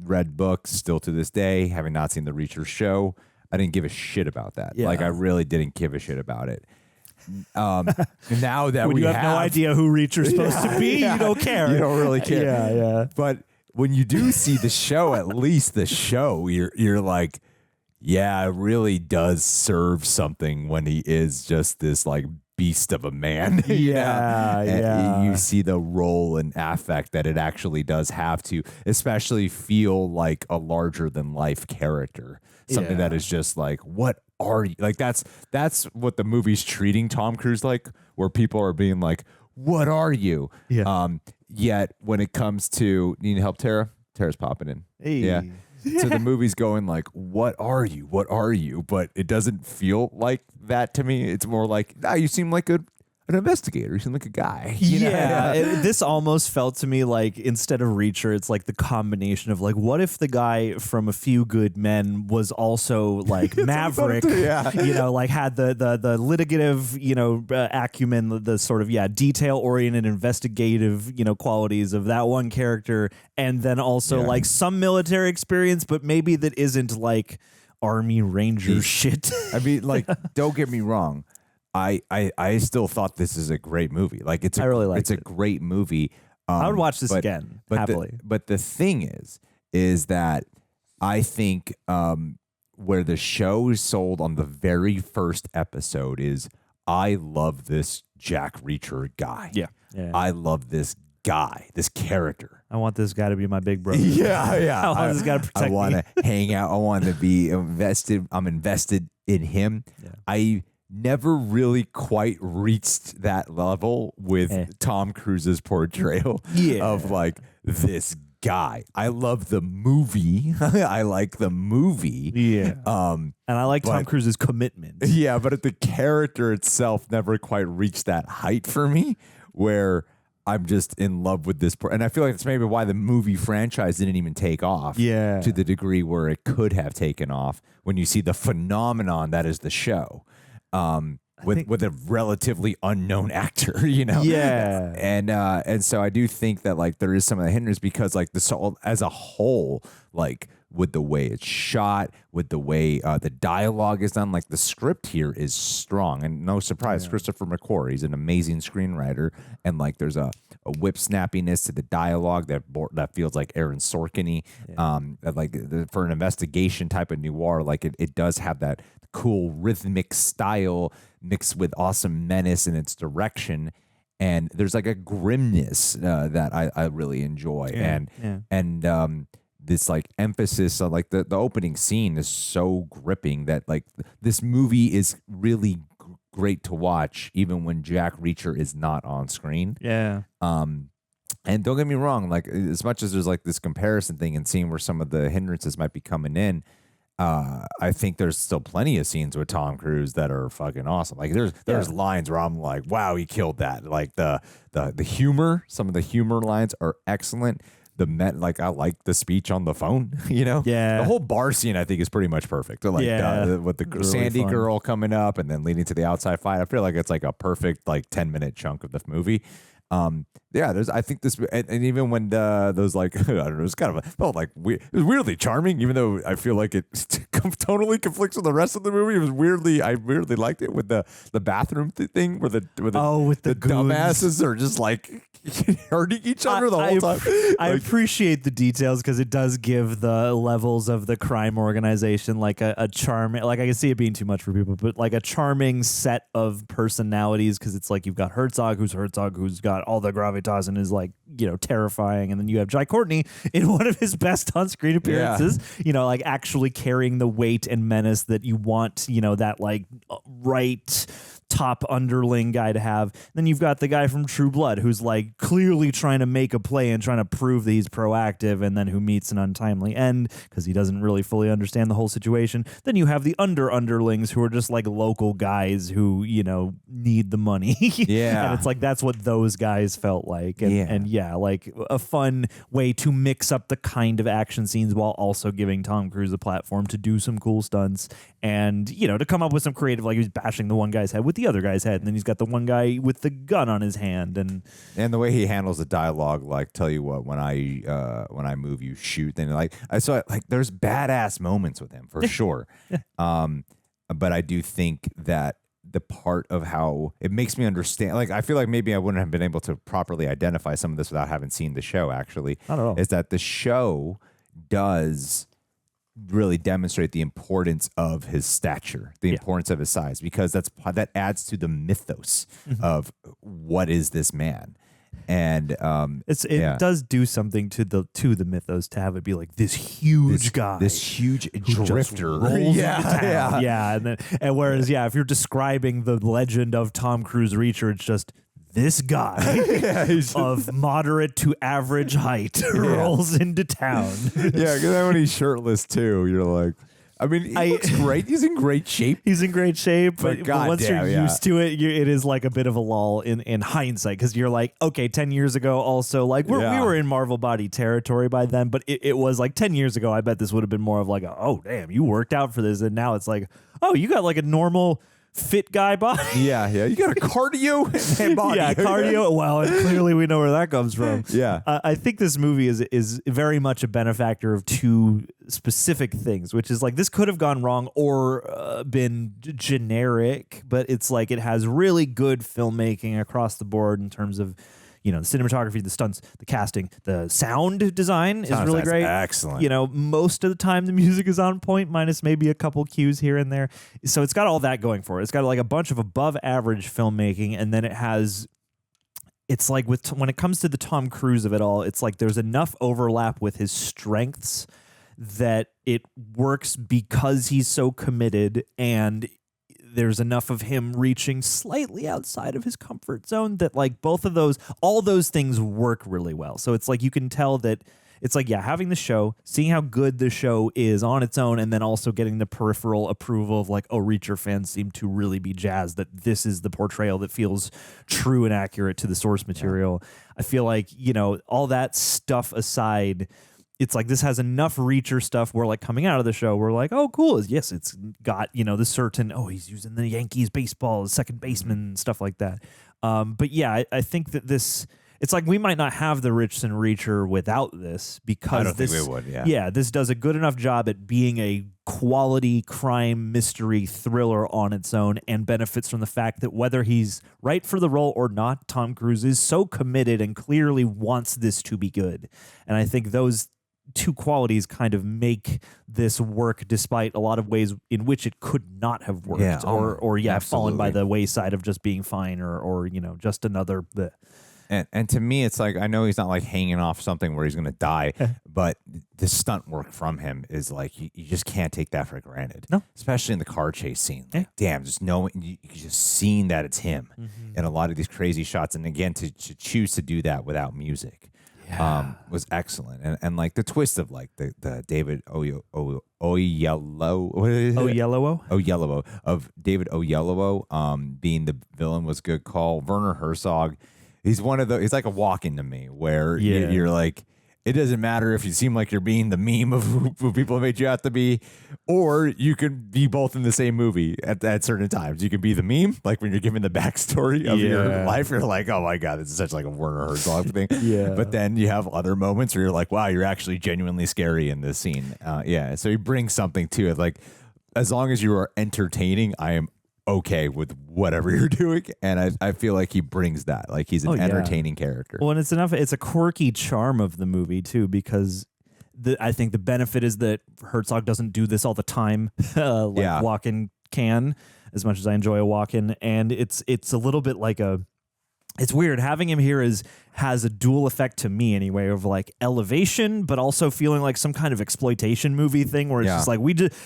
read books still to this day, having not seen the Reacher show, I didn't give a shit about that. Like I really didn't give a shit about it. Now that when we have no idea who Reacher's supposed to be, you don't care. You don't really care. But when you do see the show, at least the show, you're like, it really does serve something when he is just this like beast of a man. And you see the role and affect that it actually does have to, especially feel like a larger than life character. Something that is just like, what are you? Like that's what the movie's treating Tom Cruise like, where people are being like, what are you? Yet when it comes to, need help, Tara? Tara's popping in. Hey. So the movie's going like, what are you? What are you? But it doesn't feel like that to me. It's more like, you seem like an investigator. You seem like a guy. This almost felt to me like instead of Reacher, it's like the combination of like, what if the guy from A Few Good Men was also like Maverick, like had the litigative, acumen, the sort of, detail-oriented, investigative, qualities of that one character, and then also like some military experience, but maybe that isn't like Army Ranger shit. I mean, like, don't get me wrong. I still thought this is a great movie. Like it's a great movie. I would watch this again happily. But the thing is that I think where the show is sold on the very first episode is, I love this Jack Reacher guy. I love this guy, this character. I want this guy to be my big brother. I want this guy to protect me. I want to hang out. I want to be invested. I'm invested in him. I never really quite reached that level with Tom Cruise's portrayal of like this guy. I love the movie. I like the movie. And I like Tom Cruise's commitment. But the character itself never quite reached that height for me where I'm just in love with this. And I feel like that's maybe why the movie franchise didn't even take off to the degree where it could have taken off when you see the phenomenon that is the show. with a relatively unknown actor, you know? Yeah. And so I do think that like there is some of the hindrance because like the soul as a whole, like with the way it's shot, with the way the dialogue is done, like the script here is strong. And no surprise, Christopher McQuarrie is an amazing screenwriter. And like there's a whip snappiness to the dialogue that feels like Aaron Sorkin-y. For an investigation type of noir, like it does have that cool rhythmic style mixed with awesome menace in its direction. And there's like a grimness that I really enjoy. And this like emphasis on like the opening scene is so gripping that like this movie is really great to watch even when Jack Reacher is not on screen. Yeah. And don't get me wrong, like as much as there's like this comparison thing and seeing where some of the hindrances might be coming in, I think there's still plenty of scenes with Tom Cruise that are fucking awesome. Like there's lines where I'm like, wow, he killed that. Like the humor, some of the humor lines are excellent. I like the speech on the phone, you know? Yeah. The whole bar scene, I think, is pretty much perfect. Like, with the Really Sandy fun. girl coming up and then leading to the outside fight. I feel like it's like a perfect, like, 10-minute chunk of the movie. I think this, and even when those like, I don't know, it's kind of felt like it was weirdly charming, even though I feel like it totally conflicts with the rest of the movie. It was I weirdly liked it with the bathroom thing where the dumbasses are just like hurting each other the whole time. I appreciate the details because it does give the levels of the crime organization like a charming, like I can see it being too much for people, but like a charming set of personalities because it's like you've got Herzog who's got all the gravitas and is like, you know, terrifying. And then you have Jai Courtney in one of his best on-screen appearances, you know, like actually carrying the weight and menace that you want, you know, that like right top underling guy to have. Then you've got the guy from True Blood who's like clearly trying to make a play and trying to prove that he's proactive and then who meets an untimely end because he doesn't really fully understand the whole situation. Then you have the underlings who are just like local guys who, you know, need the money. Yeah. And it's like that's what those guys felt like. And like a fun way to mix up the kind of action scenes while also giving Tom Cruise a platform to do some cool stunts and, you know, to come up with some creative, like he was bashing the one guy's head with the other guy's head, and then he's got the one guy with the gun on his hand, and the way he handles the dialogue, like tell you what, when I move you shoot, then like I saw like there's badass moments with him for sure. But I do think that the part of how it makes me understand, like I feel like maybe I wouldn't have been able to properly identify some of this without having seen the show actually. Not at all. Is that the show does really demonstrate the importance of his stature, the importance of his size, because that adds to the mythos of what is this man. And it does do something to the mythos to have it be like this huge guy, this huge drifter, and whereas if you're describing the legend of Tom Cruise Reacher, it's just this guy of moderate to average height rolls into town. Because then when he's shirtless too, you're like, I mean, he looks great. He's in great shape. He's in great shape, but once you're used to it, it is like a bit of a lull in hindsight because you're like, okay, 10 years ago, also like we were in Marvel body territory by then, but it was like 10 years ago. I bet this would have been more of like, oh damn, you worked out for this, and now it's like, oh, you got like a normal fit guy body. You got a cardio body. Cardio. Well, and clearly we know where that comes from. I think this movie is very much a benefactor of two specific things, which is like this could have gone wrong or been generic, but it's like it has really good filmmaking across the board in terms of, you know, the cinematography, the stunts, the casting, the sound design is really great. Excellent. You know, most of the time the music is on point, minus maybe a couple cues here and there. So it's got all that going for it. It's got like a bunch of above average filmmaking, and then it's like when it comes to the Tom Cruise of it all, it's like there's enough overlap with his strengths that it works because he's so committed, and there's enough of him reaching slightly outside of his comfort zone that like all those things work really well. So it's like you can tell that it's like, having the show, seeing how good the show is on its own, and then also getting the peripheral approval of like, oh, Reacher fans seem to really be jazzed that this is the portrayal that feels true and accurate to the source material. I feel like, you know, all that stuff aside, it's like this has enough Reacher stuff where like coming out of the show, we're like, oh, cool. Yes, it's got, you know, the certain, oh, he's using the Yankees baseball as second baseman, stuff like that. But yeah, I think that this, it's like we might not have the Richardson Reacher without this because I don't this, think we would, yeah. Yeah, this does a good enough job at being a quality crime mystery thriller on its own and benefits from the fact that whether he's right for the role or not, Tom Cruise is so committed and clearly wants this to be good. And I think those two qualities kind of make this work despite a lot of ways in which it could not have worked fallen by the wayside of just being fine or you know, just another bleh. And to me, it's like, I know he's not like hanging off something where he's going to die, but the stunt work from him is like, you just can't take that for granted. No. Especially in the car chase scene. Like, damn, just knowing, you just seeing that it's him in a lot of these crazy shots. And again, to choose to do that without music was excellent. And like the twist of like the David Oyelowo of David Oyelowo being the villain was good call. Werner Herzog, he's one of the, he's like a walk-in to me where you're like, it doesn't matter if you seem like you're being the meme of who people made you out to be, or you could be both in the same movie at certain times. You can be the meme, like when you're giving the backstory of your life, you're like, oh my God, this is such like a Werner Herzog thing. But then you have other moments where you're like, wow, you're actually genuinely scary in this scene. So he brings something to it. Like, as long as you are entertaining, I am okay with whatever you're doing, and I feel like he brings that, like he's an entertaining character. Well, and it's a quirky charm of the movie too, because I think the benefit is that Herzog doesn't do this all the time, like walk-in can, as much as I enjoy a walk-in, and it's a little bit like it's weird having him here has a dual effect to me anyway of like elevation, but also feeling like some kind of exploitation movie thing where it's just like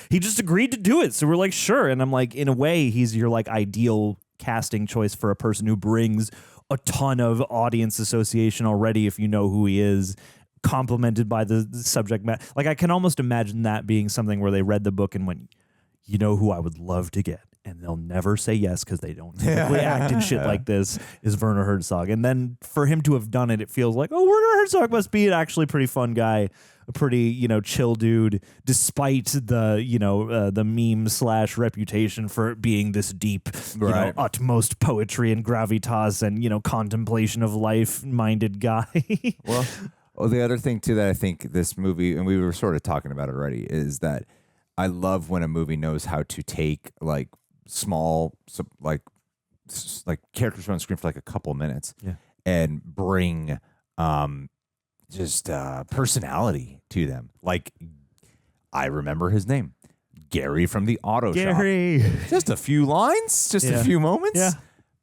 he just agreed to do it, so we're like, sure. And I'm like, in a way, he's your like ideal casting choice for a person who brings a ton of audience association already if you know who he is, complemented by the subject matter. Like, I can almost imagine that being something where they read the book and went, you know who I would love to get, and they'll never say yes because they don't typically act in shit like this, is Werner Herzog. And then for him to have done it, it feels like, oh, Werner Herzog must be an actually pretty fun guy, a pretty, you know, chill dude, despite the, you know, the meme / reputation for it being this deep, you know, utmost poetry and gravitas and, you know, contemplation of life minded guy. Well, the other thing too that I think this movie, and we were sort of talking about it already, is that I love when a movie knows how to take like small, like characters on screen for like a couple minutes and bring just personality to them. Like, I remember his name, Gary from the Auto Shop. Just a few lines, just a few moments,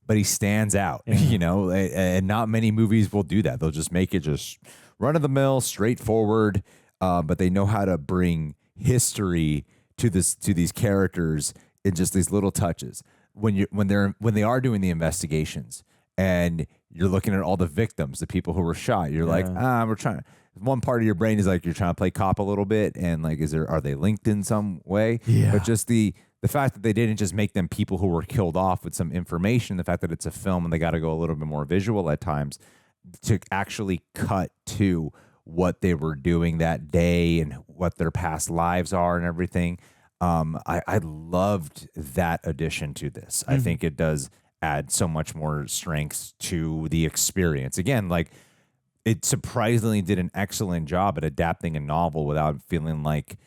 but he stands out, you know, and not many movies will do that. They'll just make it just run-of-the-mill, straightforward, but they know how to bring history to these characters in just these little touches. When they are doing the investigations and you're looking at all the victims, the people who were shot, you're like, we're trying. One part of your brain is like you're trying to play cop a little bit, and like, are they linked in some way? But just the fact that they didn't just make them people who were killed off with some information, the fact that it's a film and they got to go a little bit more visual at times to actually cut to what they were doing that day and what their past lives are and everything. I loved that addition to this. I think it does add so much more strength to the experience. Again, like, it surprisingly did an excellent job at adapting a novel without feeling like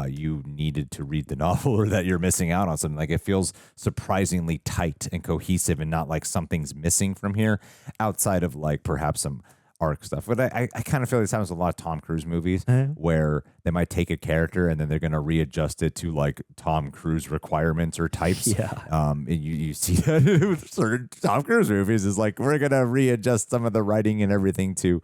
you needed to read the novel or that you're missing out on something. Like, it feels surprisingly tight and cohesive and not like something's missing from here outside of like perhaps some arc stuff. But I kind of feel like this happens with a lot of Tom Cruise movies where they might take a character and then they're going to readjust it to like Tom Cruise requirements or types. And you see that with certain Tom Cruise movies is like, we're going to readjust some of the writing and everything to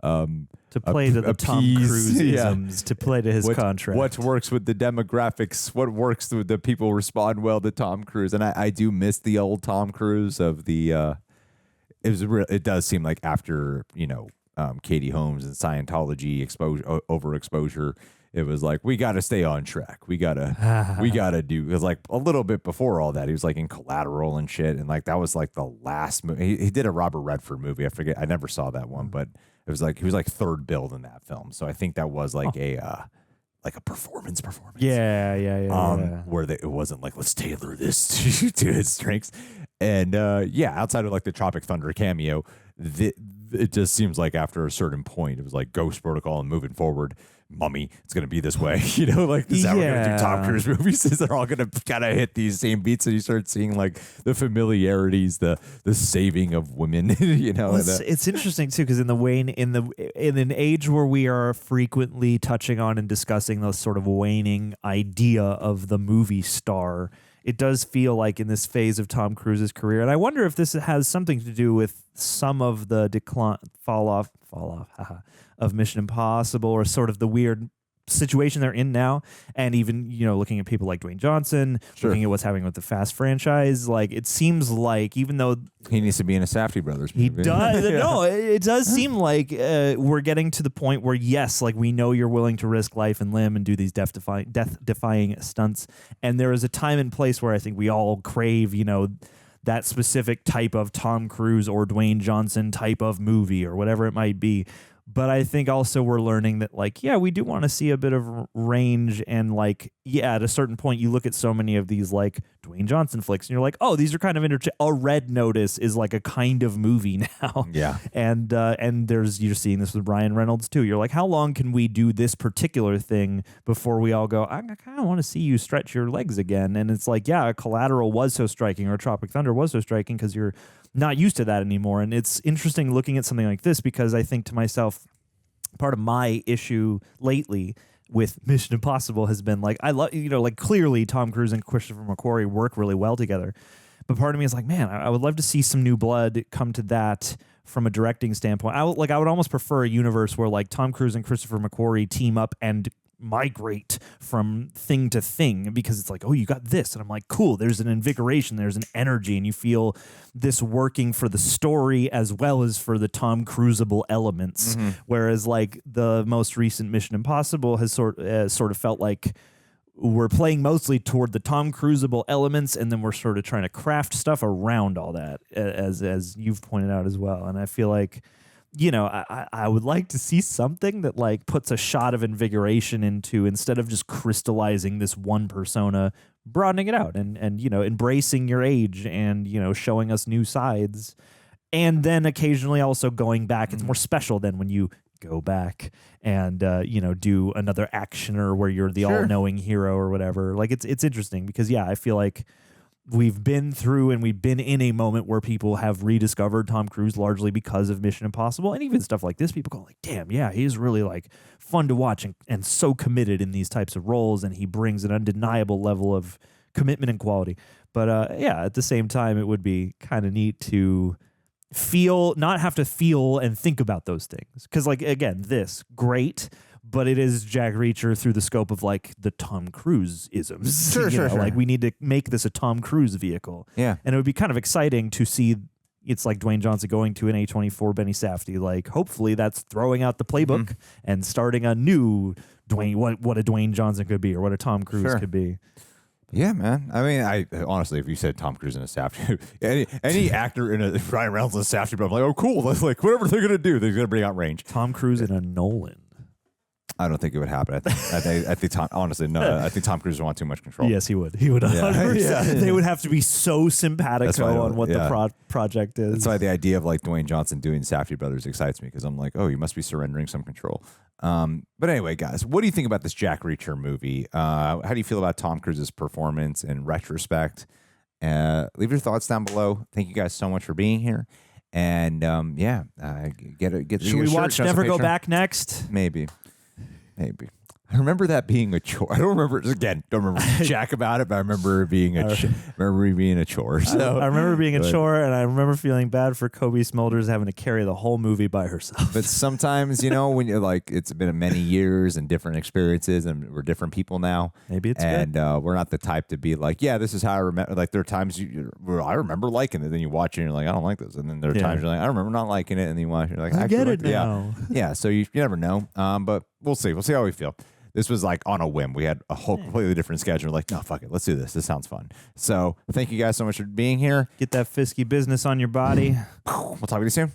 play to the Tom Cruise isms, to play to his contract. What works with the demographics, what works with the people respond well to Tom Cruise. And I do miss the old Tom Cruise of the it does seem like after, you know, Katie Holmes and Scientology overexposure, it was like, we got to stay on track. We got to do, because like a little bit before all that, he was like in Collateral and shit. And like, that was like the last movie. He did a Robert Redford movie. I forget. I never saw that one, but it It was like he was like third build in that film. So I think that was like a performance. Yeah. Where it wasn't like, let's tailor this to his strengths. And outside of like the Tropic Thunder cameo, it just seems like after a certain point, it was like Ghost Protocol and moving forward, Mummy, it's going to be this way. You know, like, is that we're going to do Tom Cruise movies? Is they're all going to kind of hit these same beats, and you start seeing like the familiarities, the saving of women. You know, well, it's interesting too, because in an age where we are frequently touching on and discussing those sort of waning idea of the movie star, it does feel like in this phase of Tom Cruise's career, and I wonder if this has something to do with some of the fall off of Mission Impossible, or sort of the weird situation they're in now, and even, you know, looking at people like Dwayne Johnson, looking at what's happening with the Fast franchise, like it seems like even though he needs to be in a Safdie Brothers movie. He does. No, it does seem like we're getting to the point where, yes, like we know you're willing to risk life and limb and do these death-defying stunts, and there is a time and place where I think we all crave, you know, that specific type of Tom Cruise or Dwayne Johnson type of movie or whatever it might be. But I think also we're learning that, like, yeah, we do want to see a bit of range, and like, yeah, at a certain point, you look at so many of these like Dwayne Johnson flicks, and you're like, oh, these are kind of A Red Notice is like a kind of movie now. Yeah, and you're seeing this with Ryan Reynolds too. You're like, how long can we do this particular thing before we all go, I kind of want to see you stretch your legs again? And it's like, yeah, Collateral was so striking, or Tropic Thunder was so striking, because you're not used to that anymore. And it's interesting looking at something like this, because I think to myself, part of my issue lately with Mission Impossible has been like, I love, you know, like clearly Tom Cruise and Christopher McQuarrie work really well together. But part of me is like, man, I would love to see some new blood come to that from a directing standpoint. I would almost prefer a universe where like Tom Cruise and Christopher McQuarrie team up and migrate from thing to thing, because it's like, oh, you got this, and I'm like, cool, there's an invigoration, there's an energy, and you feel this working for the story as well as for the Tom Cruiseable elements. Whereas like the most recent Mission Impossible has sort of felt like we're playing mostly toward the Tom Cruiseable elements, and then we're sort of trying to craft stuff around all that, as you've pointed out as well. And I feel like, you know, I would like to see something that like puts a shot of invigoration into, instead of just crystallizing this one persona, broadening it out and you know, embracing your age and, you know, showing us new sides, and then occasionally also going back. It's more special than when you go back and you know, do another actioner where you're the all-knowing hero or whatever. Like it's interesting because, yeah, I feel like we've been through and we've been in a moment where people have rediscovered Tom Cruise largely because of Mission Impossible, and even stuff like this, people go like, damn, yeah, he's really like fun to watch and so committed in these types of roles, and he brings an undeniable level of commitment and quality. But yeah, at the same time, it would be kind of neat to not have to feel and think about those things, because like, again, this great, but it is Jack Reacher through the scope of like the Tom Cruise isms. Sure. Like we need to make this a Tom Cruise vehicle. Yeah. And it would be kind of exciting to see it's like Dwayne Johnson going to an A24 Benny Safdie. Like hopefully that's throwing out the playbook and starting a new Dwayne, what a Dwayne Johnson could be, or what a Tom Cruise could be. Yeah, man. I mean, I honestly, if you said Tom Cruise in a Safdie, any actor in a Ryan Reynolds in a Safdie, but I'm like, oh, cool. That's like whatever they're gonna do, they're gonna bring out range. Tom Cruise in a Nolan. I don't think it would happen. I think Tom, honestly, no. I think Tom Cruise would want too much control. Yes, he would. He would. Yeah. They would have to be so simpatico on what the project is. That's why the idea of like Dwayne Johnson doing Safdie Brothers excites me, because I'm like, oh, you must be surrendering some control. But anyway, guys, what do you think about this Jack Reacher movie? How do you feel about Tom Cruise's performance in retrospect? Leave your thoughts down below. Thank you guys so much for being here. And get. Should we watch Never Go Back next? Maybe. I remember that being a chore. I don't remember Jack about it, but I remember it being a chore. So I remember being a chore, and I remember feeling bad for Kobe Smulders having to carry the whole movie by herself. But sometimes, you know, when you're like, it's been many years and different experiences, and we're different people now. Maybe it's and good. We're not the type to be like, yeah, this is how I remember. Like there are times where I remember liking it, then you watch it and you're like, I don't like this, and then there are times you're like, I remember not liking it, and then you watch it, you're like, I get it now. Yeah. So you never know. But we'll see. We'll see how we feel. This was like on a whim. We had a whole completely different schedule. Like, no, fuck it. Let's do this. This sounds fun. So thank you guys so much for being here. Get that fisky business on your body. We'll talk to you soon.